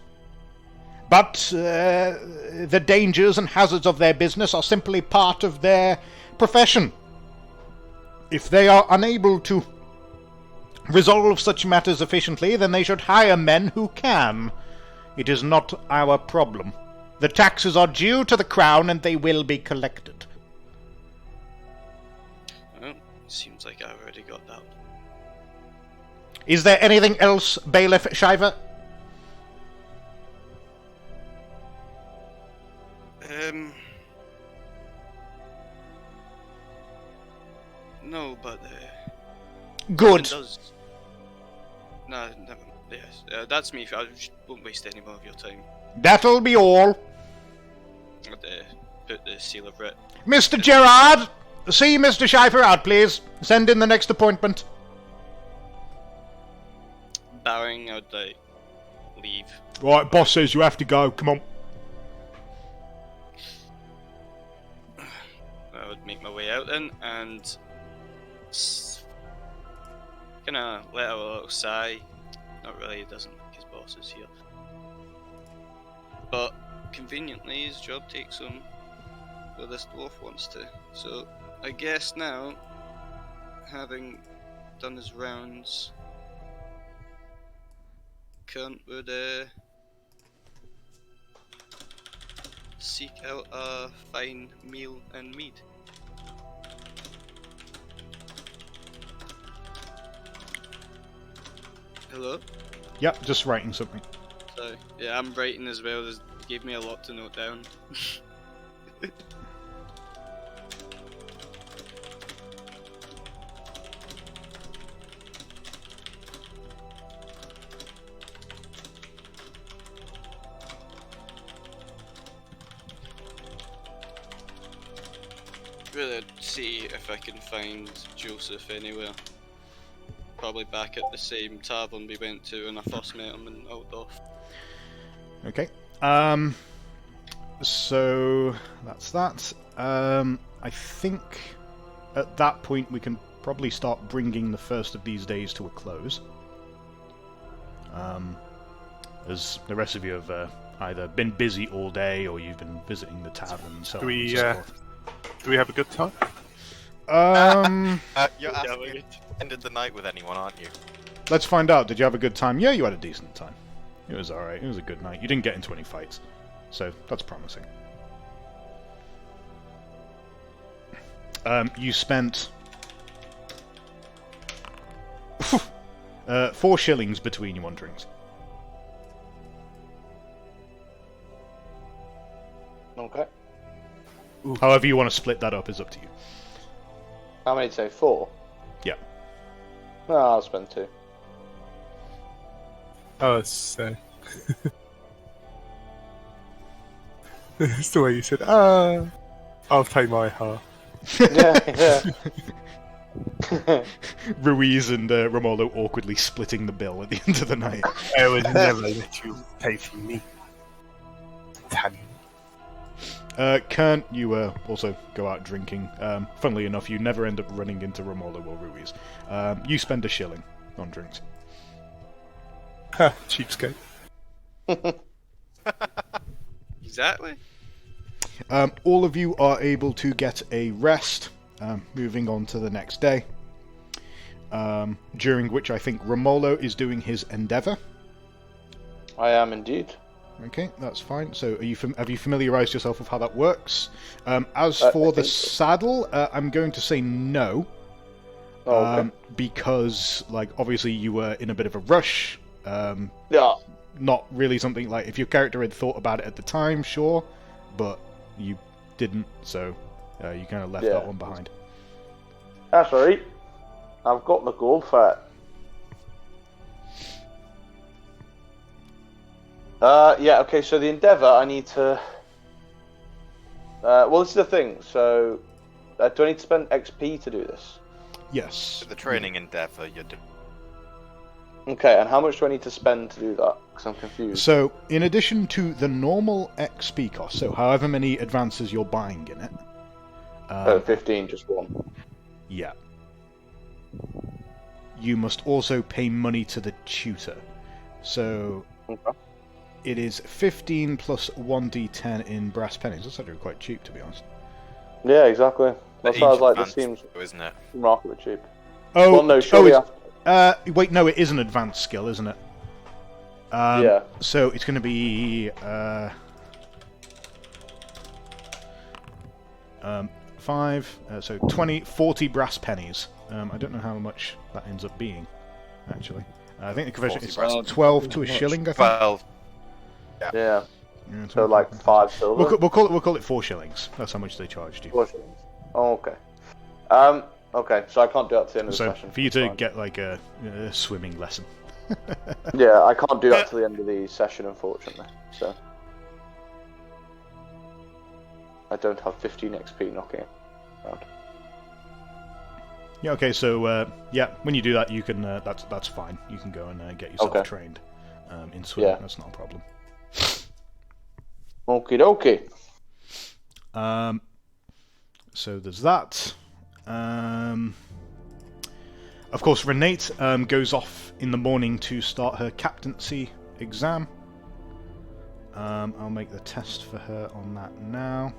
But the dangers and hazards of their business are simply part of their profession. If they are unable to resolve such matters efficiently, then they should hire men who can. It is not our problem. The taxes are due to the crown and they will be collected. Well, seems like I already got that. Is there anything else, Bailiff Shiver? No, but Good. does. No, never. Yes, that's me. I won't waste any more of your time. That'll be all. I'd put the seal of writ. Mr. Gerard, see Mr. Shiver out, please. Send in the next appointment. Bowing, I'd leave. Right, boss says you have to go. Come on. I would make my way out then and kind of let out a little sigh. Not really, he doesn't like his bosses here. But conveniently, his job takes him where this dwarf wants to. So I guess now, having done his rounds, Kern would seek out a fine meal and mead. Hello? Yep, just writing something. So, yeah, I'm writing as well. They gave me a lot to note down. Really see if I can find Joseph anywhere. Probably back at the same tavern we went to when I first met him in Altdorf. Okay. So that's that. I think at that point we can probably start bringing the first of these days to a close. As the rest of you have either been busy all day or you've been visiting the tavern. So Do we have a good time? You're asking ended the night with anyone, aren't you? Let's find out. Did you have a good time? Yeah, you had a decent time. It was alright. It was a good night. You didn't get into any fights. So, that's promising. You spent 4 shillings between you on drinks. Okay. However you want to split that up is up to you. How many did you say? 4? Yeah. No, I'll spend 2. Oh, it's it's the way you said, I'll pay my half. Yeah. Ruiz and Romulo awkwardly splitting the bill at the end of the night. I would never let you pay for me. Italian. Can't you also go out drinking? Funnily enough, you never end up running into Romulo or Ruiz. You spend 1 shilling on drinks. Ha, cheapskate. Exactly. All of you are able to get a rest, moving on to the next day. during which I think Romolo is doing his endeavour. I am indeed. Okay, that's fine. So, have you familiarised yourself with how that works? As for the saddle, I'm going to say no. Oh, okay. Because, like, obviously you were in a bit of a rush. Yeah. Not really something like, if your character had thought about it at the time, sure, but you didn't, so you kind of left that one behind. That's right. I've got the gold for it. Yeah, okay, so the Endeavour, I need to... well, this is the thing, so... do I need to spend XP to do this? Yes. The training endeavour, you're doing. Okay, and how much do I need to spend to do that? Because I'm confused. So, in addition to the normal XP cost, so however many advances you're buying in it... 15, just one. Yeah. You must also pay money to the tutor. So... Okay. It is 15 plus 1d10 in brass pennies. That's actually quite cheap, to be honest. Yeah, exactly. That's why I was like, this Advanced, seems isn't it? remarkably cheap. Oh, Well, no, surely wait, no, it is an advanced skill, isn't it? Yeah. So it's going to be 5, so 20, 40 brass pennies. I don't know how much that ends up being, actually. I think the conversion is 12 to a shilling, I think. 12. Yeah. Yeah, So like 5 silver. We'll call it 4 shillings. That's how much they charged you. 4 shillings. Oh, okay. Okay, so I can't do that to the end of the So session. for you to Fine. get like a swimming lesson. Yeah, I can't do that to the end of the session, unfortunately. So I don't have 15 XP knocking around. Yeah. Okay. So yeah, when you do that, you can. That's fine. You can go and get yourself Okay. trained in swimming. Yeah. That's not a problem. Okie dokie. So there's that. Of course, Renate goes off in the morning to start her captaincy exam. I'll make the test for her on that now.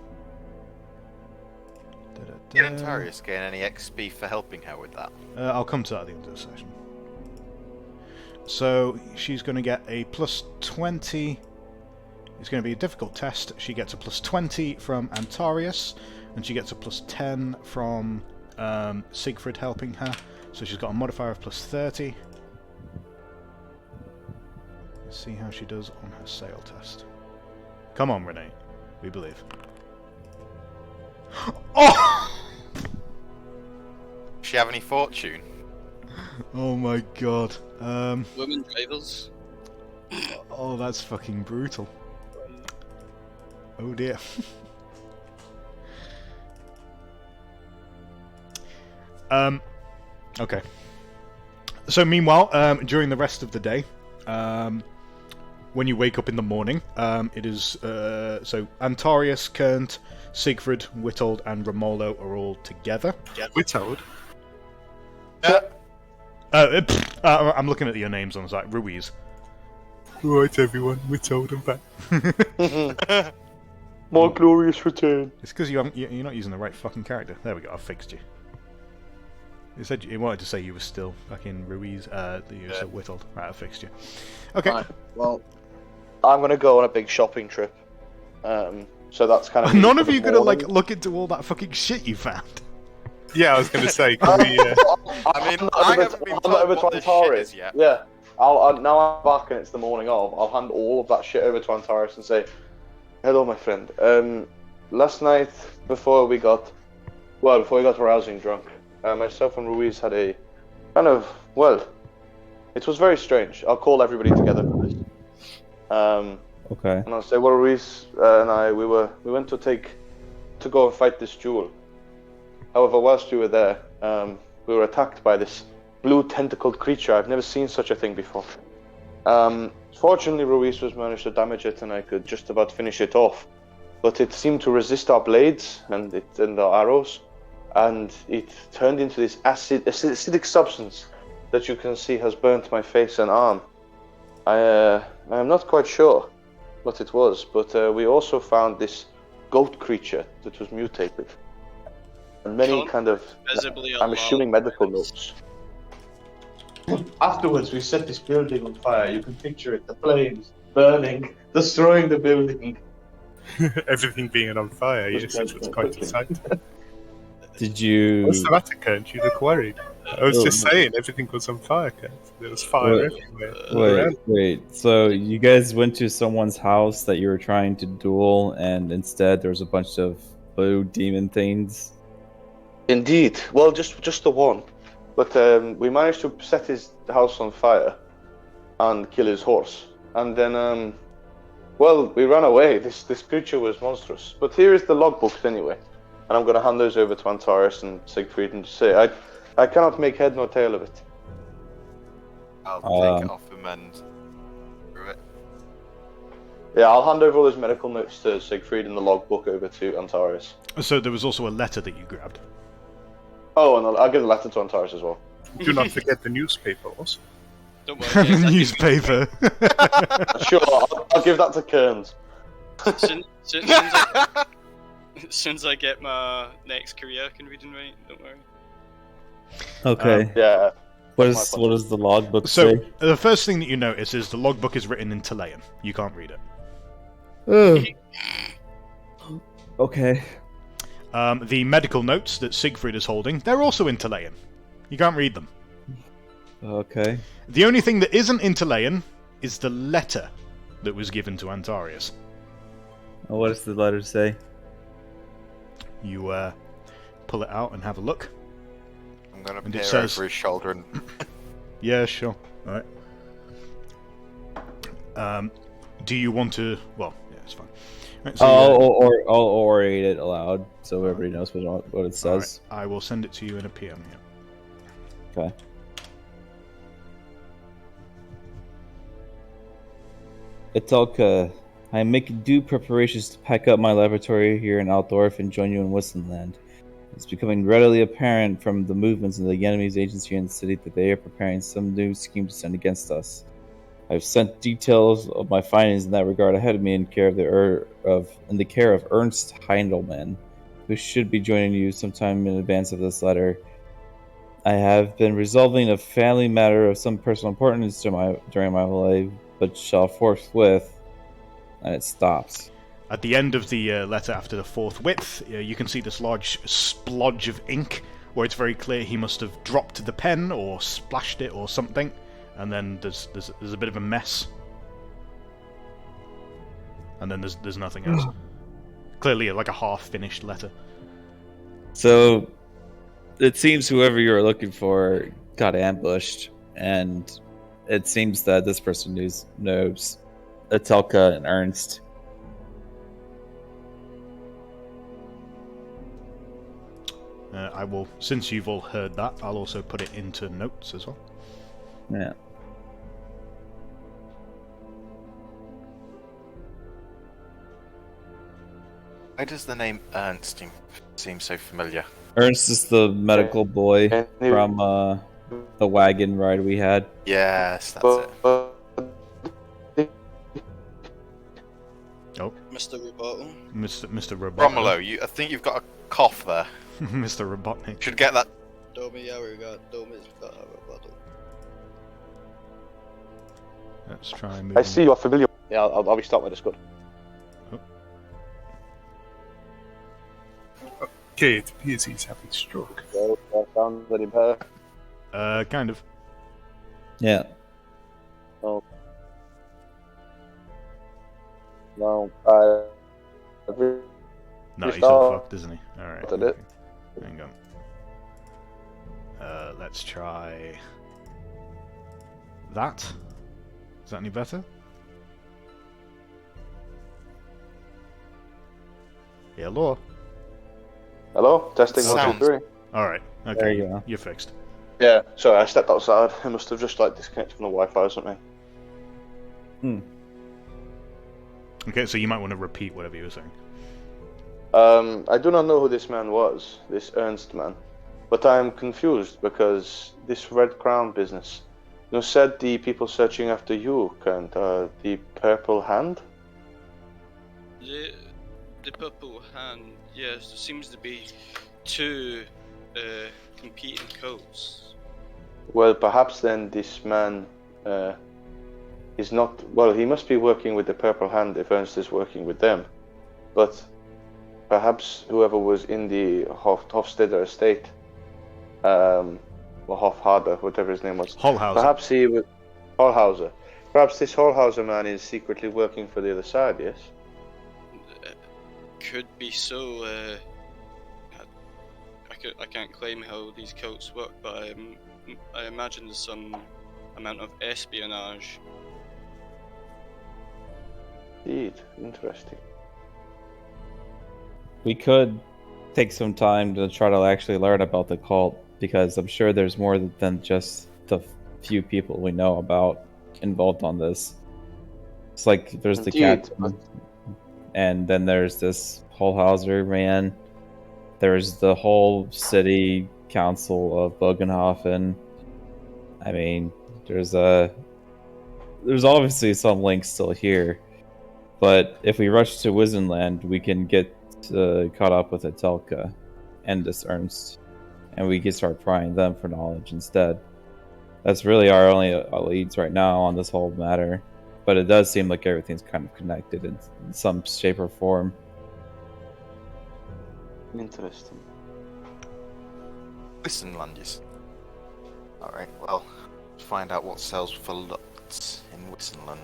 Did Antarius gain any XP for helping her with that? I'll come to that at the end of the session. So she's going to get a plus 20. It's going to be a difficult test. She gets a plus 20 from Antarius, and she gets a plus 10 from Siegfried helping her. So she's got a modifier of plus 30. Let's see how she does on her sail test. Come on, Renee. We believe. Oh! Does she have any fortune? Oh my god. Women drivers. Oh, that's fucking brutal. Oh dear. Okay. So meanwhile, during the rest of the day, when you wake up in the morning, it is so Antarius, Kernt, Siegfried, Witold, and Romolo are all together. Witold? I'm looking at your names on the site. Ruiz. Right, everyone, Witold and back. More glorious return. It's because you're not using the right fucking character. There we go. I've fixed you. You said you wanted to say you were still fucking Ruiz. You were still Witold. Right, I fixed you. Okay. Right, well, I'm gonna go on a big shopping trip. So that's kind of. None of you gonna like look into all that fucking shit you found. Yeah, I was going to say, can we... I mean, I haven't been told what this shit is yet. Yeah. I'll now I'm back and it's the morning of. I'll hand all of that shit over to Antarius and say, "Hello, my friend. Last night before we got rousing drunk, myself and Ruiz had a kind of it was very strange. I'll call everybody together for this. Okay. And I'll say, well, Ruiz and I we went to go and fight this duel. However, whilst we were there, we were attacked by this blue tentacled creature. I've never seen such a thing before. Fortunately, Ruiz was managed to damage it, and I could just about finish it off. But it seemed to resist our blades and our arrows, and it turned into this acidic substance that you can see has burnt my face and arm. I am not quite sure what it was, but we also found this goat creature that was mutated. And many Can't kind of, visibly I'm assuming medical alarm. notes. Afterwards, we set this building on fire. You can picture it, the flames burning, destroying the building. Everything being on fire, Just yes, go it was quite quickly. exciting. Did you? What's the matter, Kent? You look worried. I was just saying, everything was on fire, Kent. There was fire everywhere. Wait. So you guys went to someone's house that you were trying to duel, and instead there was a bunch of blue demon things. Indeed. Well, just the one. But we managed to set his house on fire and kill his horse. And then, well, we ran away. This creature was monstrous. But here is the logbooks anyway. And I'm going to hand those over to Antares and Siegfried and just say, I cannot make head nor tail of it. I'll take it off him and through it. Yeah, I'll hand over all those medical notes to Siegfried and the logbook over to Antares. So there was also a letter that you grabbed. Oh, and I'll give the letter to Antares as well. Do not forget the newspaper also. Don't worry. The newspaper. Sure, I'll give that to Kearns. As soon as I get my next career, I can read and write. Don't worry. Okay. Yeah. what does the logbook So say? the first thing that you notice is the logbook is written in Talayan. You can't read it. Okay. The medical notes that Siegfried is holding, they're also in Talayan. You can't read them. Okay. The only thing that isn't in Talayan is the letter that was given to Antarius. Well, what does the letter say? You pull it out and have a look. I'm gonna And it peer says- over his shoulder and Yeah, sure. Alright. Do you want to... Well, yeah, it's fine. Right, so I'll orate it aloud so everybody knows what it says. I will send it to you in a PM, yeah. Okay. Italka, I am making due preparations to pack up my laboratory here in Altdorf and join you in Wissenland. It's becoming readily apparent from the movements of the enemy's agents here in the city that they are preparing some new scheme to send against us. I've sent details of my findings in that regard ahead of me in the care of Ernst Heindelmann, who should be joining you sometime in advance of this letter. I have been resolving a family matter of some personal importance during my life, but shall forthwith... And it stops. At the end of the letter, after the fourth width, you can see this large splodge of ink, where it's very clear he must have dropped the pen or splashed it or something, and then there's a bit of a mess, and then there's nothing else. Clearly, like a half-finished letter. So, it seems whoever you're looking for got ambushed, and it seems that this person knows Atelka and Ernst. I will, since you've all heard that, I'll also put it into notes as well. Yeah. why does the name Ernst seem so familiar? Ernst is the medical boy And from the wagon ride we had. Yes, that's it. Mr. Rebuttal. Mr. Robotnik. Romulo, I think you've got a cough there. Mr. Robotnik. Should get that. Let's try and move. I see you're familiar. Yeah, I'll be stopped with this good. Okay, it appears he's having a stroke. Sounds any better? Kind of. Yeah. No, No, he's Restart. all fucked, isn't he? Alright. Did it? Hang on. Let's try... that? Is that any better? Hello? Hello? Testing Sounds- 1, 2, 3. Alright, okay. There you go. You're fixed. Yeah, sorry, I stepped outside. I must have just disconnected from the Wi-Fi or something. Okay, so you might want to repeat whatever you were saying. I do not know who this man was, this Ernst man, but I am confused because this Red Crown business. You said the people searching after you, and the Purple Hand? The Purple Hand, yes, there seems to be two competing cults. Well, perhaps then this man is not. Well, he must be working with the Purple Hand if Ernst is working with them. But perhaps whoever was in the Hofstadter estate, or Hofharder, whatever his name was. Hollhauser. Perhaps he was Hollhauser. Perhaps this Hollhauser man is secretly working for the other side. Yes. Could be so. I can't claim how these cults work, but I imagine there's some amount of espionage. Indeed, interesting. We could take some time to try to actually learn about the cult, because I'm sure there's more than just the few people we know about involved on this. It's like there's the Indeed, captain, and then there's this Hollhauser man. There's the whole city council of Bogenhofen. I mean, there's obviously some links still here, but if we rush to Wizenland, we can get caught up with Atelka and this Ernst, and we can start prying them for knowledge instead. That's really our only leads right now on this whole matter, but it does seem like everything's kind of connected in some shape or form. Interesting. Wissenland, yes. Alright, well, find out what sells for lots in Wissenland.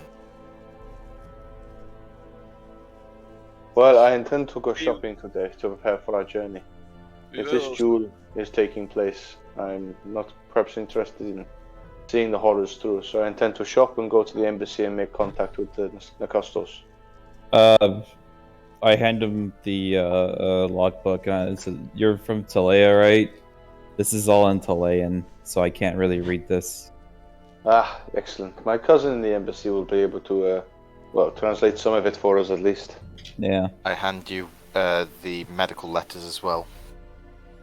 Well, I intend to go shopping today to prepare for our journey. If this duel is taking place, I'm not perhaps interested in seeing the horrors through, so I intend to shop and go to the embassy and make contact with the Nakastos. I hand him the logbook, and it says, "You're from Talea, right? This is all in Talayan, so I can't really read this." Ah, excellent. My cousin in the embassy will be able to, translate some of it for us at least. Yeah. I hand you the medical letters as well.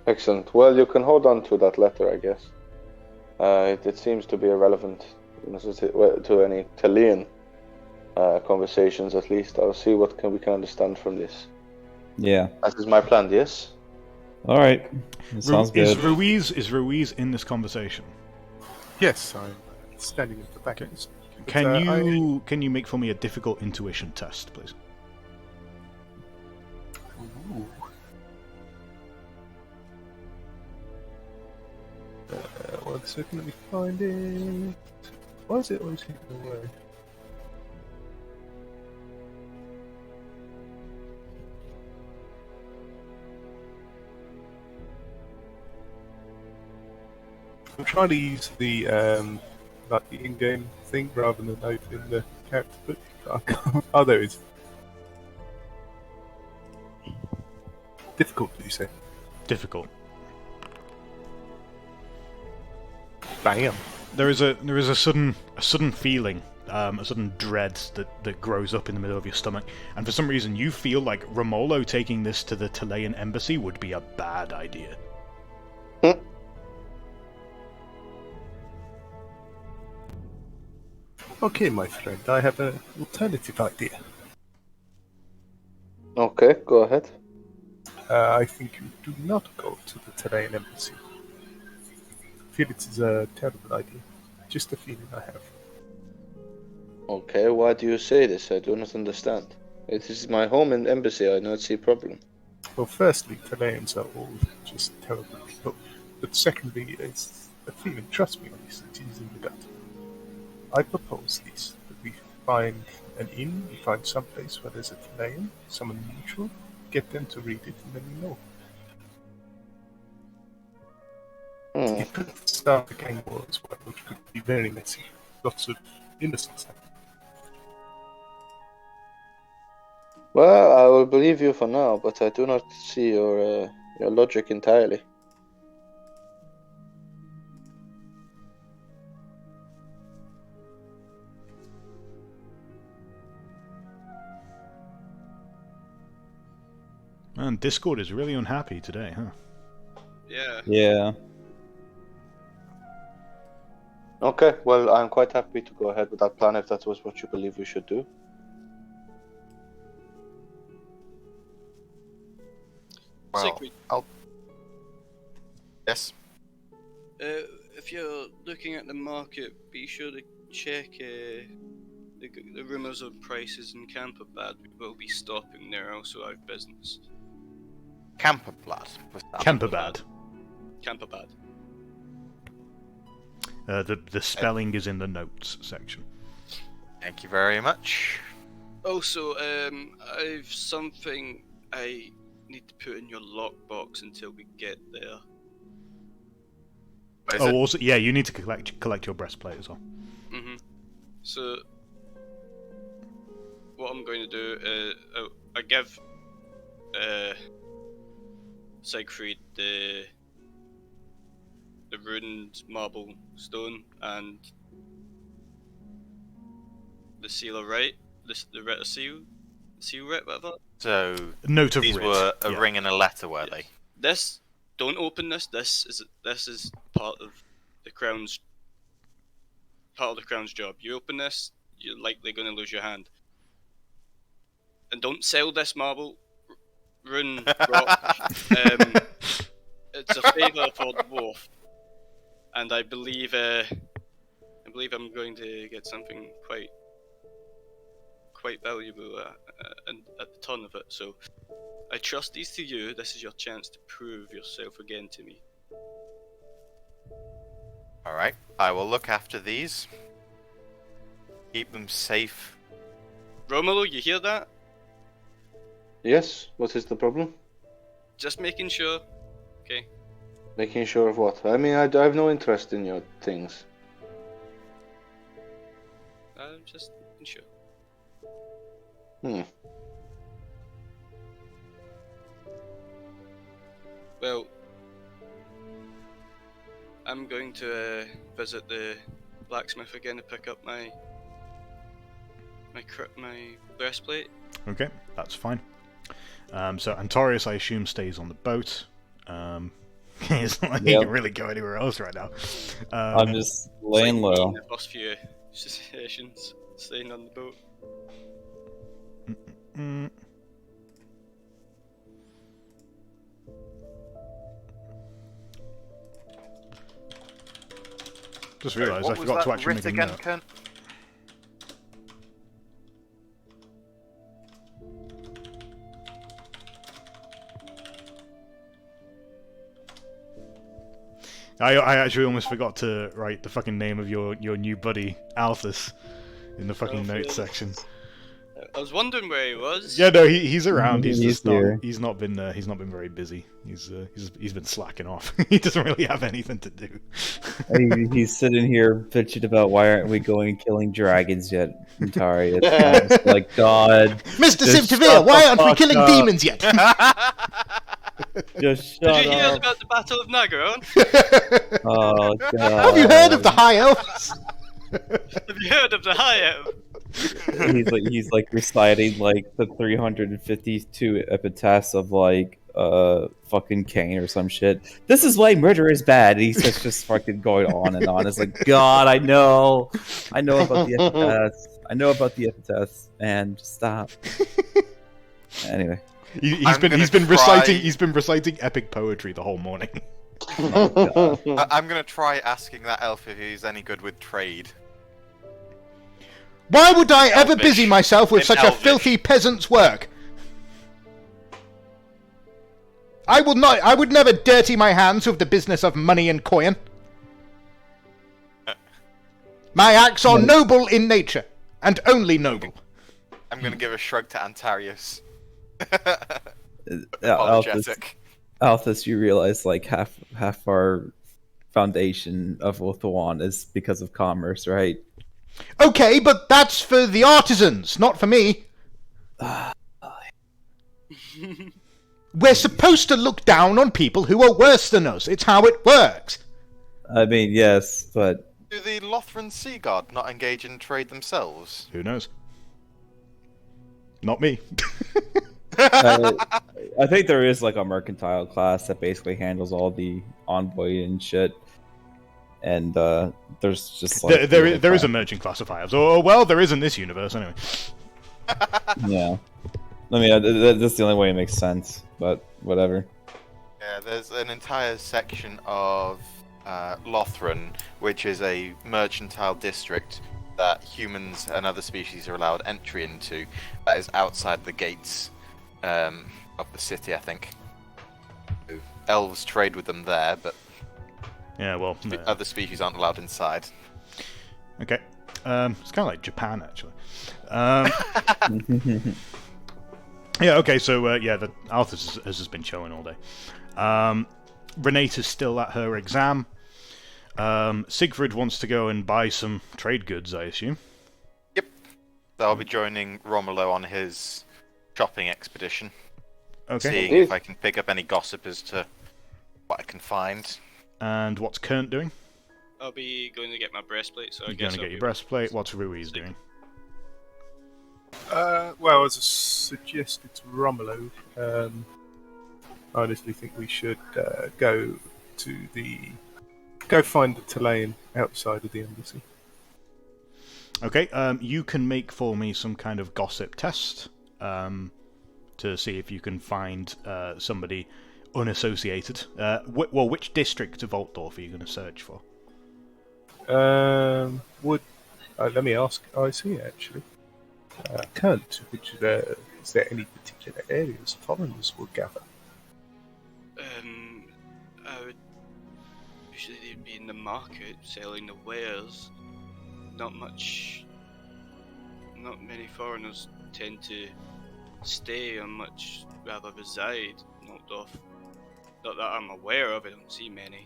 Excellent. Well, you can hold on to that letter, I guess. It seems to be irrelevant to any Talian conversations, at least. I'll see what we can understand from this. Yeah. That is my plan, yes? All right. Sounds good. Is Ruiz in this conversation? Yes, I'm standing at the back. Okay. But, Can you make for me a difficult intuition test, please? Ooh. 1 second, let me find it. Why is it always hidden away? I'm trying to use the like the in-game thing rather than open the character book. I can't. Oh, there it is. Difficult, do you say? Difficult. Bam. There is a sudden feeling, a sudden dread that grows up in the middle of your stomach, and for some reason you feel like Romolo taking this to the Talayan embassy would be a bad idea. Okay, my friend, I have an alternative idea. Okay, go ahead. I think you do not go to the Terrain embassy. I feel it is a terrible idea. Just a feeling I have. Okay, why do you say this? I do not understand. It is my home and embassy, I do not see a problem. Well, firstly, Terrains are all just terrible people. But secondly, it's a feeling, trust me on this, it is in the gut. I propose this, that we find an inn, we find some place where there's a Terrain, someone neutral, get them to read it, and then we know. It could start a gang war as well, which could be very messy. Lots of innocents. Well, I will believe you for now, but I do not see your logic entirely. Man, Discord is really unhappy today, huh? Yeah. Yeah. Okay, well, I'm quite happy to go ahead with that plan if that was what you believe we should do. Well, Siegfried, Yes? if you're looking at the market, be sure to check the rumours of prices in Camperbad. We will be stopping. They're also out of business. Camperbad. Camperbad. Camperbad. The spelling is in the notes section. Thank you very much. Also, I've something I need to put in your lockbox until we get there. What is Oh, it? also, yeah, you need to collect your breastplate as well. So, what I'm going to do, I give Siegfried the ruined marble stone and the seal of right, the writ of seal writ, whatever. So Note of these writ. were a Yeah. ring and a letter, were they? This, don't open this. This is part of the crown's job. You open this, you're likely going to lose your hand. And don't sell this marble rune rock. It's a favour for the dwarf, and I believe I'm going to get something quite valuable at the ton of it. So I trust these to you. This is your chance to prove yourself again to me. Alright, I will look after these. Keep them safe. Romolo, you hear that? Yes, what is the problem? Just making sure. Okay. Making sure of what? I mean, I have no interest in your things. I'm just making sure. Well, I'm going to visit the blacksmith again to pick up my breastplate. Okay, that's fine. So Antorius, I assume, stays on the boat. It's not like he can really go anywhere else right now. I'm just laying low. The first few sessions, staying on the boat. Just realised I What was forgot to that actually writ make a again, note. Kent? I actually almost forgot to write the fucking name of your new buddy, Althus, in the fucking notes section. I was wondering where he was. Yeah, no, he's around. He's He's just not. here. He's not been very busy. He's been slacking off. He doesn't really have anything to do. He's sitting here bitching about why aren't we going and killing dragons yet, Antari. It's just like, God. Mr. Just Simtavir, shut why the aren't we fuck killing up. demons yet? Just shut Did you hear up. about the Battle of Nagaron? Oh, God. Have you heard of the High Elves? Have you heard of the High Elf? He's like reciting like the 352 epitaphs of like fucking Cain or some shit. This is why murder is bad. And he's just fucking going on and on. It's like, God, I know about the epitaphs. I know about the epitaphs, and just stop. Anyway. He's been reciting epic poetry the whole morning. I'm gonna try asking that elf if he's any good with trade. Why would I ever Elvish. busy myself with In such a Elvish. filthy peasant's work? I would never dirty my hands with the business of money and coin. My acts are noble in nature, and only noble. I'm gonna give a shrug to Antarius. Althus, Apologetic. Althus, you realize like half our foundation of Othawan is because of commerce, right? Okay, but that's for the artisans, not for me. We're supposed to look down on people who are worse than us. It's how it works. I mean, yes, but Do the Lothran Sea Guard not engage in trade themselves? Who knows? Not me. I think there is like a mercantile class that basically handles all the envoy and shit. And there's just like there is a merchant class of high-elves. Oh, well, there is in this universe, anyway. Yeah. I mean, that's the only way it makes sense, but whatever. Yeah, there's an entire section of Lothran, which is a mercantile district that humans and other species are allowed entry into. That is outside the gates of the city, I think. Elves trade with them there, but Yeah, well, other species aren't allowed inside. okay. It's kind of like Japan, actually. Yeah, okay, so, yeah, the Arthas has just been showing all day. Renate's still at her exam. Siegfried wants to go and buy some trade goods, I assume. Yep. So I'll be joining Romulo on his shopping expedition. Okay. Seeing if I can pick up any gossip as to what I can find. And what's Kernt doing? I'll be going to get my breastplate, so I You're guess going to I'll get your be- breastplate. What's Ruiz doing? Well, as I suggested to Romulo, I honestly think we should go find the Talayan outside of the embassy. Okay, you can make for me some kind of gossip test to see if you can find somebody unassociated. Which district of Altdorf are you going to search for? Let me ask IC actually. Kant, is there any particular areas foreigners will gather? I would usually they'd be in the market selling the wares. Not many foreigners tend to stay or much rather reside in Altdorf. Not that I'm aware of, I don't see many.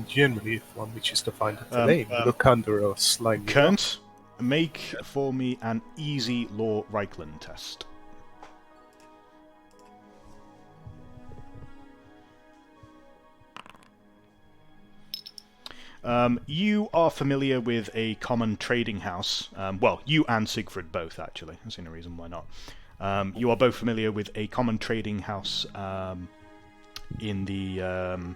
Generally, if one wishes to find a Talayan, look under a slimy rock. Kernt, make for me an easy law Reichland test. You are familiar with a common trading house. Well, you and Siegfried both, actually. I see no reason why not. You are both familiar with a common trading house in the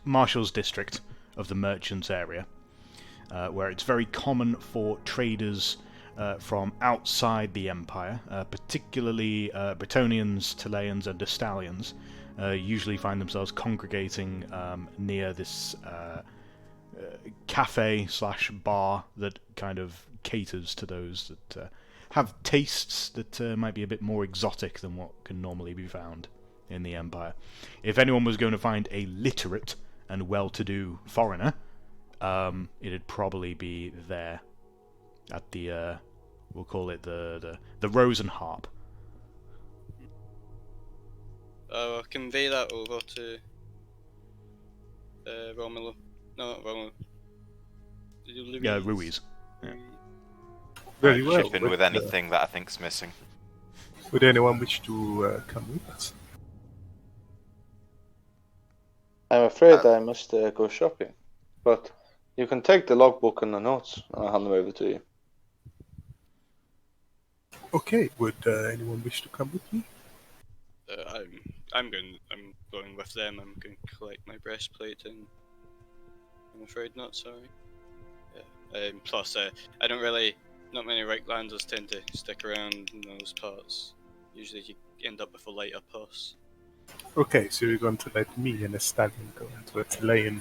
Marshals district of the Merchants area, where it's very common for traders from outside the Empire, particularly Bretonnians, Talayan, and Astalians, usually find themselves congregating near this cafe/bar that kind of caters to those that have tastes that might be a bit more exotic than what can normally be found in the Empire. If anyone was going to find a literate and well-to-do foreigner, it'd probably be there at the we'll call it the Rose and Harp. I'll convey that over to Romulo. No, not Romulo. Yeah, Ruiz. Yeah. Very well. Chip in with anything that I think's missing. Would anyone wish to come with us? I'm afraid I must go shopping, but you can take the logbook and the notes, and I'll hand them over to you. Okay. Would anyone wish to come with me? I'm going with them. I'm going to collect my breastplate, and I'm afraid not. Sorry. Yeah. Plus, I don't really. Not many Reichlanders tend to stick around in those parts. Usually, you end up with a lighter purse. Okay, so you're going to let me and a stallion go into a Talayan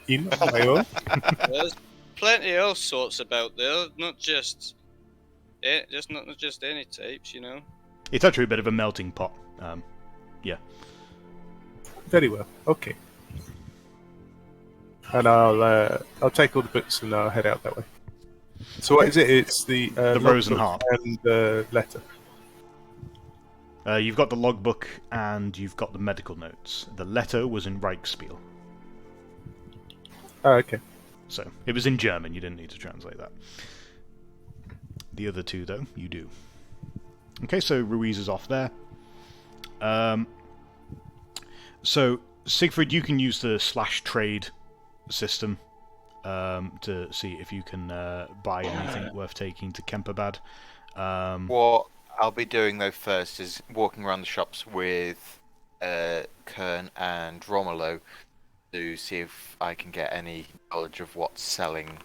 inn on my own? There's plenty of all sorts about there. Not just any types, you know. It's actually a bit of a melting pot. Yeah. Very well. Okay. And I'll take all the books and I'll head out that way. So what is it? It's the Rose and logbook Harp. and the letter. You've got the logbook and you've got the medical notes. The letter was in Reichsspiel. Oh, okay. So, it was in German, you didn't need to translate that. The other two, though, you do. Okay, so Ruiz is off there. So, Siegfried, you can use the /trade system to see if you can buy anything worth taking to Kemperbad. What I'll be doing, though, first is walking around the shops with Kern and Romulo to see if I can get any knowledge of what's selling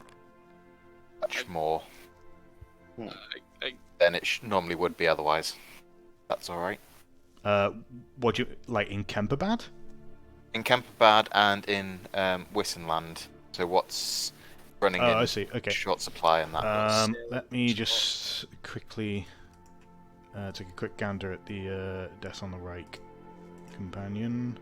much more than it normally would be otherwise. That's alright. What do you like in Kemperbad? In Kemperbad and in Wissenland. So what's running in I see. Okay. short supply and that. Let me just quickly take a quick gander at the Death on the Reich companion.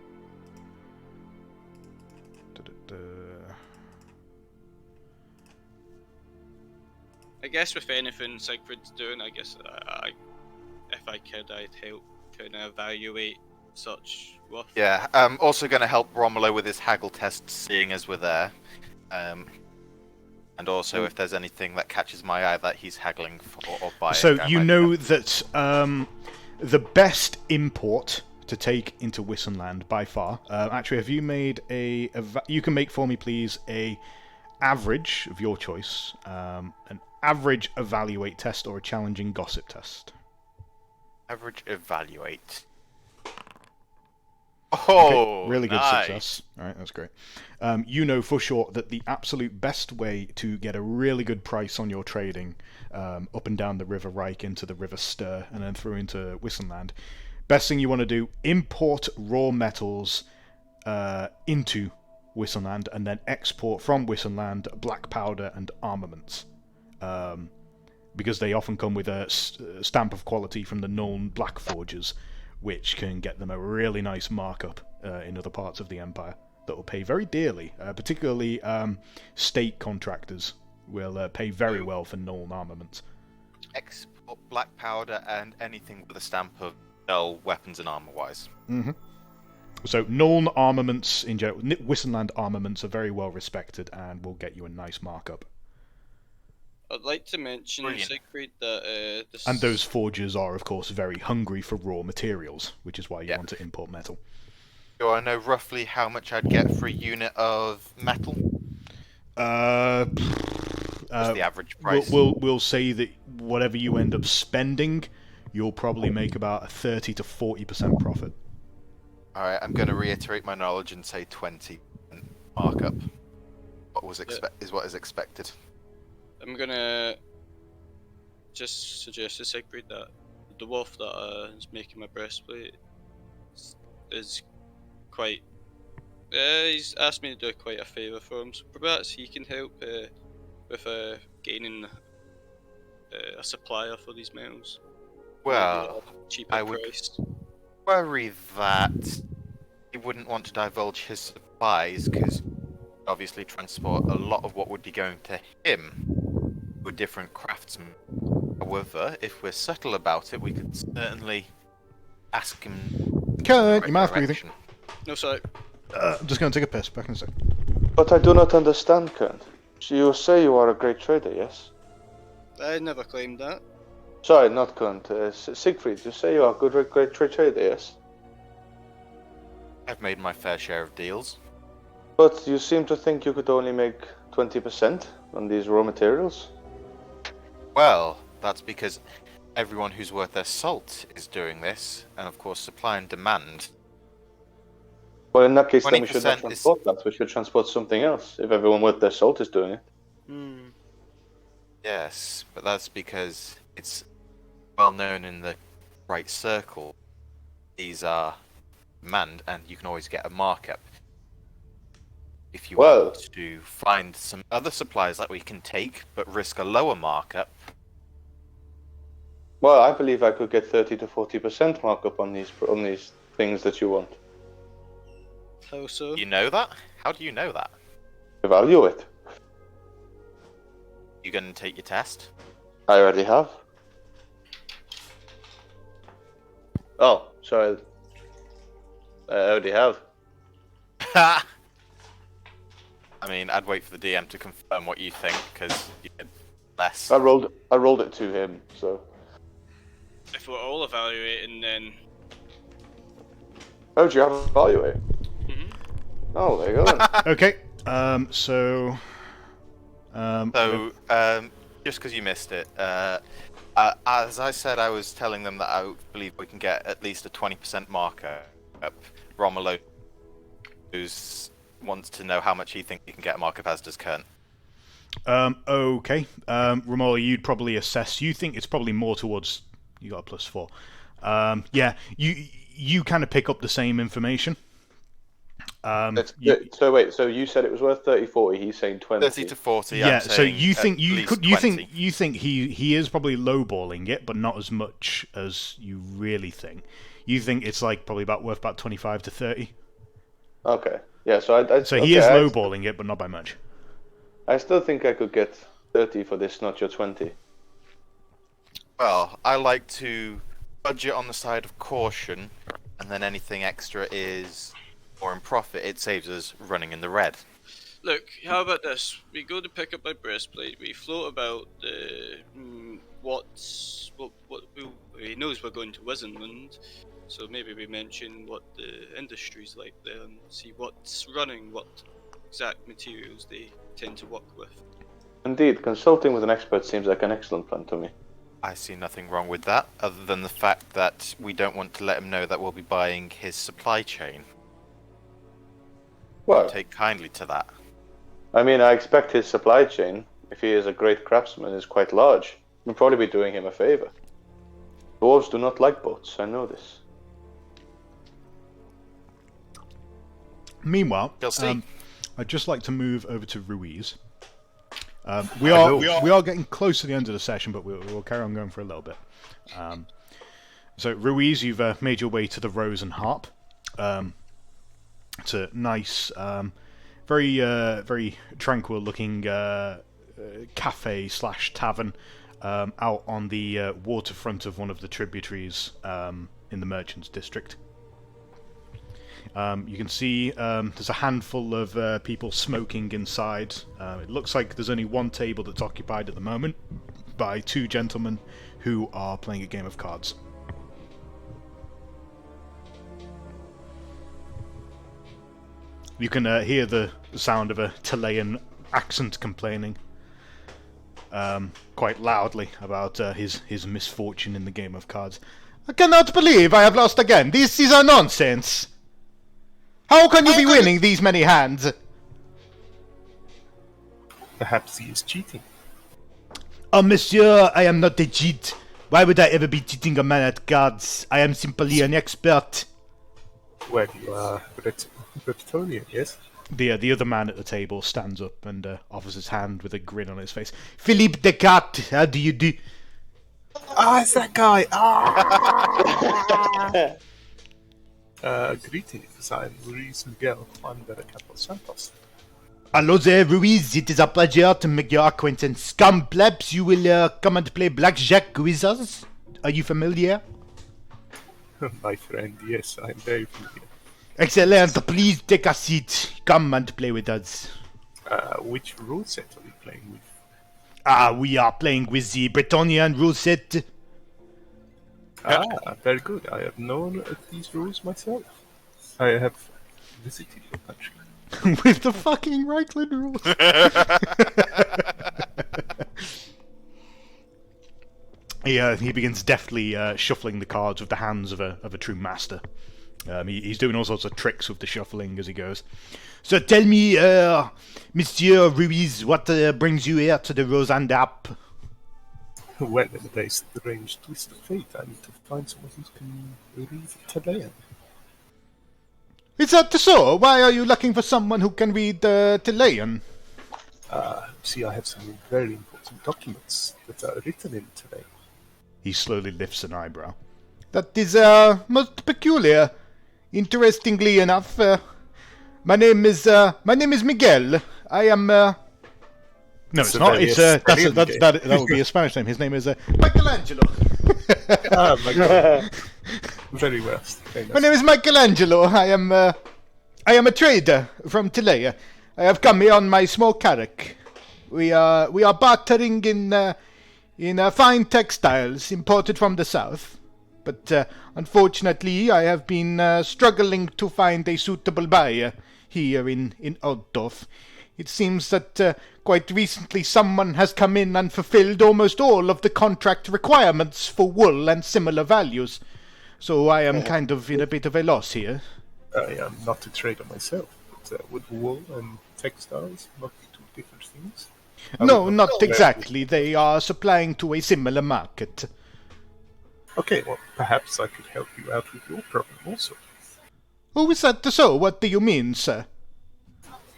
I guess with anything Siegfried's doing, I guess if I could, I'd help kind of evaluate such worth. Yeah, I'm also going to help Romulo with his haggle test, seeing as we're there. And also, if there's anything that catches my eye that he's haggling for or buying. So you know that the best import to take into Wissenland by far. Actually, have you made you can make for me, please, a average of your choice, an average evaluate test or a challenging gossip test. Average evaluate. Oh, okay, really good nice. success. All right, that's great. You know for sure that the absolute best way to get a really good price on your trading up and down the River Reich into the River Ster and then through into Wissenland, best thing you want to do, import raw metals into Wissenland and then export from Wissenland black powder and armaments. Because they often come with a stamp of quality from the known black forges, which can get them a really nice markup in other parts of the Empire that will pay very dearly. Particularly state contractors will pay very well for known armaments. Export black powder and anything with a stamp of Null weapons and armor-wise. Mm-hmm. So known armaments in general, Wissenland armaments are very well respected and will get you a nice markup. I'd like to mention, Siegfried, that and those forges are, of course, very hungry for raw materials, which is why you want to import metal. Do I know roughly how much I'd get for a unit of metal? What's the average price? We'll say that whatever you end up spending, you'll probably make about a 30 to 40% profit. Alright, I'm going to reiterate my knowledge and say 20 markup. Is what is expected. I'm gonna just suggest to Siegfried that the dwarf that is making my breastplate is quite. He's asked me to do quite a favour for him, so perhaps he can help with gaining a supplier for these metals. Well, cheaper I would price. worry that he wouldn't want to divulge his supplies because obviously transport a lot of what would be going to him with different craftsmen. However, if we're subtle about it, we could certainly ask him. Kurt, your mouth breathing. No, sorry. I'm just going to take a piss. Back in a sec. But I do not understand, Kurt. You say you are a great trader, yes? I never claimed that. Sorry, not Kurt. Siegfried, you say you are a great trader, yes? I've made my fair share of deals. But you seem to think you could only make 20% on these raw materials? Well, that's because everyone who's worth their salt is doing this, and of course supply and demand. Well, in that case, then we should 20% not transport that. We should transport something else, if everyone worth their salt is doing it. Yes, but that's because it's well known in the right circle. These are demand, and you can always get a markup. If you want to find some other supplies that we can take, but risk a lower markup. Well, I believe I could get 30 to 40% markup on these things that you want. How so? You know that? How do you know that? Evaluate. You gonna take your test? I already have. Oh, sorry. I already have. Ha! I mean, I'd wait for the DM to confirm what you think, because you did less. I rolled it to him, so. If we're all evaluating, then. Oh, do you have to evaluate? Oh, there you go then. Okay, so just because you missed it, as I said, I was telling them that I believe we can get at least a 20% markup. Romulo wants to know how much he thinks he can get a markup, as does Kern. Okay. Romola, you'd probably assess. You think it's probably more towards. You got a +4. Yeah, you kind of pick up the same information. So wait, so you said it was worth 30, 40. He's saying 20. 30 to 40. Yeah, I'm so saying you think at you least could 20. you think he is probably lowballing it, but not as much as you really think. You think it's like probably worth about 25 to 30. Okay. Yeah, so He is lowballing it, but not by much. I still think I could get 30 for this, not your 20. Well, I like to budget on the side of caution, and then anything extra is more in profit. It saves us running in the red. Look, how about this? We go to pick up my breastplate. We float about what he knows we're going to Wizenland, so maybe we mention what the industry's like there and see what's running, what exact materials they tend to work with. Indeed, consulting with an expert seems like an excellent plan to me. I see nothing wrong with that, other than the fact that we don't want to let him know that we'll be buying his supply chain. Well, Don't take kindly to that. I mean, I expect his supply chain, if he is a great craftsman, is quite large. We'll probably be doing him a favor. Dwarves do not like boats, I know this. Meanwhile, We'll see. I'd just like to move over to Ruiz. We are getting close to the end of the session, but we'll carry on going for a little bit. So Ruiz, you've made your way to the Rose and Harp. It's a nice, very tranquil-looking cafe / tavern out on the waterfront of one of the tributaries in the Merchants District. You can see there's a handful of people smoking inside. It looks like there's only one table that's occupied at the moment by two gentlemen who are playing a game of cards. You can hear the sound of a Chilean accent complaining quite loudly about his misfortune in the game of cards. I cannot believe I have lost again. This is a nonsense. How can you be winning these many hands? Perhaps he is cheating. Oh, monsieur, I am not a cheat. Why would I ever be cheating a man at cards? I am simply an expert. Well, you are Bretonian, yes? The other man at the table stands up and offers his hand with a grin on his face. Philippe Descartes, how do you do? Ah, it's that guy! Greetings, I'm Luis Miguel Juan de Campos Santos. Hello there, Ruiz. It is a pleasure to make your acquaintance. Come, plebs, you will come and play blackjack with us. Are you familiar? My friend, yes, I'm very familiar. Excellent. Please take a seat. Come and play with us. Which rule set are you playing with? We are playing with the Bretonian rule set. Very good. I have known these rules myself. I have visited your country. With the fucking Reichland rules. He begins deftly shuffling the cards with the hands of a true master. He's doing all sorts of tricks with the shuffling as he goes. So tell me, Monsieur Ruiz, what brings you here to the Rose and Harp? Well, in a strange twist of fate, I need to find someone who can read Italian. Is that so? Why are you looking for someone who can read Chilean? See, I have some very important documents that are written in Italian. He slowly lifts an eyebrow. That is most peculiar. Interestingly enough, my name is Miguel. I am. No, it's not. It's that would be a Spanish name. His name is Michelangelo. Ah, my God. Very well. Very nice. My name is Michelangelo. I am a trader from Chile. I have come here on my small carrack. We are bartering in fine textiles imported from the south. But unfortunately, I have been struggling to find a suitable buyer here in Altdorf. It seems that quite recently someone has come in and fulfilled almost all of the contract requirements for wool and similar values. So I am kind of in a bit of a loss here. I am not a trader myself, but would wool and textiles not be two different things? No, not exactly. They are supplying to a similar market. Okay, well, perhaps I could help you out with your problem also. Oh, is that so? What do you mean, sir?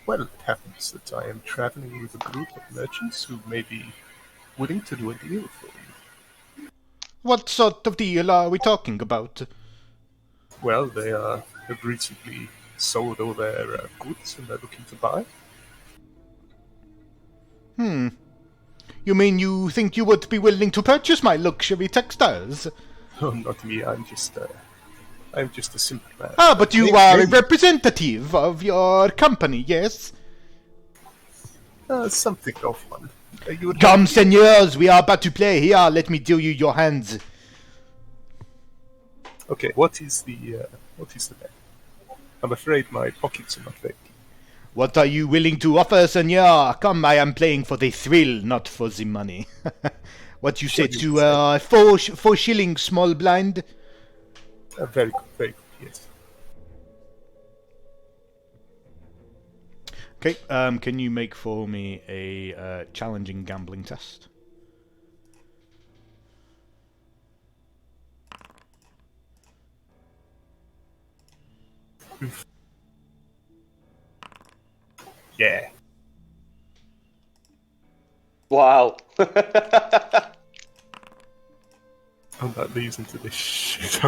Well, it happens that I am traveling with a group of merchants who may be willing to do a deal for you. What sort of deal are we talking about? Well, they have recently sold all their goods and they're looking to buy. You mean you think you would be willing to purchase my luxury textiles? Oh, not me. I'm just a simple man. Ah, but you are a representative of your company, yes? Something of one. You would Come, seigneurs, we are about to play. Here, let me deal you your hands. Okay, what is the bet? I'm afraid my pockets are not very deep. What are you willing to offer, seigneur? Come, I am playing for the thrill, not for the money. What you said to 4 shillings small blind? Very good, yes. Okay, can you make for me a challenging gambling test? Yeah. Wow. And that leads into this shit.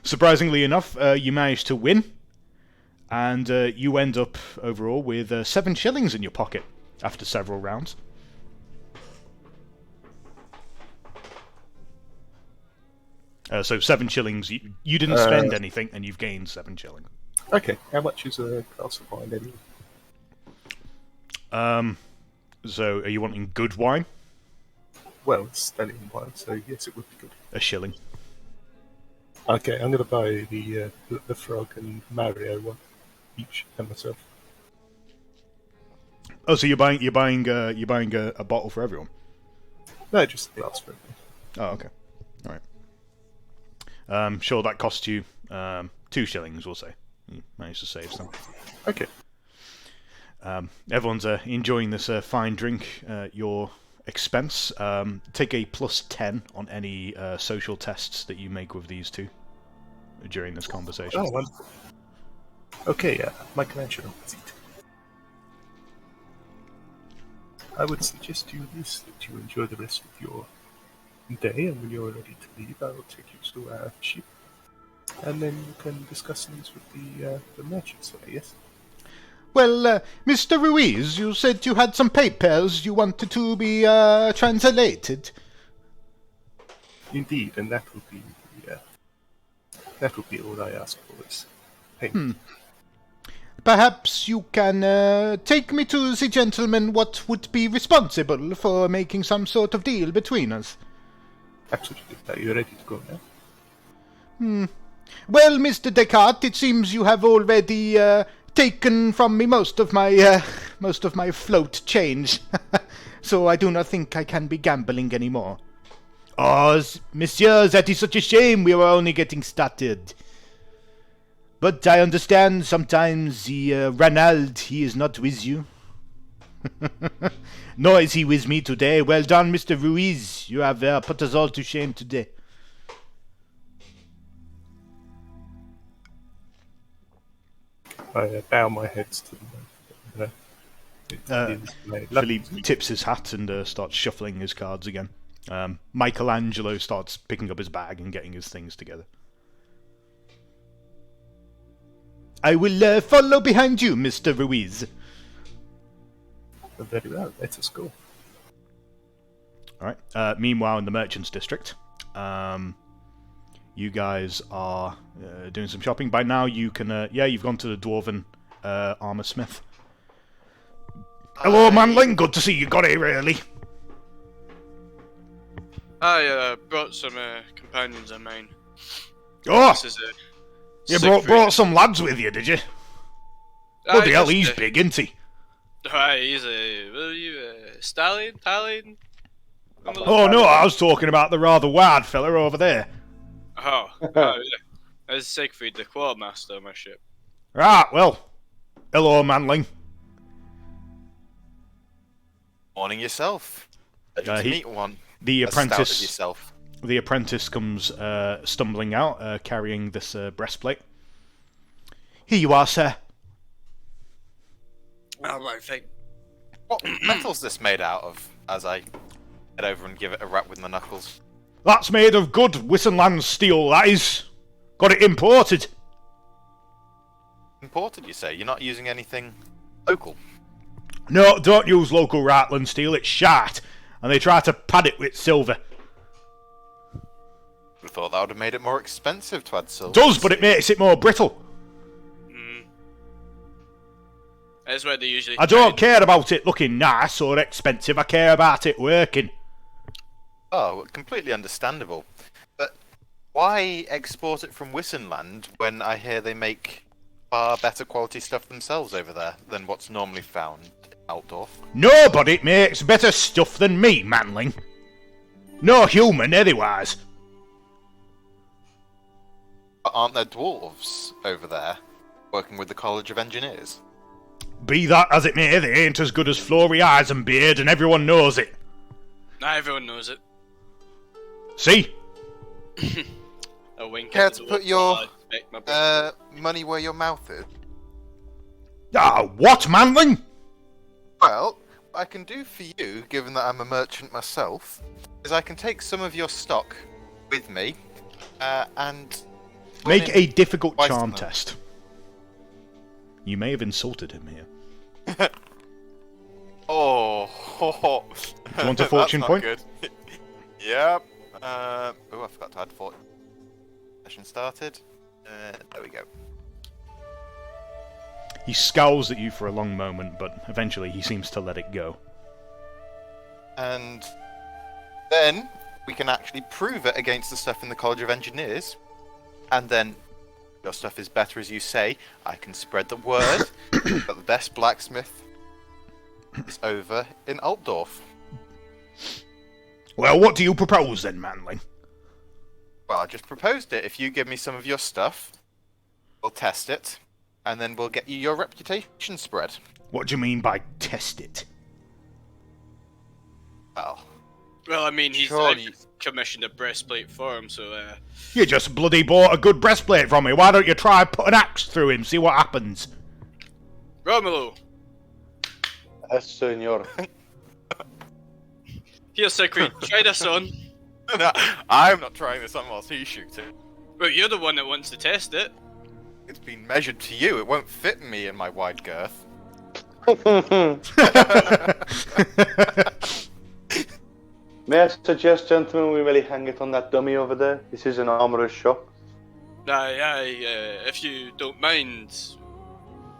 Surprisingly enough, you managed to win, and you end up overall with 7 shillings in your pocket after several rounds. So 7 shillings, you didn't spend anything, and you've gained 7 shillings. Okay, how much is a glass of wine anyway? So are you wanting good wine? Well, it's Stellian wine, so yes, it would be good. A shilling. Okay, I'm going to buy the frog and Mario one each, and myself. Oh, so you're buying a bottle for everyone? No, just a glass for me. Oh, okay. All right. Sure, that cost you 2 shillings, we'll say. You managed to save some. Okay. Everyone's enjoying this fine drink at your expense. Take a +10 on any social tests that you make with these two during this conversation. Oh, wonderful. Okay, my conventional seat. I would suggest you this, that you enjoy the rest of your day, and when you're ready to leave, I will take you to our ship, and then you can discuss things with the merchants there, yes? Well, Mr. Ruiz, you said you had some papers you wanted to be translated. Indeed, and that would be all I ask for is payment. Perhaps you can take me to the gentleman what would be responsible for making some sort of deal between us. Absolutely. Are you ready to go now? Well, Mr. Descartes, it seems you have already taken from me most of my float change, so I do not think I can be gambling anymore. Oh, monsieur, that is such a shame. We were only getting started. But I understand sometimes the Ranald, he is not with you. Nor is he with me today. Well done, Mr. Ruiz. You have put us all to shame today. I bow my head to them. Philippe tips his hat and starts shuffling his cards again. Michelangelo starts picking up his bag and getting his things together. I will follow behind you, Mr. Ruiz. Very well, let us go. Alright. Meanwhile, in the Merchants District, you guys are doing some shopping. By now, you can... you've gone to the Dwarven Armor Smith. Hello, Manling. Good to see you got here early. I brought some companions of mine. Oh! This is You brought some lads with you, did you? Bloody hell, he's big, isn't he? He's a stallion? Tallion? Oh no, I was talking about the rather wild fella over there. Oh yeah. That's Siegfried, the quartermaster of my ship. Right, well. Hello, Manling. Morning yourself. To meet one. The as stout as apprentice yourself. The apprentice comes stumbling out, carrying this breastplate. Here you are, sir. All right, thing. What metal's this made out of? As I head over and give it a rap with my knuckles. That's made of good Wissenland steel, that is. Got it imported. Imported, you say? You're not using anything local? No, don't use local Ratland steel, it's shite. And they try to pad it with silver. I thought that would have made it more expensive to add silver. Does, but it makes it more brittle. That's where they usually. I don't care about it looking nice or expensive, I care about it working. Oh, completely understandable. But why export it from Wissenland when I hear they make far better quality stuff themselves over there than what's normally found in Altdorf? Nobody makes better stuff than me, manling. No human, anyways. But aren't there dwarves over there working with the College of Engineers? Be that as it may, they ain't as good as Flory Eyes and Beard, and everyone knows it. Nah, everyone knows it. See? A wink. Care at to the put dwarf your while I make my breakfast. money where your mouth is? Ah, what, manling? Well, what I can do for you, given that I'm a merchant myself, is I can take some of your stock with me, and... Make a difficult twice charm the- test. You may have insulted him here. Oh, You want a fortune point? Good. Yep. Oh, I forgot to add fortune. Session started. There we go. He scowls at you for a long moment, but eventually he seems to let it go. And then we can actually prove it against the stuff in the College of Engineers. And then your stuff is better, as you say. I can spread the word that the best blacksmith is over in Altdorf. Well, what do you propose then, manling? Well, I just proposed it. If you give me some of your stuff, we'll test it, and then we'll get you your reputation spread. What do you mean by test it? Well, I mean, surely- I've commissioned a breastplate for him, so You just bloody bought a good breastplate from me. Why don't you try put an axe through him, see what happens? Romelu, Yes, senor. here, Siegfried, try this on. No, I'm not trying this on whilst he's shooting. Well, you're the one that wants to test it. It's been measured to you. It won't fit me in my wide girth. May I suggest, gentlemen, we really hang it on that dummy over there? This is an armourer's shop. If you don't mind,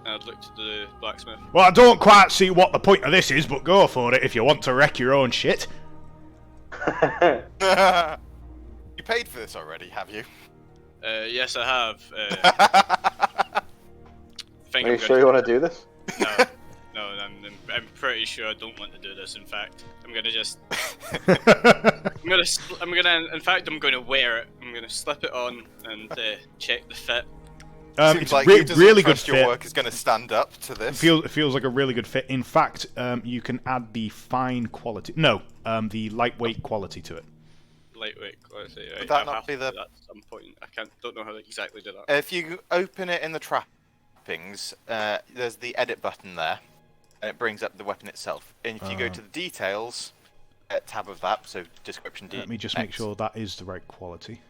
I'd look to the blacksmith. Well, I don't quite see what the point of this is, but go for it if you want to wreck your own shit. You paid for this already, have you? Yes, I have. Think Are you I'm sure you want to do this? No, I'm pretty sure I don't want to do this. In fact, I'm gonna just, in fact, I'm gonna wear it. I'm gonna slip it on and check the fit. Seems It's like re- you doesn't really good trust your fit. work is going to stand up to this. It feels like a really good fit. In fact, you can add the fine quality. No, the lightweight quality to it. Lightweight quality. Right? Would that I'll not have be to the- do that at some point. Don't know how to exactly do that. If you open it in the trappings, there's the edit button there, and it brings up the weapon itself. And if you go to the details tab of that, so description. Let me just make sure that is the right quality.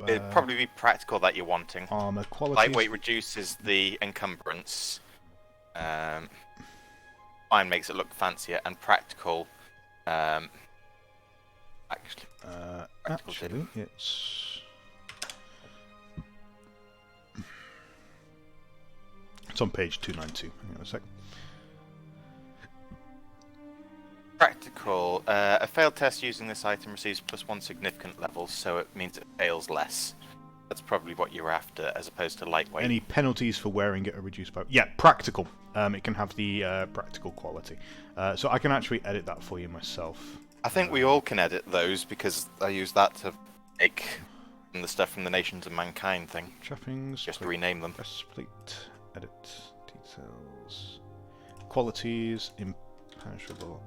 It'd probably be practical that you're wanting. Armor quality. Lightweight reduces the encumbrance. Fine makes it look fancier, and practical. Actually, it's on page 292. Hang on a sec. Practical. A failed test using this item receives +1 significant levels, so it means it fails less. That's probably what you're after, as opposed to lightweight. Any penalties for wearing it are reduced by... Yeah, practical. It can have the practical quality. So I can actually edit that for you myself. I think we all can edit those, because I use that to make the stuff from the Nations of Mankind thing. Trappings. Just to rename them. Breastplate. Edit. Details. Qualities. Imperishable.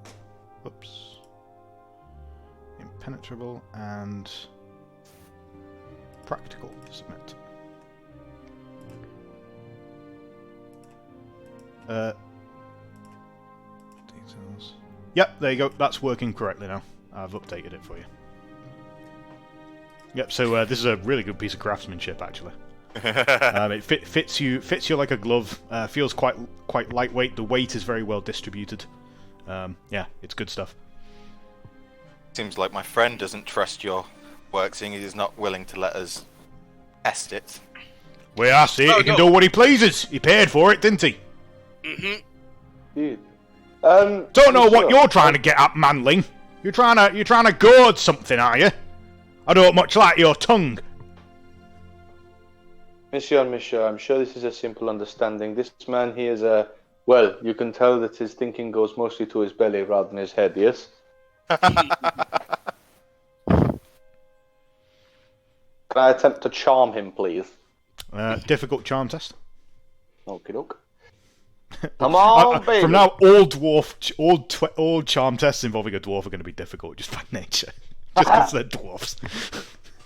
Oops. penetrable and practical. Submit. Details. Yep, there you go. That's working correctly now. I've updated it for you. Yep. So this is a really good piece of craftsmanship, actually. It fits you like a glove. Feels quite lightweight. The weight is very well distributed. Yeah, it's good stuff. Seems like my friend doesn't trust your work, seeing he's not willing to let us test it. Well, I see it. He can do what he pleases. He paid for it, didn't he? Mm-hmm. Dude. Don't know what you're trying to get at, Manling. You're trying to goad something, are you? I don't much like your tongue. Monsieur, I'm sure this is a simple understanding. This man, he is a... Well, you can tell that his thinking goes mostly to his belly rather than his head, yes? Can I attempt to charm him, please? Difficult charm test. Okie doke. Come on, baby! From now, all charm tests involving a dwarf are going to be difficult just by nature. Just because they're dwarfs.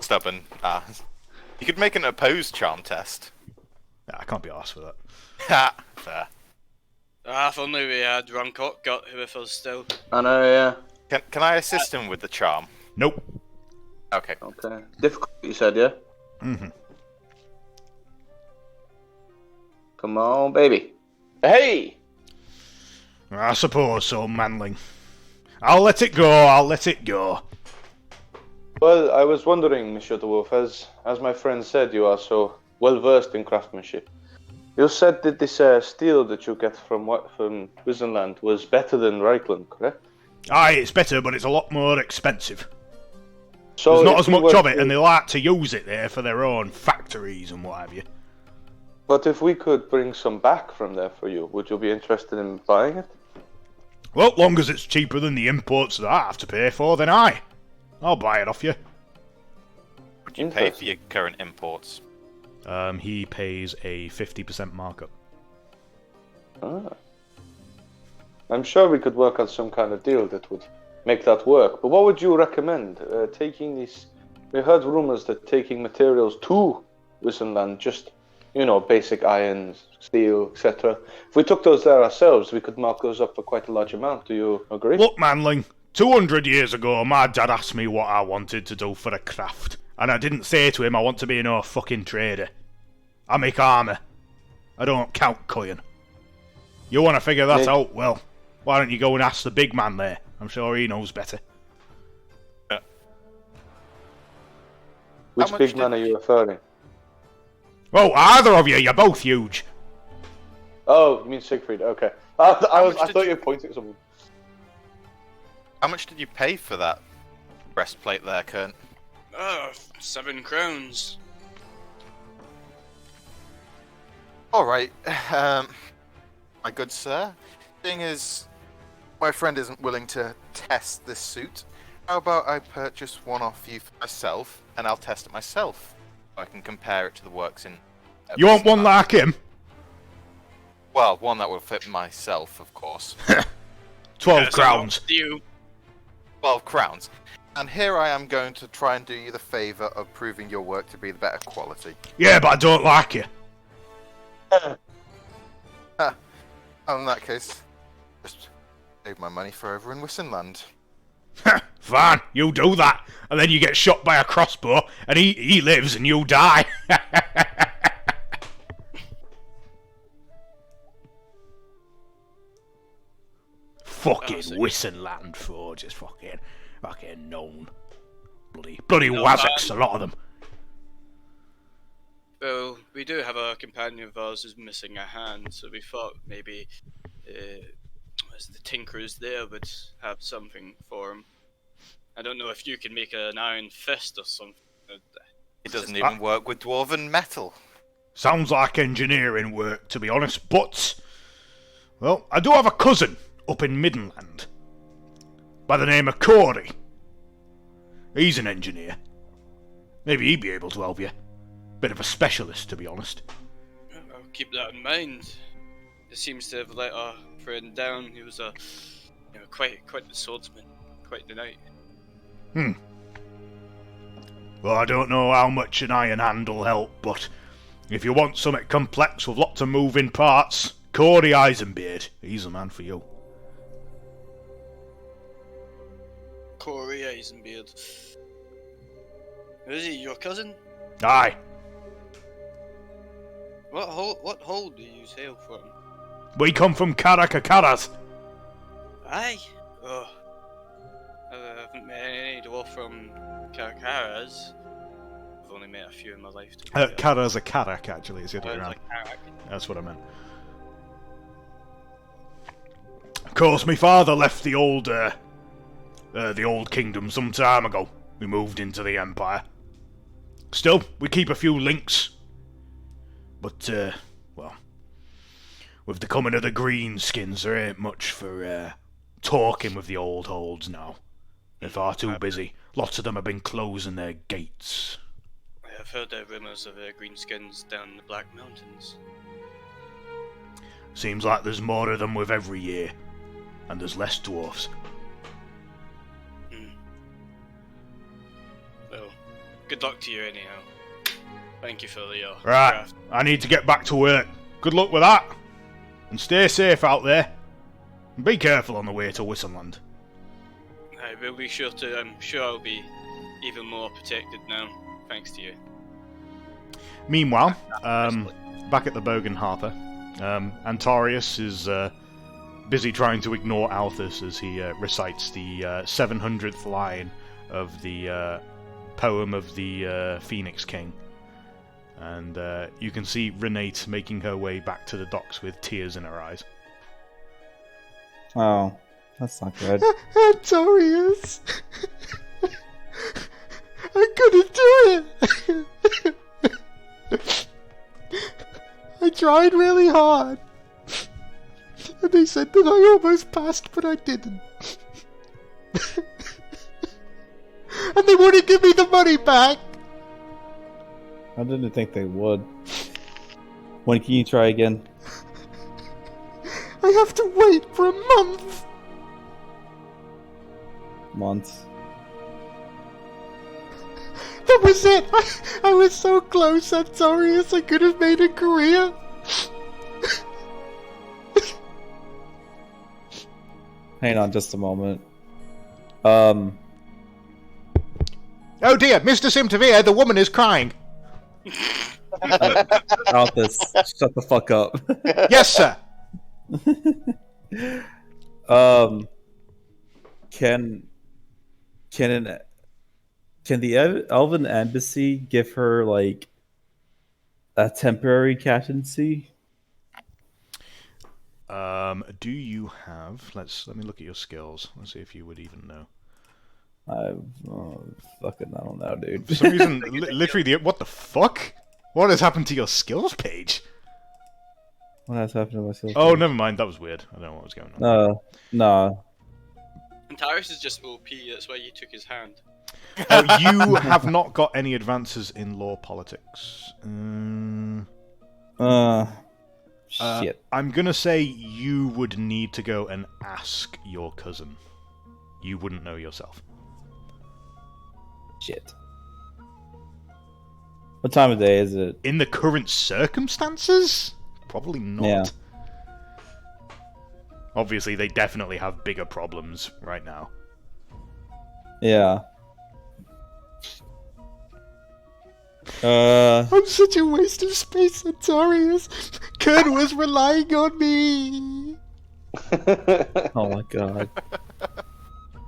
Stubborn. You could make an opposed charm test. Nah, I can't be arsed for that. Ha! Fair. If only we had Runcock got with us still. I know, yeah. Can I assist him with the charm? Nope. Okay. Okay. Difficult, you said, yeah? Mm-hmm. Come on, baby. Hey! I suppose so, Manling. I'll let it go. Well, I was wondering, Monsieur Dwarf, as my friend said, you are so well versed in craftsmanship. You said that this steel that you get from Wizenland was better than Reichland, correct? Aye, it's better, but it's a lot more expensive. So there's not as much of it, and they like to use it there for their own factories and what have you. But if we could bring some back from there for you, would you be interested in buying it? Well, long as it's cheaper than the imports that I have to pay for, then I'll buy it off you. Would you pay for your current imports? He pays a 50% markup. I'm sure we could work out some kind of deal that would make that work. But what would you recommend? Taking these... We heard rumors that taking materials to Wizenland, just, basic irons, steel, etc. If we took those there ourselves, we could mark those up for quite a large amount. Do you agree? Look, Manling, 200 years ago, my dad asked me what I wanted to do for a craft. And I didn't say to him I want to be no fucking trader. I make armour. I don't count coin. You want to figure that out? Well, why don't you go and ask the big man there? I'm sure he knows better. Which big man are you referring? Oh, either of you. You're both huge. Oh, you mean Siegfried? Okay. I thought you were pointing at someone. How much did you pay for that breastplate there, Kern? 7 crowns. Alright, my good sir. Thing is, my friend isn't willing to test this suit. How about I purchase one off you for myself, and I'll test it myself, so I can compare it to the works in... You want one like him? Well, one that will fit myself, of course. 12 crowns. 12 crowns. And here I am going to try and do you the favour of proving your work to be the better quality. Yeah, but I don't like you. In that case, just save my money forever in Wizenland. Fine, you do that, and then you get shot by a crossbow, and he lives and you die. Fucking Wizenland forges, fucking known. Bloody Wazaks, a lot of them. Well, we do have a companion of ours who's missing a hand, so we thought maybe the Tinkerers there would have something for him. I don't know if you can make an iron fist or something. It doesn't even work with dwarven metal. Sounds like engineering work, to be honest, but... Well, I do have a cousin up in Midland by the name of Corey. He's an engineer. Maybe he'd be able to help you. Bit of a specialist, to be honest. I'll keep that in mind. It seems to have let our friend down. He was quite the swordsman, quite the knight. Well, I don't know how much an iron hand'll help, but if you want something complex with lots of moving parts, Cody Eisenbeard, he's the man for you. Corey Eisenbeard. Is he your cousin? Aye. What hold do you sail from? We come from Karakakaras. Aye. Oh. I haven't met any dwarf from Karakaras. I've only met a few in my life. Kara's a Karak, actually, it's the other way around. Like Karak. That's what I meant. Of course, my father left the old kingdom some time ago. We moved into the Empire. Still, we keep a few links. But, well, with the coming of the Greenskins, there ain't much for, talking with the old holds now. They're far too busy. Lots of them have been closing their gates. I've heard rumours of greenskins down the Black Mountains. Seems like there's more of them with every year. And there's less dwarfs. Well, good luck to you anyhow. Thank you for the Right, draft. I need to get back to work. Good luck with that. And stay safe out there. And be careful on the way to Whistleland. I will be sure to. I'm sure I'll be even more protected now, thanks to you. Meanwhile, back at the Bogan Harper, Antarius is busy trying to ignore Althus as he recites the 700th line of the poem of the Phoenix King. And you can see Renate making her way back to the docks with tears in her eyes. Oh, that's not good. Antarius! I couldn't do it! I tried really hard. And they said that I almost passed, but I didn't. And they wouldn't give me the money back! I didn't think they would. When can you try again? I have to wait for a month! Months. That was it! I was so close, Antarius, I could have made a career! Hang on just a moment. Oh dear, Mr. Simtavir, the woman is crying! Althus, shut the fuck up. Yes, sir! Can the Elven Embassy give her like a temporary captaincy? Do you have... Let me look at your skills. Let's see if you would even know. Fucking, I don't know, dude. For some reason, literally, what the fuck? What has happened to your skills page? What has happened to my skills? Oh, never mind. That was weird. I don't know what was going on. No. Antarius is just OP, that's why you took his hand. You have not got any advances in law politics. Shit. I'm gonna say you would need to go and ask your cousin. You wouldn't know yourself. Shit. What time of day is it? In the current circumstances? Probably not. Yeah. Obviously, they definitely have bigger problems right now. Yeah. I'm such a waste of space, Antarius. Kern was relying on me. Oh my god.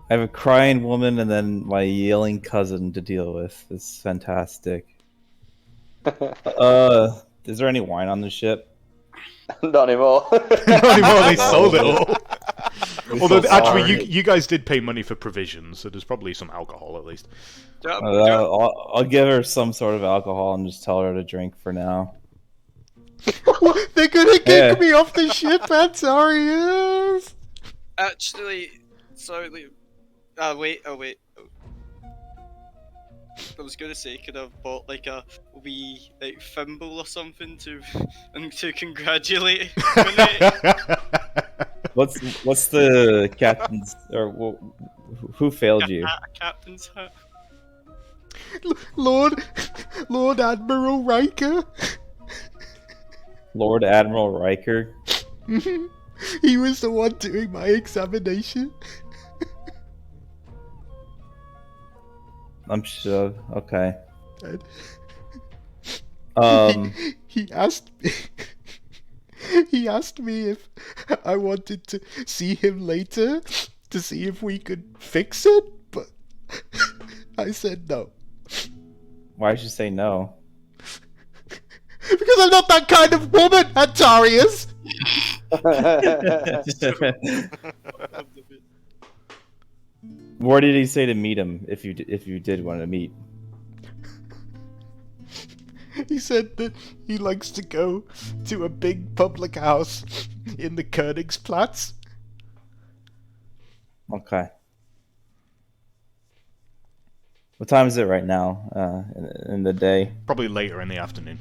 I have a crying woman and then my yelling cousin to deal with. It's fantastic. Is there any wine on the ship? Not anymore. Not anymore, they sold it all. Although, so actually, sorry. you guys did pay money for provisions, so there's probably some alcohol at least. I'll give her some sort of alcohol and just tell her to drink for now. They're gonna kick Yeah. me off the ship, Antarius! Actually, sorry. Wait. I was gonna say, could have bought like a wee like thimble or something to congratulate Renee. What's the captain's or who failed you? A captain's hat. Lord Admiral Riker. Lord Admiral Riker. He was the one doing my examination. I'm sure. Okay. And Um. he asked me. He asked me if I wanted to see him later to see if we could fix it, but I said no. Why did you say no? Because I'm not that kind of woman, Antarius! Where did he say to meet him? If you did want to meet. He said that he likes to go to a big public house in the Königsplatz. Okay. What time is it right now? In the day. Probably later in the afternoon.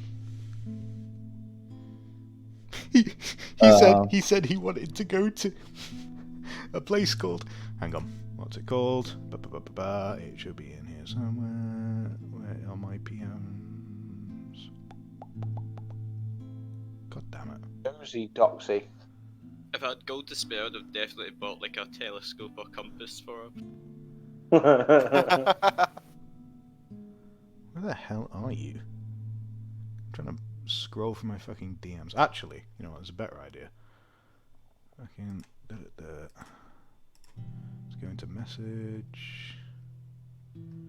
He said he wanted to go to a place called. Hang on, what's it called? It should be in here somewhere. Where are my PMs? God damn it! Dozy Doxy. If I had gold to spare, I'd have definitely bought like a telescope or compass for him. Where the hell are you? I'm trying to scroll through my fucking DMs. Actually, you know what? There's a better idea. Fucking. Let's go into message.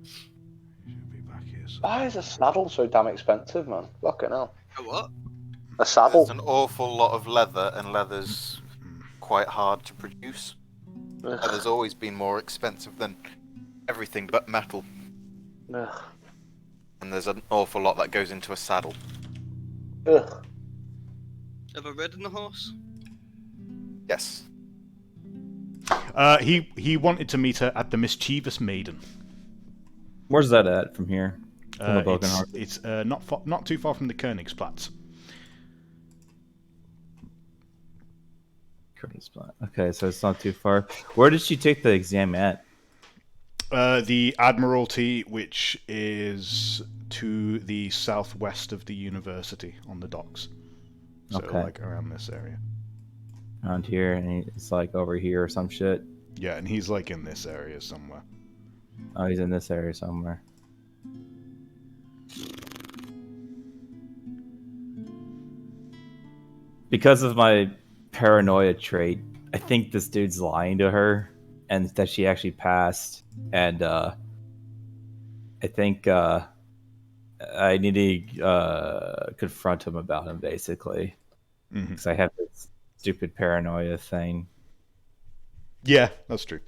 Should be back here. Why is a saddle so damn expensive, man? Fucking hell. A what? A saddle. There's an awful lot of leather, and leather's quite hard to produce. Leather's always been more expensive than everything but metal. Ugh. And there's an awful lot that goes into a saddle. Ugh. Ever ridden a horse? Yes. He wanted to meet her at the Mischievous Maiden. Where's that at from here? From the Broken Heart. It's not too far from the Königsplatz. Okay, so it's not too far. Where did she take the exam at? The Admiralty, which is to the southwest of the university on the docks. So, Okay. like, around this area. Around here, and it's like over here or some shit. Yeah, and he's, like, in this area somewhere. Oh, he's in this area somewhere. Because of my paranoia trait, I think this dude's lying to her, and that she actually passed. And I think I need to confront him about him, basically, because I have this stupid paranoia thing. Yeah, that's true.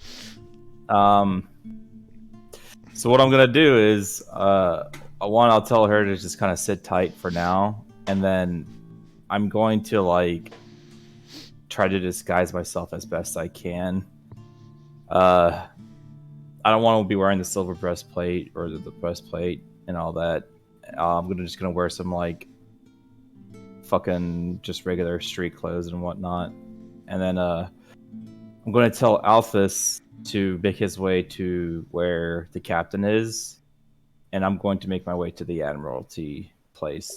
So what I'm gonna do is, I'll tell her to just kind of sit tight for now, and then I'm going to like try to disguise myself as best I can. I don't want to be wearing the silver breastplate or the breastplate and all that. I'm just gonna wear some like fucking just regular street clothes and whatnot, and then I'm going to tell Alphys to make his way to where the captain is, and I'm going to make my way to the Admiralty place.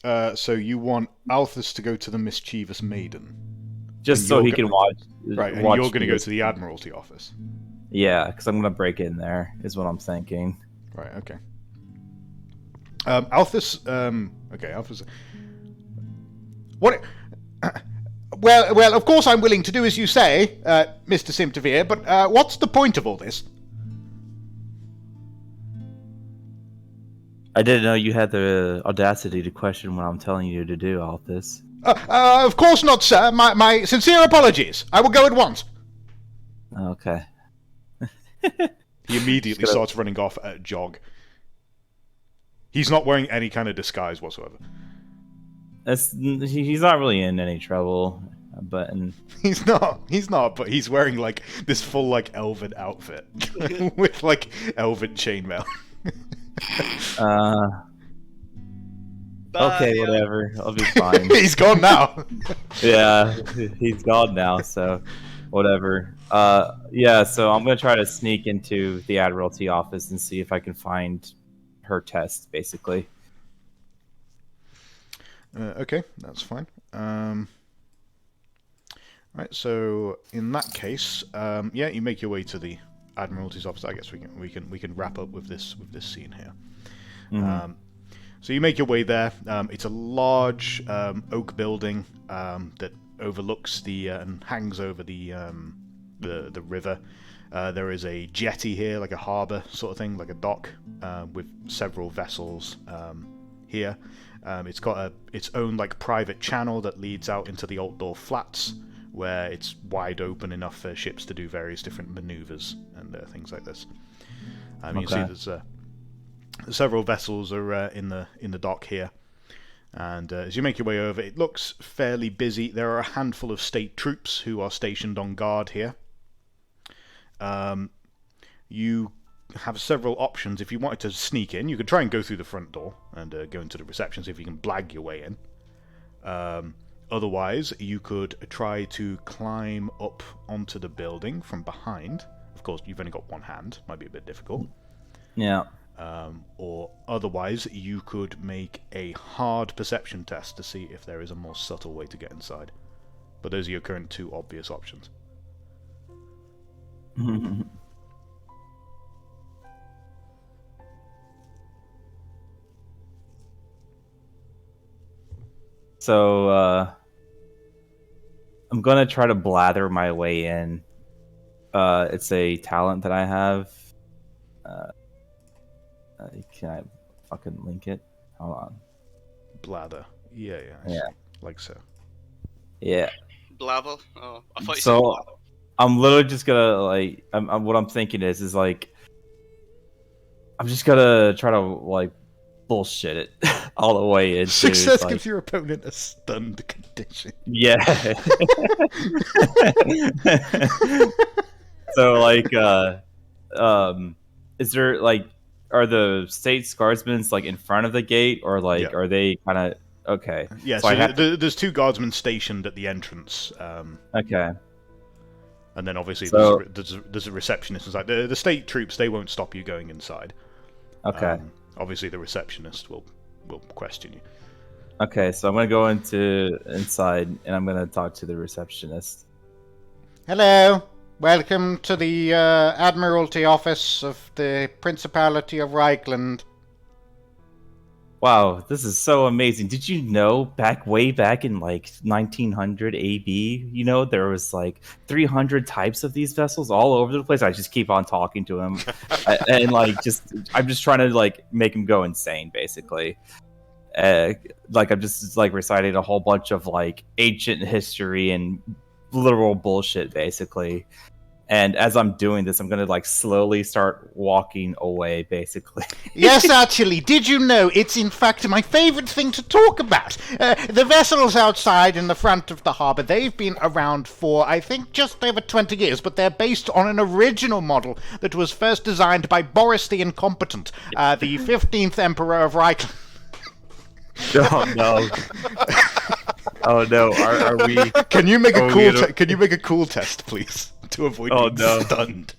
So you want Alphys to go to the Mischievous Maiden? Just And so you're he go- can watch. Right, and watch you're going to go this. to the Admiralty office? Yeah, because I'm going to break in there, is what I'm thinking. Right, okay. Alphys, okay, Alphys... What... Well, of course I'm willing to do as you say, Mr. Simtavir, but what's the point of all this? I didn't know you had the audacity to question what I'm telling you to do, Alphys. Of course not, sir. My sincere apologies. I will go at once. Okay. He immediately starts running off at a jog. He's not wearing any kind of disguise whatsoever. He's not really in any trouble, but He's not, but he's wearing, like, this full, like, elven outfit. With, like, elven chainmail. okay, whatever. I'll be fine. He's gone now. Yeah, he's gone now, so whatever. Yeah, so I'm gonna try to sneak into the Admiralty office and see if I can find her test, basically. Okay, that's fine. Right, so in that case, yeah, you make your way to the Admiralty's office. I guess we can wrap up with this scene here. Mhm. So you make your way there. It's a large oak building that overlooks and hangs over the river. There is a jetty here, like a harbour sort of thing, like a dock, with several vessels here. It's got its own like private channel that leads out into the Altdorf flats, where it's wide open enough for ships to do various different manoeuvres and things like this. You see there's several vessels are in the dock here, and as you make your way over, it looks fairly busy. There are a handful of state troops who are stationed on guard here. You have several options. If you wanted to sneak in, you could try and go through the front door and go into the reception, see if you can blag your way in. Otherwise, you could try to climb up onto the building from behind. Of course, you've only got one hand. Might be a bit difficult. Yeah. Or otherwise, you could make a hard perception test to see if there is a more subtle way to get inside. But those are your current two obvious options. So, I'm gonna try to blather my way in. It's a talent that I have. Can I fucking link it? Hold on. Blather. Yeah. Like so. Yeah. Blavel? Oh, I thought you said So blavel. I'm literally just gonna like. What I'm thinking is like, I'm just gonna try to like bullshit it all the way into. Success like, gives your opponent a stunned condition. Yeah. So like, is there like, are the state's guardsmen like in front of the gate, or like, Yeah. are they kind of okay? Yeah, So I have there's two guardsmen stationed at the entrance. Okay. And then obviously So- there's a receptionist inside. The state troops, they won't stop you going inside. Okay. Obviously the receptionist will question you. Okay. So I'm gonna go inside, and I'm gonna talk to the receptionist. Hello. Welcome to the Admiralty office of the Principality of Reichland. Wow, this is so amazing. Did you know way back in like 1900 AB, you know, there was like 300 types of these vessels all over the place? I just keep on talking to him. And like, I'm just trying to like make him go insane, basically. Like I'm just like reciting a whole bunch of like ancient history and literal bullshit, basically. And as I'm doing this, I'm gonna like slowly start walking away, basically. Yes, actually, did you know it's in fact my favourite thing to talk about? The vessels outside in the front of the harbour, they've been around for, I think, just over 20 years, but they're based on an original model that was first designed by Boris the Incompetent, the 15th Emperor of Reichland. Oh no! Oh no! Are we? Can you make a Oh, cool you know- can you make a cool test, please, to avoid Oh, being no. stunned?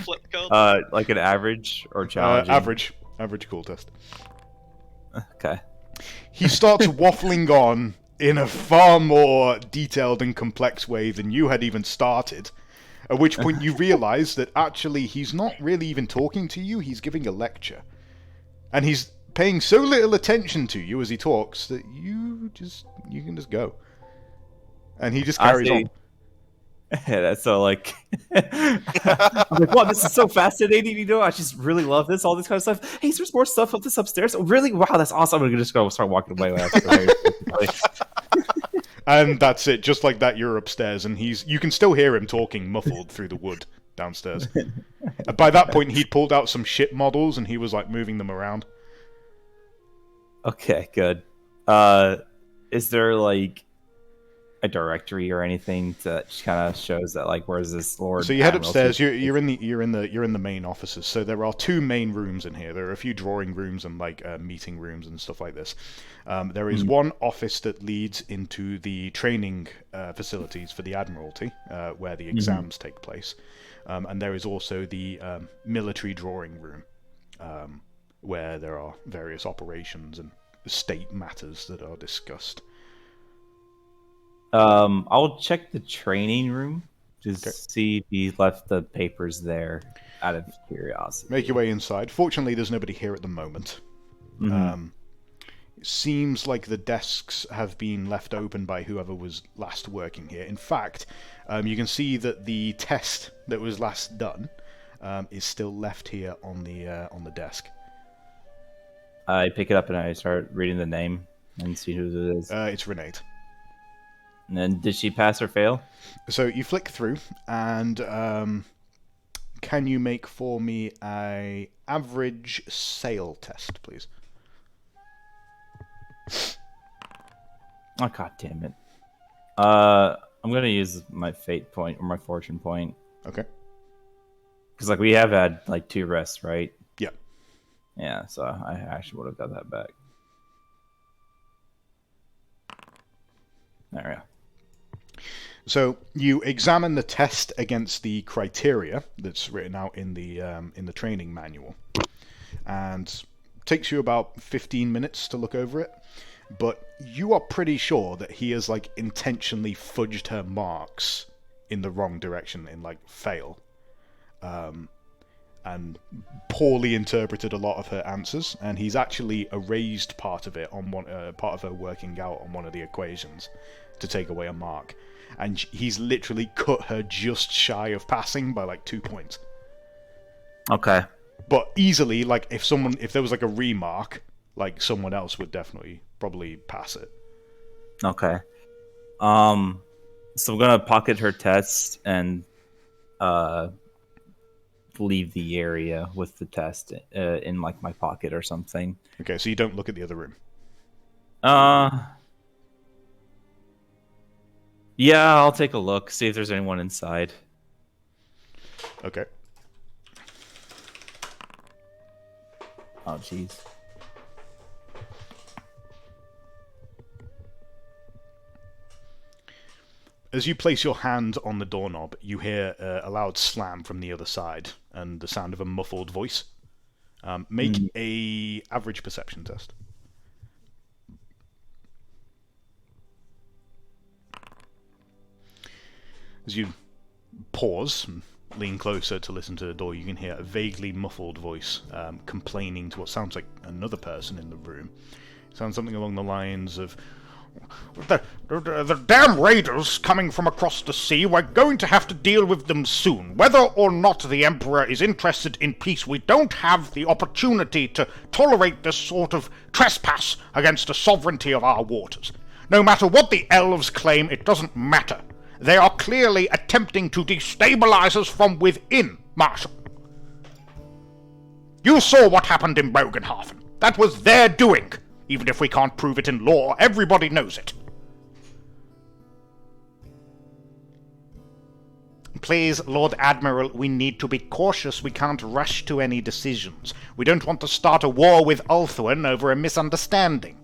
Flip code. Like an average or challenging? Average cool test. Okay. He starts waffling on in a far more detailed and complex way than you had even started. At which point you realise that actually he's not really even talking to you, he's giving a lecture. And he's paying so little attention to you as he talks that you can just go. And he just carries on. Yeah, that's so like. I'm like, wow, this is so fascinating. You know, I just really love this, all this kind of stuff. Hey, there's more stuff up this upstairs. Oh, really? Wow, that's awesome. I'm gonna just go start walking away. And that's it. Just like that, you're upstairs, and you can still hear him talking muffled through the wood downstairs. And by that point, he'd pulled out some ship models, and he was like moving them around. Okay, good. Is there like a directory or anything that kind of shows that like where's this Lord? So you head Admiral's upstairs. You're in the main offices. So there are 2 main rooms in here. There are a few drawing rooms and like meeting rooms and stuff like this. There is one office that leads into the training facilities for the Admiralty, where the exams take place, and there is also the military drawing room, where there are various operations and state matters that are discussed. I'll check the training room to see if he left the papers there out of curiosity. Make your way inside. Fortunately, there's nobody here at the moment. It seems like the desks have been left open by whoever was last working here. In fact, you can see that the test that was last done is still left here on the desk. I pick it up and I start reading the name and see who it is. It's Renee. And then did she pass or fail? So you flick through, and can you make for me a average sail test, please? Oh, god damn it. I'm gonna use my fate point or my fortune point. Okay. Because like we have had like 2 rests, right? Yeah. Yeah, so I actually would have got that back. There we go. So you examine the test against the criteria that's written out in the training manual, and it takes you about 15 minutes to look over it. But you are pretty sure that he has like intentionally fudged her marks in the wrong direction in like fail, and poorly interpreted a lot of her answers, and he's actually erased part of it on part of her working out on one of the equations to take away a mark. And he's literally cut her just shy of passing by like 2 points. Okay. But easily, like if there was like a remark, like someone else would probably pass it. Okay. So I'm gonna pocket her test and leave the area with the test in like my pocket or something. Okay, so you don't look at the other room. Yeah, I'll take a look, see if there's anyone inside. Okay. Oh, jeez. As you place your hand on the doorknob, you hear a loud slam from the other side and the sound of a muffled voice. Make a average perception test. As you pause and lean closer to listen to the door, you can hear a vaguely muffled voice complaining to what sounds like another person in the room. It sounds something along the lines of, The damn raiders coming from across the sea, we're going to have to deal with them soon. Whether or not the Emperor is interested in peace, we don't have the opportunity to tolerate this sort of trespass against the sovereignty of our waters. No matter what the elves claim, it doesn't matter. They are clearly attempting to destabilize us from within, Marshal. You saw what happened in Bogenhafen. That was their doing. Even if we can't prove it in law, everybody knows it. Please, Lord Admiral, we need to be cautious. We can't rush to any decisions. We don't want to start a war with Ulthuan over a misunderstanding.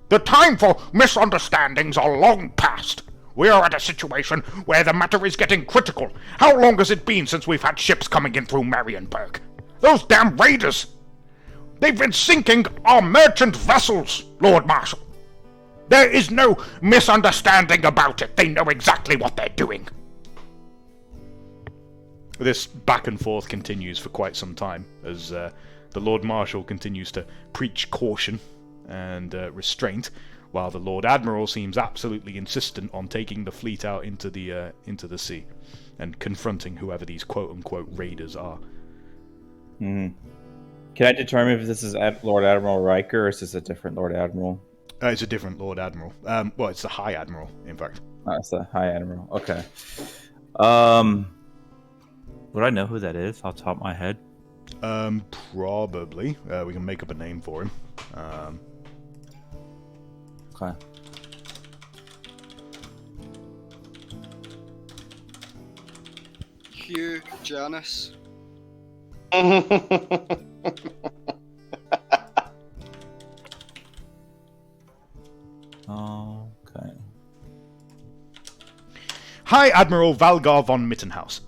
The time for misunderstandings are long past. We are at a situation where the matter is getting critical. How long has it been since we've had ships coming in through Marienburg? Those damn raiders! They've been sinking our merchant vessels, Lord Marshal. There is no misunderstanding about it. They know exactly what they're doing. This back and forth continues for quite some time, as the Lord Marshal continues to preach caution and restraint, while the Lord Admiral seems absolutely insistent on taking the fleet out into the sea and confronting whoever these quote-unquote raiders are. Mm-hmm. Can I determine if this is Lord Admiral Riker or is this a different Lord Admiral? It's a different Lord Admiral. Well, it's the High Admiral, in fact. Oh, it's the High Admiral. Okay. Would I know who that is off the top of my head? Probably. We can make up a name for him. Okay. you, Janice. Okay. Hi, Admiral Valgar von Mittenhaus.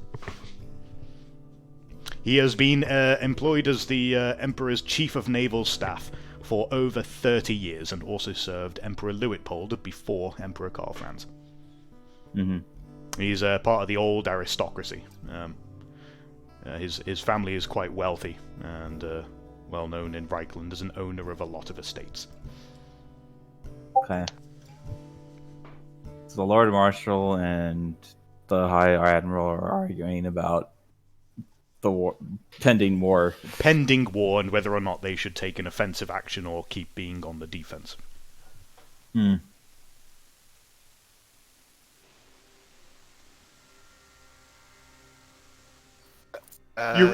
He has been employed as the Emperor's Chief of Naval Staff for over 30 years and also served Emperor Luitpold before Emperor Karl Franz. Mm-hmm. He's part of the old aristocracy. His family is quite wealthy and well known in Reichland as an owner of a lot of estates. Okay. So the Lord Marshal and the High Admiral are arguing about the pending war. Pending war and whether or not they should take an offensive action or keep being on the defense. Hmm.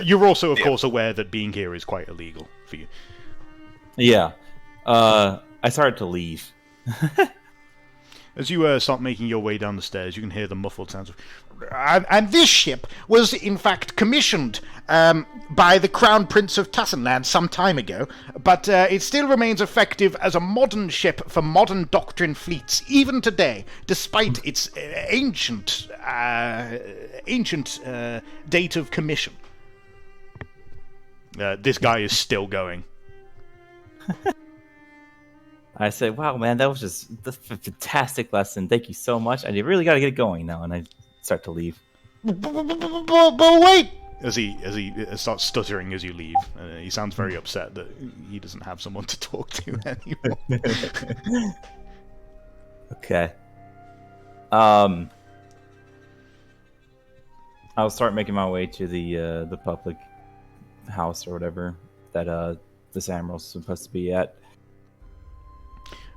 You're also, of course, aware that being here is quite illegal for you. Yeah. I started to leave. As you start making your way down the stairs, you can hear the muffled sounds of... And this ship was, in fact, commissioned by the Crown Prince of Tassenland some time ago, but it still remains effective as a modern ship for modern doctrine fleets, even today, despite its ancient date of commission. This guy is still going. I said, wow, man, that was just a fantastic lesson. Thank you so much. I really got to get going now. And I start to leave. But wait! As he starts stuttering as you leave. He sounds very upset that he doesn't have someone to talk to anymore. Okay. I'll start making my way to the public house or whatever that this admiral's supposed to be at.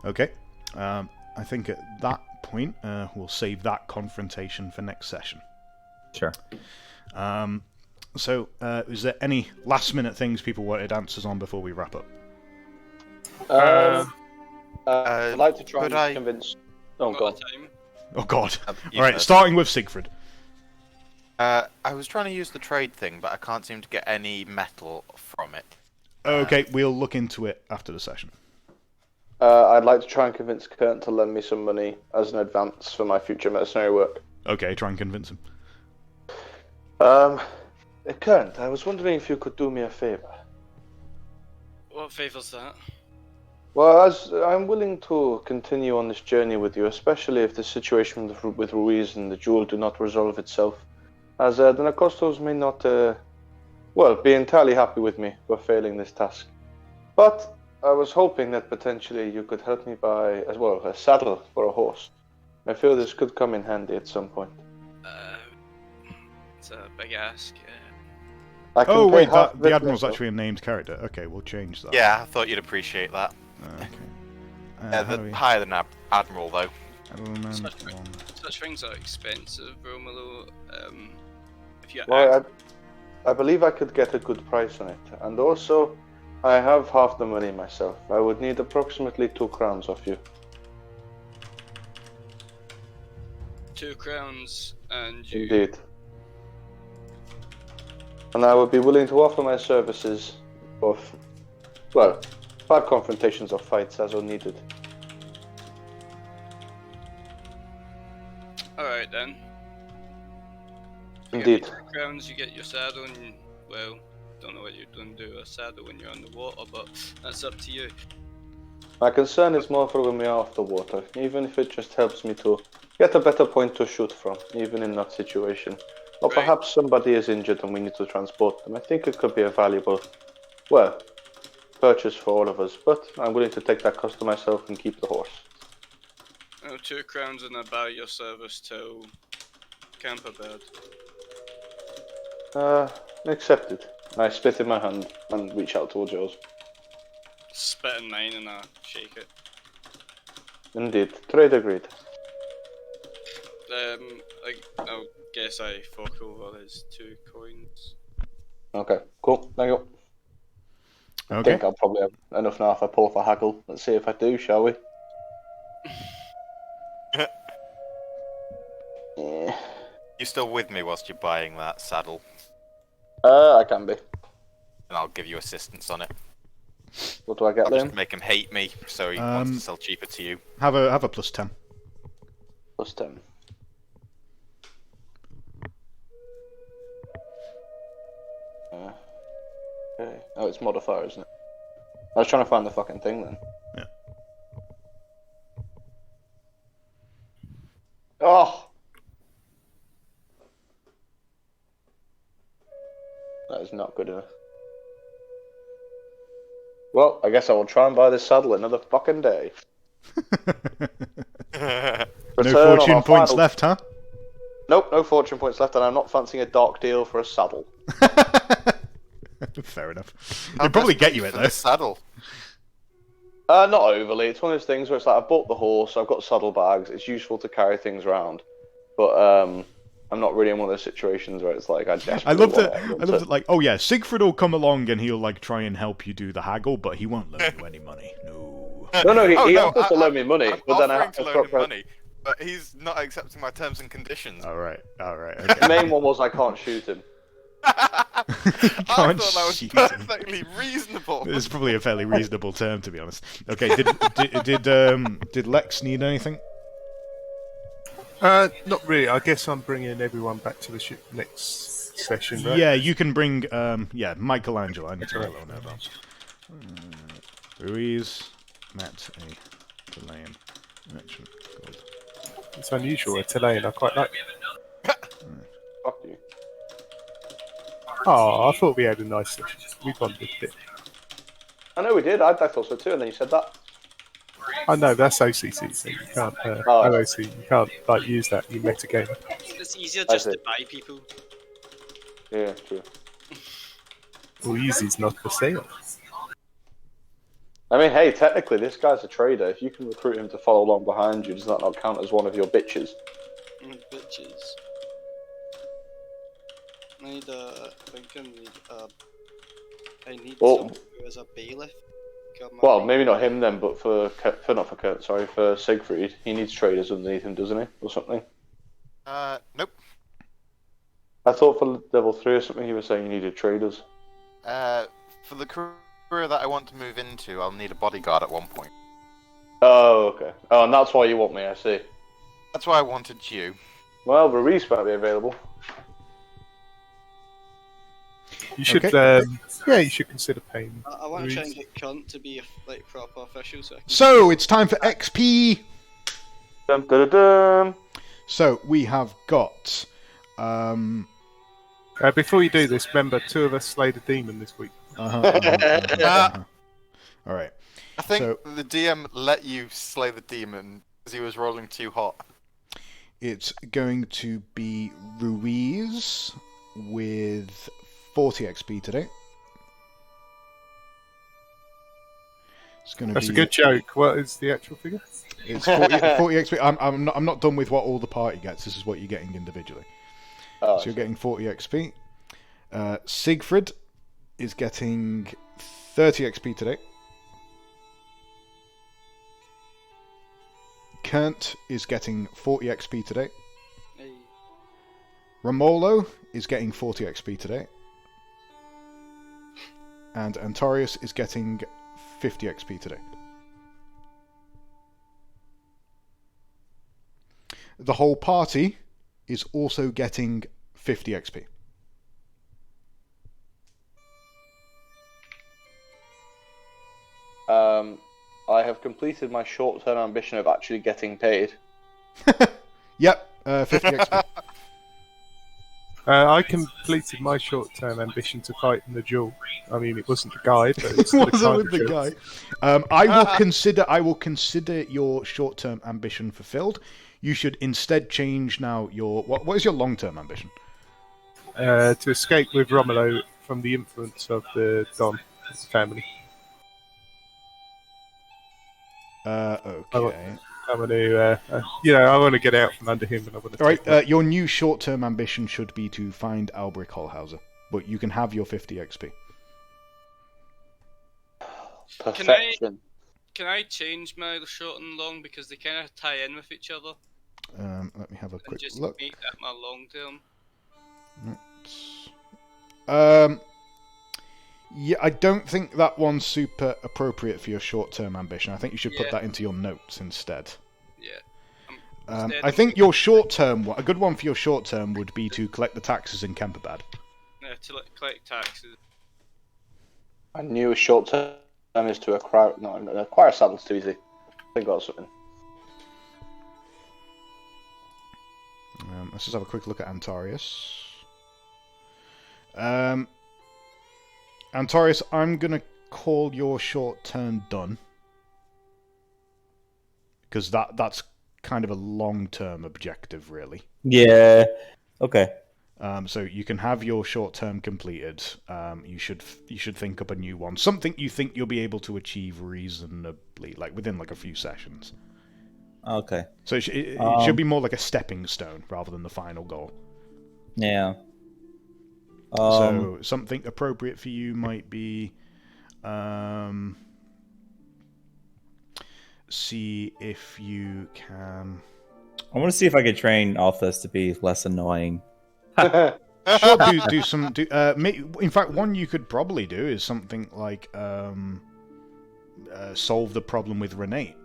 Okay. I think at that point, we'll save that confrontation for next session. Sure. So, is there any last-minute things people wanted answers on before we wrap up? I'd like to try and convince... Oh, God. Oh, God. Alright, starting with Siegfried. I was trying to use the trade thing, but I can't seem to get any metal from it. Okay, we'll look into it after the session. I'd like to try and convince Kurt to lend me some money as an advance for my future mercenary work. Okay, try and convince him. Kurt, I was wondering if you could do me a favour. What favour's that? Well, as I'm willing to continue on this journey with you, especially if the situation with Ruiz and the jewel do not resolve itself, as the Nakostos may not, be entirely happy with me for failing this task. But I was hoping that potentially you could help me buy, as well, a saddle for a horse. I feel this could come in handy at some point. It's a big ask. Oh wait, the Admiral's actually a named character. Okay, we'll change that. Yeah, I thought you'd appreciate that. Okay. Higher than Admiral, though. Such things are expensive, Romelu. If you I believe I could get a good price on it. And also, I have half the money myself. I would need approximately 2 crowns off you. 2 crowns, and you... Indeed. And I would be willing to offer my services for, bad confrontations or fights as are needed. Alright then. Indeed. 2 crowns, you get your saddle, and, well, don't know what you're going to do with a saddle when you're on the water, but that's up to you. My concern is more for when we are off the water, even if it just helps me to get a better point to shoot from, even in that situation. Or perhaps somebody is injured and we need to transport them. I think it could be a valuable, purchase for all of us, but I'm willing to take that cost to myself and keep the horse. 2 crowns and I buy your service till Camperbed. Accepted. I spit in my hand and reach out towards yours. Spit in mine and I shake it. Indeed. Trade agreed. I'll guess I fork over his 2 coins. Okay, cool. Thank you. Okay. I think I'll probably have enough now if I pull for haggle. Let's see if I do, shall we? You still with me whilst you're buying that saddle? I can be. And I'll give you assistance on it. What do I get, I'll just Liam? make him hate me, so he wants to sell cheaper to you. Have a +10. +10. Okay. Oh, it's modifier, isn't it? I was trying to find the fucking thing then. Yeah. Oh! That is not good enough. Well, I guess I will try and buy this saddle another fucking day. No Return on fortune our points final- left, huh? Nope, no fortune points left, and I'm not fancying a dark deal for a saddle. Fair enough. How They'd probably desperate get you are it for though. the saddle. Not overly. It's one of those things where it's like I bought the horse, I've got saddlebags. It's useful to carry things around, but I'm not really in one of those situations where it's like I desperately I love want that. it. I love that. Like, oh yeah, Siegfried will come along and he'll like try and help you do the haggle, but he won't loan you any money. No. No, he Oh, offers to loan me money, I'm but then I offering have to to loan him throw- money, but he's not accepting my terms and conditions. All right. The Okay. main one was I can't shoot him. I thought Can't that was shoot him. perfectly reasonable. It's probably a fairly reasonable term, to be honest. Okay. Did Lex need anything? Not really. I guess I'm bringing everyone back to the ship next session, right? Yeah, you can bring. Michelangelo. I need to let know about. Ruiz met a Chilean merchant called. It's unusual. A Chilean. I quite like. Fuck you. Oh, I thought we had a nice session. We bonded a bit. I know we did. I thought so too, and then you said that. I know that's OCC, so you can't. Oh. OOC, you can't like use that. You metagame. It's easier I just see. to buy people. Yeah, true. Well, Easy's not for sale. I mean, hey, technically, this guy's a trader. If you can recruit him to follow along behind you, does that not count as one of your bitches? Bitches. I need Well- someone who is a bailiff. Got my Well, name. maybe not him then, but for Siegfried, he needs traders underneath him, doesn't he, or something? Nope. I thought for level 3 or something, he was saying you needed traders. For the career that I want to move into, I'll need a bodyguard at one point. Oh, okay. Oh, and that's why you want me. I see. That's why I wanted you. Well, Ruiz might be available. You should. Okay. Yeah, you should consider paying. I want to try and Ruiz. get Cunt to be a like proper official, so I can So it's time for XP. Dum, dum, dum. So we have got. Before you do this, remember 2 of us slayed a demon this week. All right. I think So- the DM let you slay the demon because he was rolling too hot. It's going to be Ruiz with 40 XP today. It's going to That's be. a good joke. What is the actual figure? It's 40 XP. I'm not done with what all the party gets. This is what you're getting individually. Oh, So you're getting 40 XP. Siegfried is getting 30 XP today. Kent is getting 40 XP today. Hey, Romolo is getting 40 XP today. And Antorius is getting 50 XP today. The whole party is also getting 50 XP. I have completed my short-term ambition of actually getting paid. Yep, 50 XP. I completed my short-term ambition to fight in the duel. I mean, it wasn't the guy, but it's the Wasn't kind with of the duel. guy. I will consider your short-term ambition fulfilled. You should instead change now your what is your long-term ambition? To escape with Romolo from the influence of the Don family. Okay. I want to, I want to get out from under him, and I want to. All take right. Your new short-term ambition should be to find Albrecht Hollhauser, but you can have your 50 XP. Perfection. can I change my short and long because they kind of tie in with each other? let me have a And quick just look. make that my long term. Yeah, I don't think that one's super appropriate for your short-term ambition. I think you should put Yeah. that into your notes instead. Yeah. I think your short-term, a good one for your short-term would be to collect the taxes in Kemperbad. Collect taxes. I knew a short term is to acquire. No, acquire saddle's too easy. I think I got something. Let's just have a quick look at Antarius. Antarius, I'm gonna call your short turn done because that's kind of a long-term objective, really. Yeah. Okay. So you can have your short term completed. You should think up a new one, something you think you'll be able to achieve reasonably, like within like a few sessions. Okay. So it should be more like a stepping stone rather than the final goal. Yeah. So something appropriate for you might be, see if you can. I want to see if I could train Althus to be less annoying. Sure, do some. In fact, one you could probably do is something like solve the problem with Renate.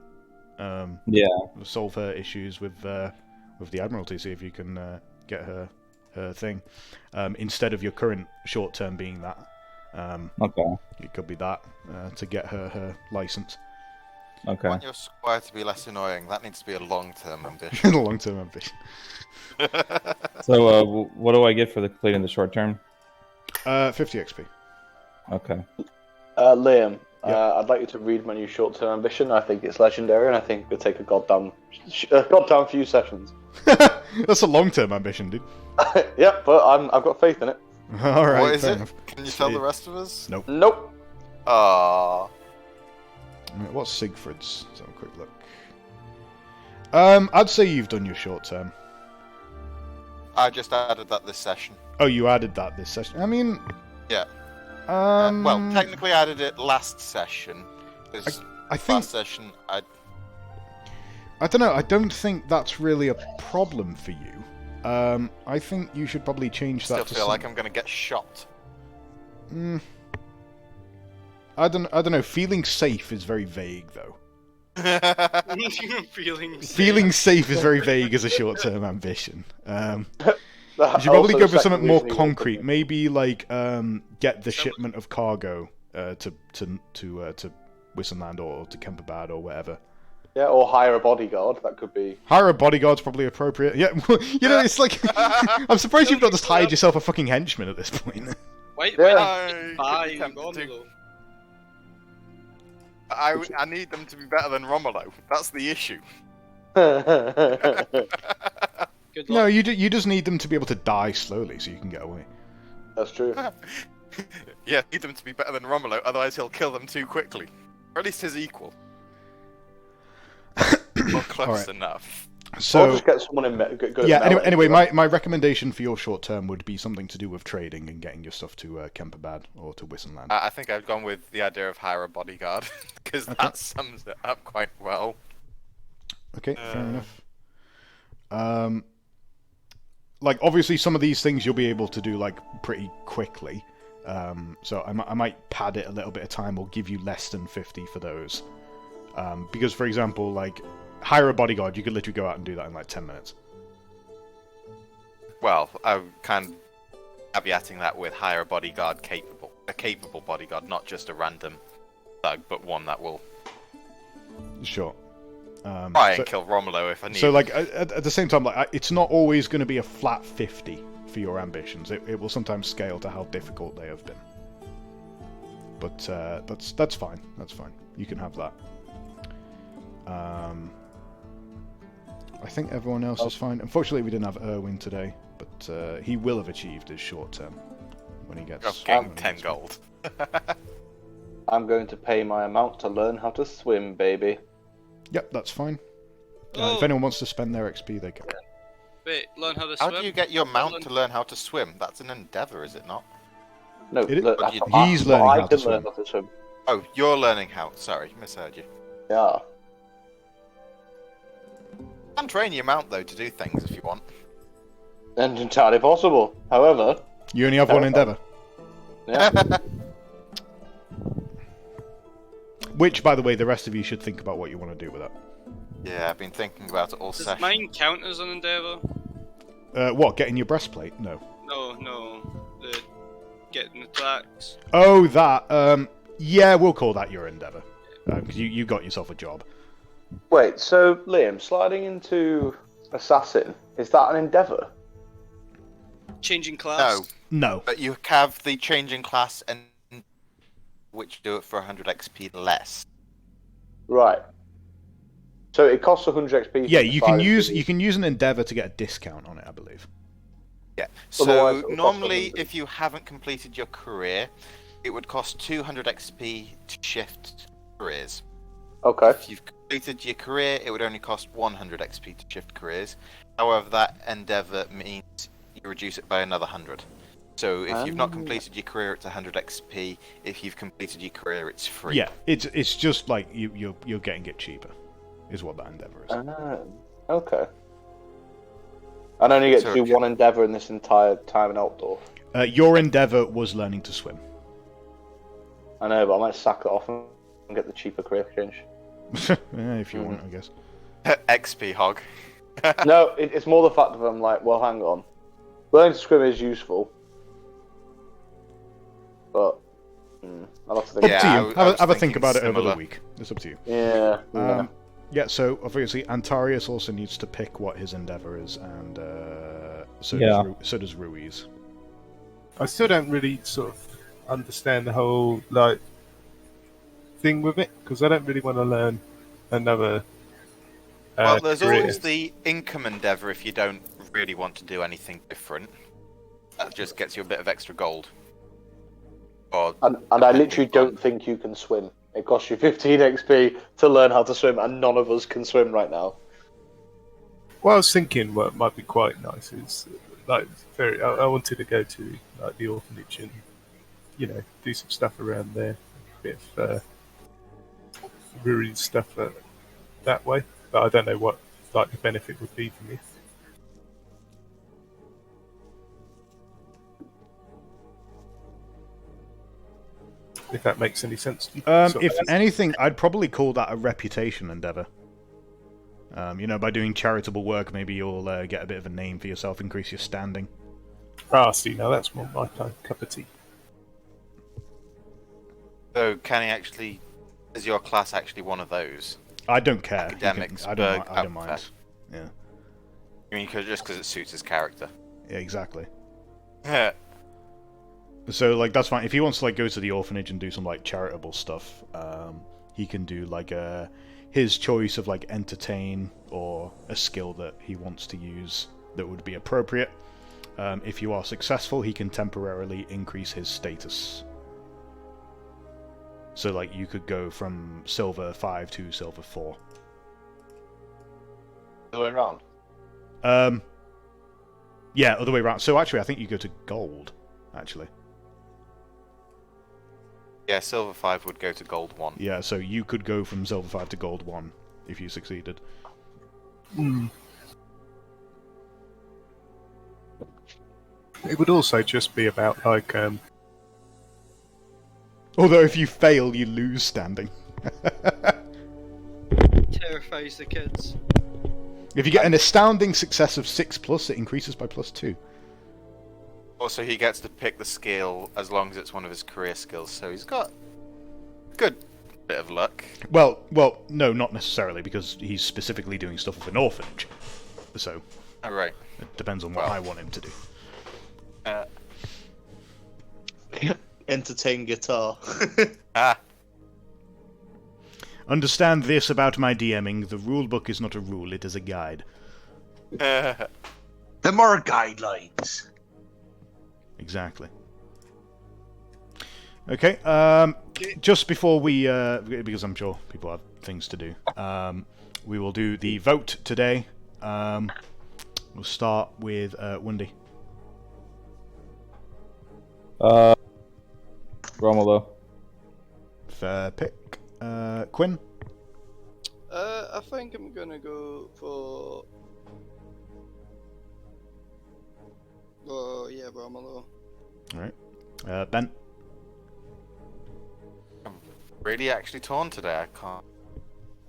Yeah. Solve her issues with the Admiralty. See if you can get her thing instead of your current short term being that. Okay. It could be that to get her license. Okay. I want your squire to be less annoying. That needs to be a long-term ambition. The long term ambition. So, what do I get for completing the short term? 50 XP. Okay. Liam, Yep. I'd like you to read my new short-term ambition. I think it's legendary, and I think it'll take a goddamn few sessions. That's a long term ambition, dude. Yeah, but I've got faith in it. All right. What is fair it? enough. Can you tell the rest of us? Nope. Nope. Ah. Right, what's Siegfried's? Let's have a quick look. I'd say you've done your short term. I just added that this session. Oh, you added that this session. I mean, Yeah. well, Well, technically I added it last session. Because I think last session I don't know. I don't think that's really a problem for you. I think you should probably change still that to feel like I'm going to get shot. I don't know. Feeling safe is very vague, though. Feeling safe is very vague as a short-term ambition. You should probably go for something more concrete. Maybe like get the shipment of cargo to Wissenland or to Kemperbad or whatever. Yeah, or hire a bodyguard. That could be. Hire a bodyguard's probably appropriate. Yeah, you know, it's like I'm surprised you've not just hired yourself a fucking henchman at this point. Wait, Yeah. buy Could be tempted to. Romulo. I need them to be better than Romulo. That's the issue. Good luck. No, you just need them to be able to die slowly so you can get away. That's true. Yeah, need them to be better than Romulo, otherwise he'll kill them too quickly. Or at least his equal. Or close Alright. enough. Or So just get someone in good at yeah. melee. Anyway, my recommendation for your short term would be something to do with trading and getting your stuff to Kemperbad or to Wissenland. I think I've gone with the idea of hire a bodyguard, because Okay. that sums it up quite well. Okay, fair enough. Like obviously some of these things you'll be able to do like pretty quickly. So I might pad it a little bit of time or give you less than 50 for those. Because for example, like hire a bodyguard, you could literally go out and do that in like 10 minutes. Well, I'm kind of caveating that with hire a bodyguard capable. A capable bodyguard, not just a random thug, but one that will Sure. try and kill Romulo if I need. So like at the same time, like it's not always going to be a flat 50 for your ambitions. It will sometimes scale to how difficult they have been. But that's fine. That's fine. You can have that. I think everyone else is fine. Unfortunately, we didn't have Erwin today, but he will have achieved his short term when he gets. Of getting when he 10 gets- gold. I'm going to pay my amount to learn how to swim, baby. Yep, that's fine. Oh. If anyone wants to spend their XP, they can. Wait, learn how to How swim? do you get your mount Learn- to learn how to swim? That's an endeavour, is it not? No, It is- look, But you- he's learning I how to can learn swim. how to swim. Oh, you're learning how. Sorry, misheard you. Yeah. can train your mount though to do things if you want. And entirely possible. However, You only have one endeavor. yeah. Which, by the way, the rest of you should think about what you want to do with that. Yeah, I've been thinking about it all Does session. mine count as an endeavour? What, getting your breastplate? No. No. The getting attacks. Oh, that. Yeah, we'll call that your endeavor. Because you got yourself a job. Wait, so Liam, sliding into assassin, is that an endeavour? Changing class. No, No. but you have the changing class and which do it for 100 XP less. Right. So it costs 100 XP. Yeah, for you sliding can use an endeavor to get a discount on it, I believe. Yeah. Otherwise So it'll cost normally, 100. if you haven't completed your career, it would cost 200 XP to shift careers. Okay. If you've completed your career, it would only cost 100 XP to shift careers. However, that endeavor means you reduce it by another 100. So if you've not completed your career, it's 100 XP. If you've completed your career, it's free. Yeah, it's just like you're getting it cheaper, is what that endeavor is. Okay. And only get So to do if you- one endeavour in this entire time in Altdorf. Your endeavor was learning to swim. I know, but I might sack that off and get the cheaper career change. If you want, I guess. XP hog. No, it's more the fact that I'm like, well, hang on. Learning to swim is useful. But, I'll have to think. Up Yeah, to I you. w- I was Have a think thinking about it over the similar. week. It's up to you. Yeah. Yeah, so obviously Antarius also needs to pick what his endeavor is, and so, Yeah. so does Ruiz. I still don't really sort of understand the whole like thing with it because I don't really want to learn another. Well, there's career. always the income endeavor if you don't really want to do anything different. That just gets you a bit of extra gold. Or And I literally don't think you can swim. It costs you 15 XP to learn how to swim, and none of us can swim right now. What I was thinking, what might be quite nice is like I wanted to go to like the orphanage and do some stuff around there, a bit of rural stuff that way. But I don't know what like the benefit would be for me. If that makes any sense to you. If anything, I'd probably call that a reputation endeavor. By doing charitable work, maybe you'll get a bit of a name for yourself, increase your standing. See, now that's more my cup of tea. so can he actually? Is your class actually one of those? I don't care. You can- Academics, I don't. Berg, I don't mind. fair. Yeah. I mean, just because it suits his character. Yeah, exactly. Yeah. So that's fine. If he wants to go to the orphanage and do some charitable stuff, he can do his choice of entertain or a skill that he wants to use that would be appropriate. If you are successful, he can temporarily increase his status. So you could go from silver 5 to silver 4. The way around. Yeah, other way around. So actually, I think you go to gold. Actually. Yeah, silver 5 would go to gold 1. Yeah, so you could go from silver 5 to gold 1 if you succeeded. It would also just be about Although if you fail, you lose standing. Terrifies the kids. If you get an astounding success of 6+, it increases by +2. Also, he gets to pick the skill as long as it's one of his career skills, so he's got a good bit of luck. Well, no, not necessarily, because he's specifically doing stuff with an orphanage. So, Oh, right. it depends on what Well. I want him to do. Entertain guitar. Ah, Understand this about my DMing, the rulebook is not a rule, it is a guide. There are guidelines. Exactly. Okay, just before we, because I'm sure people have things to do, we will do the vote today. We'll start with Wendy. Romulo. Fair pick. Quinn? I think I'm gonna go for. Oh yeah, Romolo. Alright. Ben? I'm really actually torn today. I can't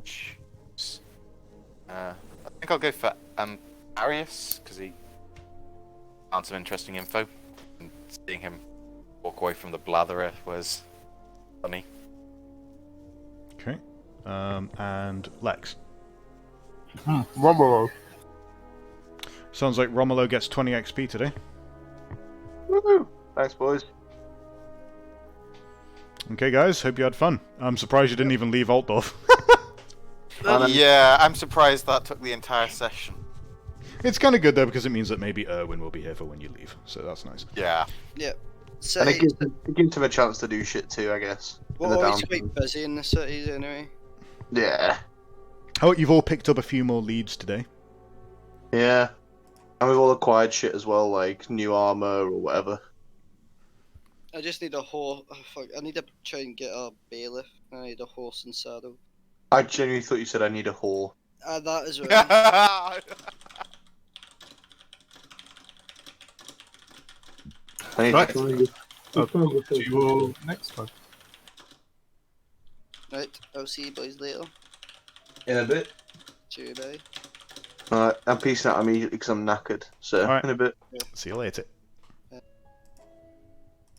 choose. I think I'll go for Arius because he found some interesting info, and seeing him walk away from the blatherer was funny. Okay. And Lex? Romolo. Sounds like Romolo gets 20 XP today. Woohoo! Thanks, boys. Okay, guys, hope you had fun. I'm surprised you didn't even leave Altdorf. Yeah, I'm surprised that took the entire session. It's kind of good, though, because it means that maybe Erwin will be here for when you leave, so that's nice. Yeah. Yep. So, And it gives him a chance to do shit too, I guess. we're in the always downtime. quite busy in the cities anyway. Yeah. Oh, you've all picked up a few more leads today. Yeah. And we've all acquired shit as well, like new armor or whatever. I just need a horse. Oh, fuck. I need to try and get a bailiff. I need a horse and saddle. I genuinely thought you said I need a whore. That as well. I need Right. to... See you all next time. Right, I'll see you boys later. In a bit. Cheerio, bye. Alright, I'm peacing out immediately because I'm knackered. So, Alright. in a bit. See you later.